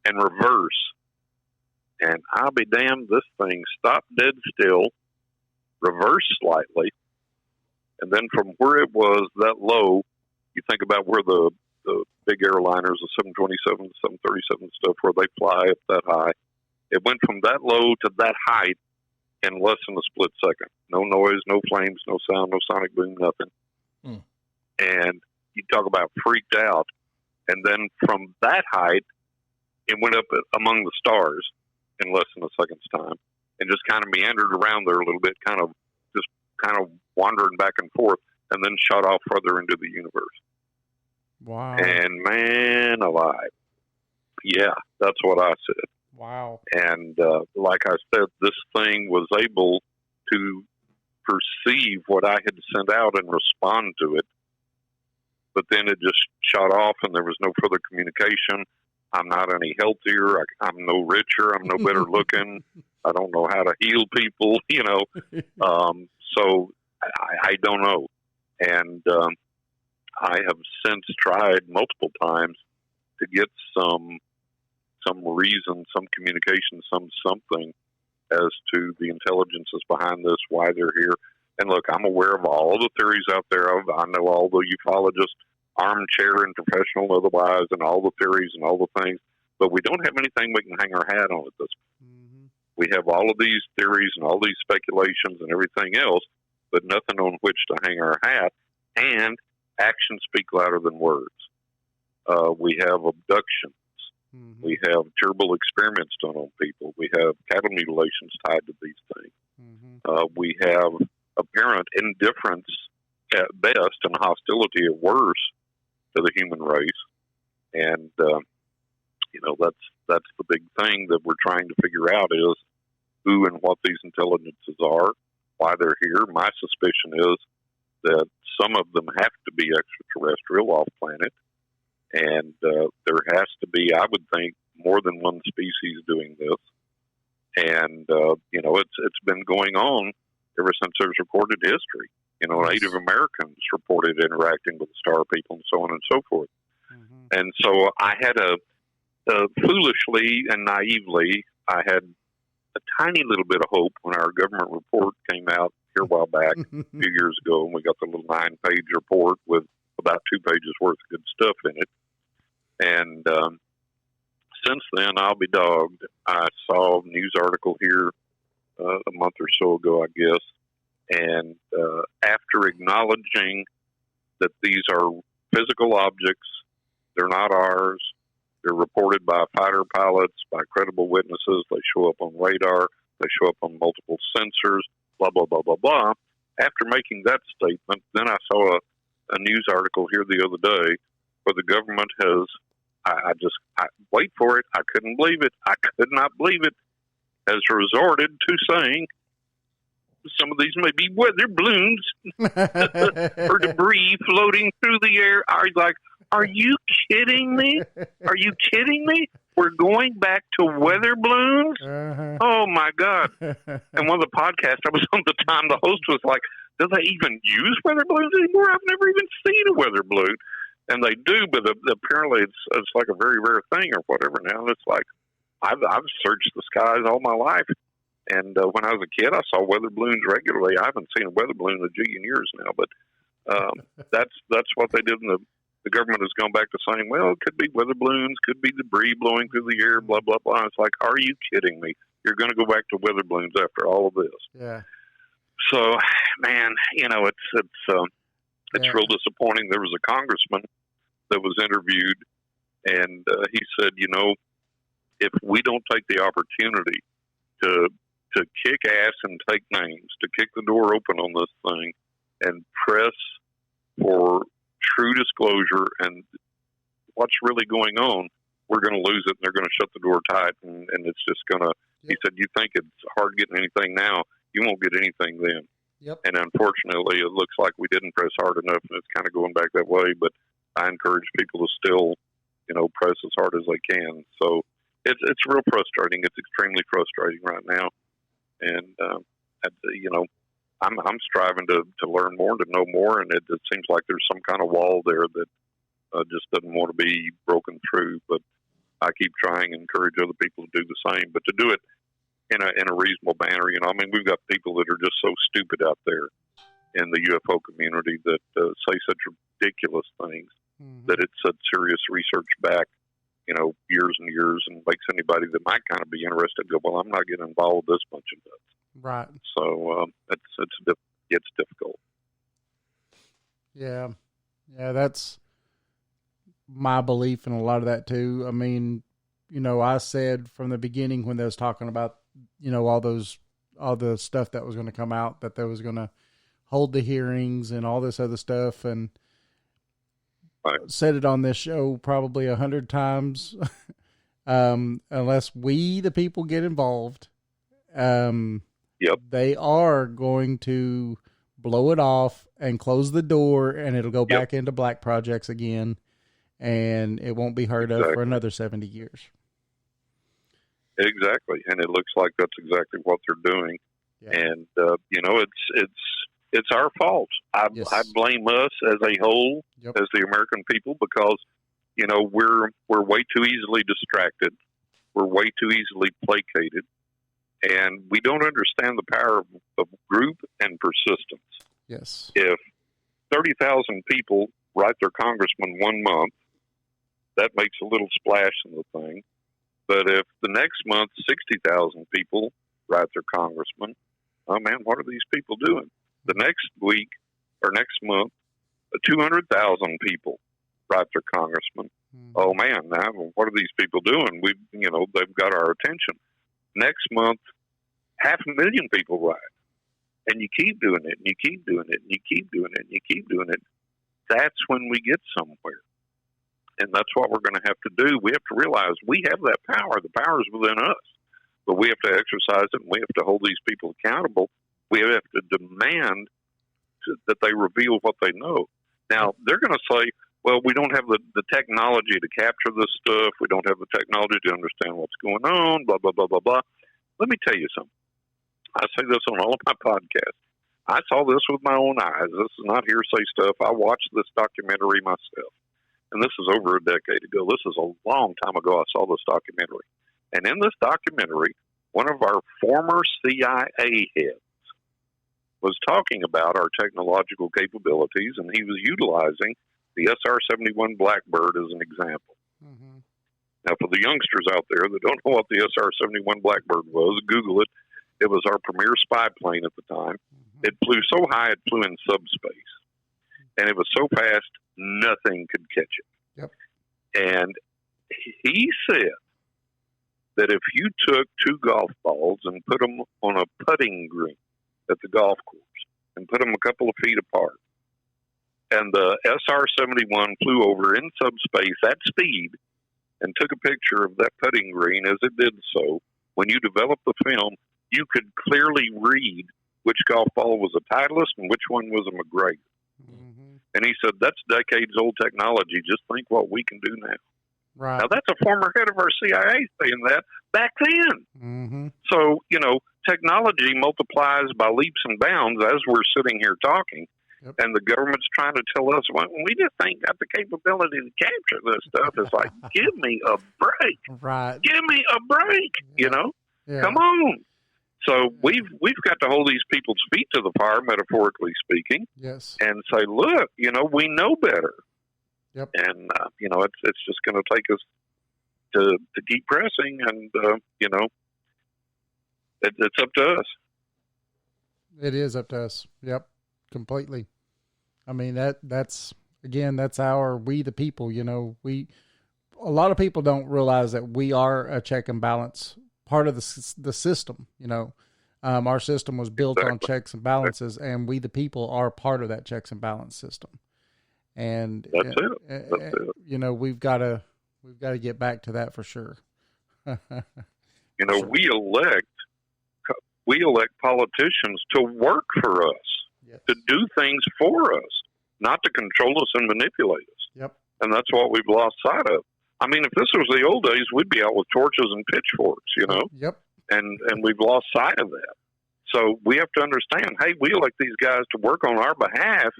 and reverse." And I'll be damned, this thing stopped dead still, reversed slightly, and then from where it was that low, you think about where the big airliners, the 727, 737 stuff, where they fly up that high. It went from that low to that height in less than a split second. No noise, no flames, no sound, no sonic boom, nothing. And you talk about freaked out. And then from that height, it went up among the stars in less than a second's time, and just kind of meandered around there a little bit, kind of wandering back and forth, and then shot off further into the universe. Wow. And man alive. Yeah, that's what I said. Wow. And like I said, this thing was able to perceive what I had sent out and respond to it. But then it just shot off, and there was no further communication. I'm not any healthier. I'm no richer. I'm no better looking. I don't know how to heal people, So I don't know. And I have since tried multiple times to get some reason, some communication, something as to the intelligences behind this, why they're here. And look, I'm aware of all the theories out there. I know all the ufologists, armchair and professional otherwise, and all the theories and all the things, but we don't have anything we can hang our hat on at this point. Mm-hmm. We have all of these theories and all these speculations and everything else, but nothing on which to hang our hat, and actions speak louder than words. We have abductions. Mm-hmm. We have terrible experiments done on people. We have cattle mutilations tied to these things. Mm-hmm. We have apparent indifference at best and hostility at worst to the human race. And, that's the big thing that we're trying to figure out is who and what these intelligences are, why they're here. My suspicion is that some of them have to be extraterrestrial off planet. And there has to be, I would think, more than one species doing this. And, it's been going on ever since there's recorded history. Native Americans reported interacting with the star people and so on and so forth. Mm-hmm. And so I had foolishly and naively, I had a tiny little bit of hope when our government report came out here a while back, a few years ago, and we got the little 9-page report with about 2 pages worth of good stuff in it. And since then, I'll be dogged. I saw a news article here a month or so ago, I guess, and after acknowledging that these are physical objects, they're not ours, they're reported by fighter pilots, by credible witnesses, they show up on radar, they show up on multiple sensors, blah, blah, blah, blah, blah. After making that statement, then I saw a news article here the other day where the government has, I wait for it, I couldn't believe it, I could not believe it, has resorted to saying some of these may be weather balloons or debris floating through the air. I was like, are you kidding me? Are you kidding me? We're going back to weather balloons? Uh-huh. Oh, my God. And one of the podcasts I was on at the time, the host was like, do they even use weather balloons anymore? I've never even seen a weather balloon. And they do, but apparently it's like a very rare thing or whatever now. And it's like, I've searched the skies all my life, And when I was a kid, I saw weather balloons regularly. I haven't seen a weather balloon in a jillion years now, but that's what they did. The government has gone back to saying, well, it could be weather balloons, could be debris blowing through the air, blah, blah, blah. It's like, are you kidding me? You're going to go back to weather balloons after all of this. Yeah. So, man, it's real disappointing. There was a congressman that was interviewed, and he said, if we don't take the opportunity to kick ass and take names, to kick the door open on this thing and press for true disclosure and what's really going on, we're going to lose it, and they're going to shut the door tight, and it's just going to, he said, you think it's hard getting anything now, you won't get anything then. Yep. And unfortunately, it looks like we didn't press hard enough, and it's kind of going back that way, but I encourage people to still, press as hard as they can. So it's real frustrating. It's extremely frustrating right now. And, I'm striving to learn more, to know more, and it seems like there's some kind of wall there that just doesn't want to be broken through. But I keep trying and encourage other people to do the same, but to do it in a reasonable manner. We've got people that are just so stupid out there in the UFO community that say such ridiculous things that it set serious research back, years and years, and makes anybody that might kind of be interested go, well, I'm not getting involved with this bunch of nuts. Right. So it's difficult. Yeah. Yeah, that's my belief in a lot of that too. I said from the beginning when they was talking about, all the stuff that was going to come out, that they was going to hold the hearings and all this other stuff, and said it on this show probably 100 times. Unless we, the people, get involved, they are going to blow it off and close the door, and it'll go back into black projects again, and it won't be heard of for another 70 years. Exactly. And it looks like that's exactly what they're doing. Yeah. And, it's our fault. I blame us as a whole, as the American people, because, we're way too easily distracted. We're way too easily placated. And we don't understand the power of group and persistence. Yes. If 30,000 people write their congressman 1 month, that makes a little splash in the thing. But if the next month 60,000 people write their congressman, oh man, what are these people doing? The next week or next month, 200,000 people write their congressman. Oh man, now what are these people doing? They've got our attention. Next month, 500,000 people write, and you keep doing it, and you keep doing it, and you keep doing it, and you keep doing it. That's when we get somewhere. And that's what we're going to have to do. We have to realize we have that power. The power is within us. But we have to exercise it, and we have to hold these people accountable. We have to demand that they reveal what they know. Now, they're going to say, well, we don't have the technology to capture this stuff. We don't have the technology to understand what's going on, blah, blah, blah, blah, blah. Let me tell you something. I say this on all of my podcasts. I saw this with my own eyes. This is not hearsay stuff. I watched this documentary myself. And this is over a decade ago. This is a long time ago I saw this documentary. And in this documentary, one of our former CIA heads was talking about our technological capabilities, and he was utilizing the SR-71 Blackbird as an example. Mm-hmm. Now, for the youngsters out there that don't know what the SR-71 Blackbird was, Google it. It was our premier spy plane at the time. Mm-hmm. It flew so high it flew in subspace. And it was so fast, nothing could catch it. Yep. And he said that if you took two golf balls and put them on a putting green at the golf course and put them a couple of feet apart, and the SR-71 flew over in subspace at speed and took a picture of that putting green as it did so, when you developed the film, you could clearly read which golf ball was a Titleist and which one was a McGregor. Mm-hmm. And he said, that's decades-old technology. Just think what we can do now. Right. Now, that's a former head of our CIA saying that back then. Mm-hmm. So, technology multiplies by leaps and bounds as we're sitting here talking. Yep. And the government's trying to tell us, well, we just ain't got the capability to capture this stuff. It's like, give me a break. Right. Give me a break, Yeah. Come on. So we've got to hold these people's feet to the fire, metaphorically speaking, Yes. and say, look, we know better. Yep. And it's just going to take us to keep pressing, and it's up to us. It is up to us. Yep. Completely. I mean, that's we the people, a lot of people don't realize that we are a check and balance part of the system. Our system was built on checks and balances, and we the people are part of that checks and balance system. And that's it. We've got to get back to that for sure. We elect politicians to work for us, yes, to do things for us, not to control us and manipulate us. Yep. And that's what we've lost sight of. I mean, if this was the old days, we'd be out with torches and pitchforks, Yep. And we've lost sight of that. So we have to understand, hey, we elect these guys to work on our behalf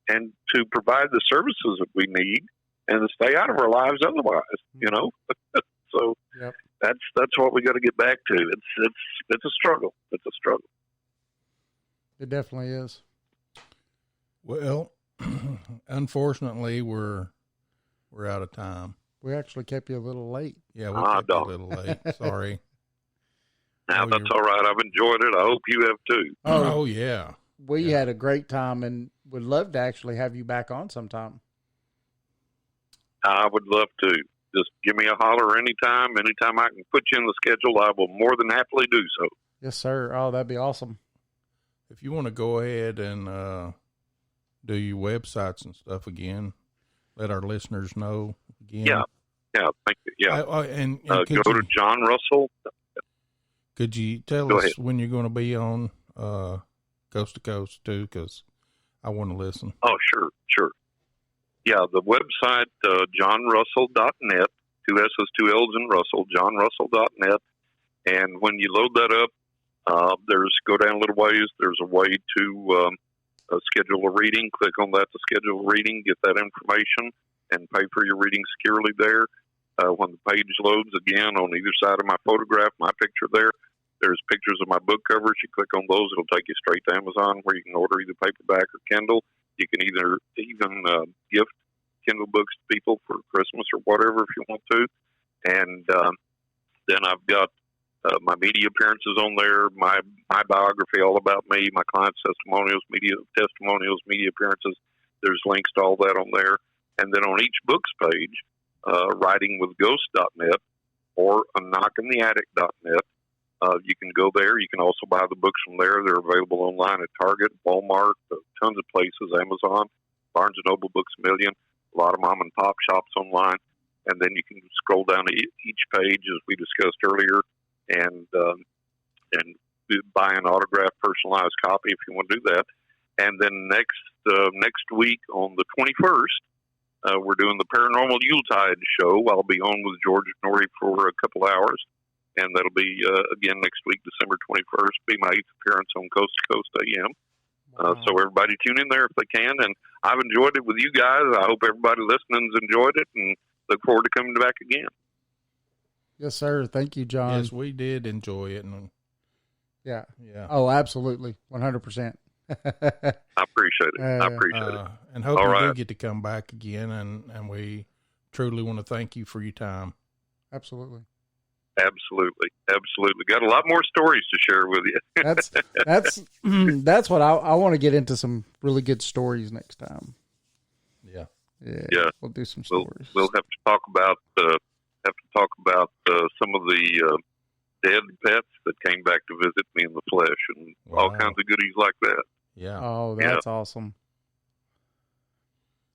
and to provide the services that we need and to stay out of our lives otherwise, So yep, that's what we got to get back to. It's a struggle. It's a struggle. It definitely is. Well, unfortunately, we're out of time. We actually kept you a little late. Yeah, we kept you a little late. Sorry. Now, that's all right. I've enjoyed it. I hope you have too. Oh yeah. We had a great time and would love to actually have you back on sometime. I would love to. Just give me a holler anytime. Anytime I can put you in the schedule, I will more than happily do so. Yes, sir. Oh, that'd be awesome. If you want to go ahead and do your websites and stuff again, let our listeners know again. Yeah, thank you. Yeah, and go to John Russell. Could you tell us when you're going to be on Coast to Coast too? Because I want to listen. Oh, sure. Yeah, the website, johnrussell.net, 2 S's, 2 L's in Russell, johnrussell.net. And when you load that up, go down a little ways, there's a way to schedule a reading. Click on that to schedule a reading, get that information, and pay for your reading securely there. When the page loads again, on either side of my photograph, my picture there's pictures of my book covers. You click on those, it'll take you straight to Amazon where you can order either paperback or Kindle. You can even gift Kindle books to people for Christmas or whatever if you want to. And then I've got my media appearances on there, my biography all about me, my clients' testimonials, media appearances. There's links to all that on there. And then on each book's page, writingwithghosts.net or aknockintheattic.net. You can go there. You can also buy the books from there. They're available online at Target, Walmart, tons of places, Amazon, Barnes & Noble, Books A Million, a lot of mom and pop shops online. And then you can scroll down to each page, as we discussed earlier, and buy an autographed, personalized copy if you want to do that. And then next week on the 21st, we're doing the Paranormal Yuletide show. I'll be on with George Norrie for a couple hours. And that'll be, again, next week, December 21st, be my 8th appearance on Coast to Coast AM. Wow. So everybody tune in there if they can. And I've enjoyed it with you guys. I hope everybody listening's enjoyed it and look forward to coming back again. Yes, sir. Thank you, John. Yes, we did enjoy it. And yeah. Yeah. Oh, absolutely. 100%. I appreciate it. I appreciate it. And hope you do get to come back again. And we truly want to thank you for your time. Absolutely. Absolutely. Got a lot more stories to share with you. That's what I want to get into, some really good stories next time. Yeah. We'll do some stories. We'll have to talk about some of the dead pets that came back to visit me in the flesh and all kinds of goodies like that. Yeah. Oh, that's awesome.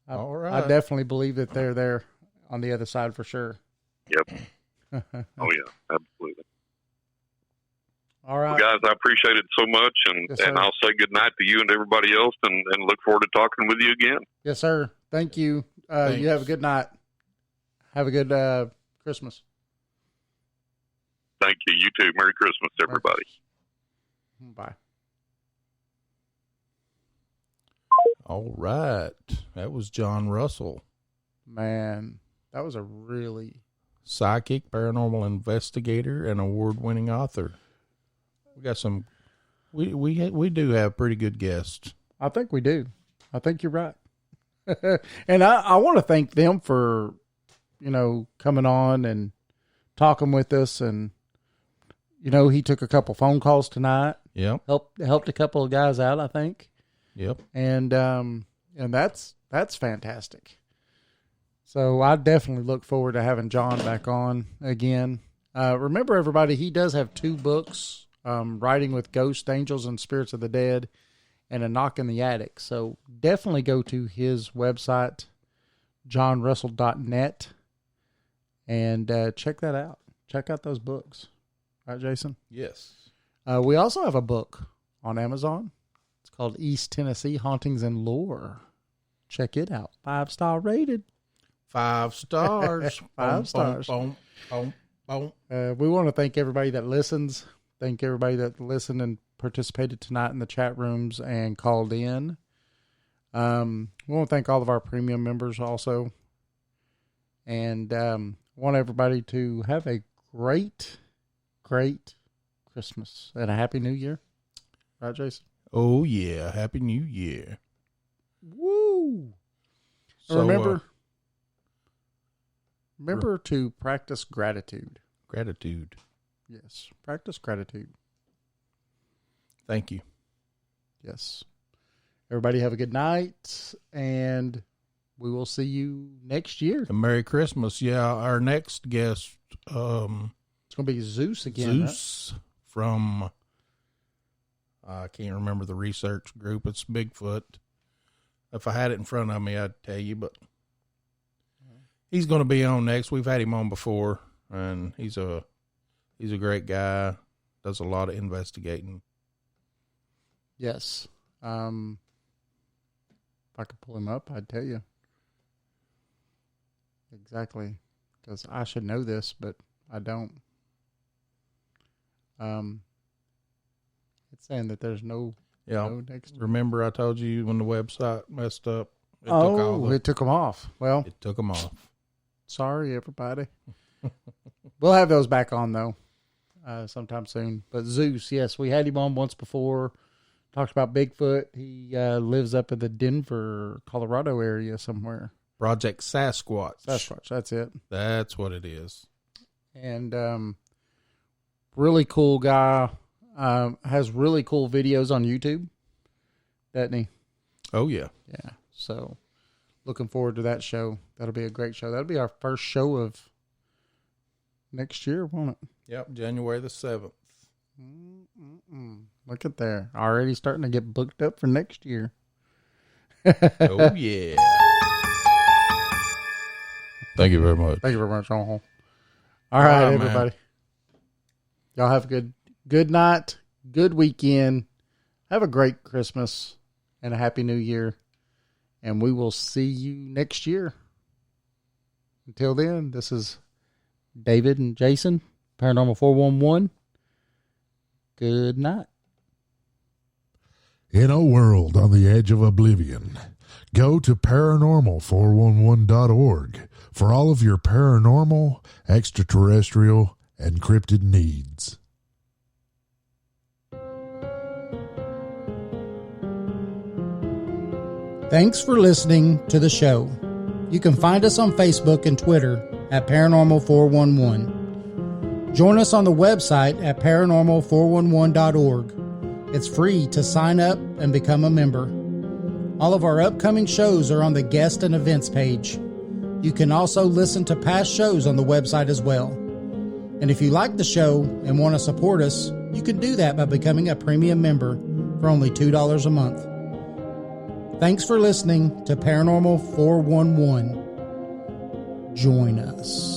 All right. I definitely believe that they're there on the other side for sure. Yep. Oh, yeah, absolutely. All right. Well, guys, I appreciate it so much, and I'll say good night to you and everybody else, and look forward to talking with you again. Yes, sir. Thank you. You have a good night. Have a good Christmas. Thank you. You too. Merry Christmas, everybody. Bye. All right. That was John Russell. Man, that was a really... psychic, paranormal investigator, and award-winning author. We got some. We do have pretty good guests. I think we do. I think you're right. And I want to thank them for, coming on and talking with us. And, he took a couple phone calls tonight. Yep. Helped a couple of guys out, I think. Yep. And that's fantastic. So I definitely look forward to having John back on again. Remember, everybody, he does have 2 books, Writing with Ghosts, Angels, and Spirits of the Dead, and A Knock in the Attic. So definitely go to his website, johnrussell.net, and check that out. Check out those books. Right, Jason? Yes. We also have a book on Amazon. It's called East Tennessee Hauntings and Lore. Check it out. 5-star rated. 5 stars. 5 stars. Boom, boom, boom, boom. We want to thank everybody that listens. Thank everybody that listened and participated tonight in the chat rooms and called in. We want to thank all of our premium members also. And want everybody to have a great Christmas and a Happy New Year. Right, Jason? Oh, yeah. Happy New Year. Woo! So, remember to practice gratitude. Gratitude. Yes, practice gratitude. Thank you. Yes. Everybody have a good night, and we will see you next year. And Merry Christmas. Yeah, our next guest, It's going to be Zeus again. Zeus from, I can't remember the research group. It's Bigfoot. If I had it in front of me, I'd tell you, but he's going to be on next. We've had him on before, and he's a great guy. Does a lot of investigating. Yes. If I could pull him up, I'd tell you. Exactly. Because I should know this, but I don't. It's saying that there's no next. Remember I told you when the website messed up? It took them off. Well, it took them off. Sorry, everybody. We'll have those back on, though, sometime soon. But Zeus, yes, we had him on once before. Talked about Bigfoot. He lives up in the Denver, Colorado area somewhere. Project Sasquatch. Sasquatch, that's it. That's what it is. And really cool guy. Has really cool videos on YouTube, doesn't he? Oh, yeah. Yeah. So looking forward to that show. That'll be a great show. That'll be our first show of next year, won't it? Yep, January the 7th. Look at there. Already starting to get booked up for next year. Oh, yeah. Thank you very much. Thank you very much, All right, everybody. Man. Y'all have a good night, good weekend. Have a great Christmas and a Happy New Year. And we will see you next year. Until then, this is David and Jason, Paranormal 411. Good night. In a world on the edge of oblivion, go to paranormal411.org for all of your paranormal, extraterrestrial, and cryptid needs. Thanks for listening to the show. You can find us on Facebook and Twitter at Paranormal 411. Join us on the website at paranormal411.org. It's free to sign up and become a member. All of our upcoming shows are on the guest and events page. You can also listen to past shows on the website as well. And if you like the show and want to support us, you can do that by becoming a premium member for only $2 a month. Thanks for listening to Paranormal 411. Join us.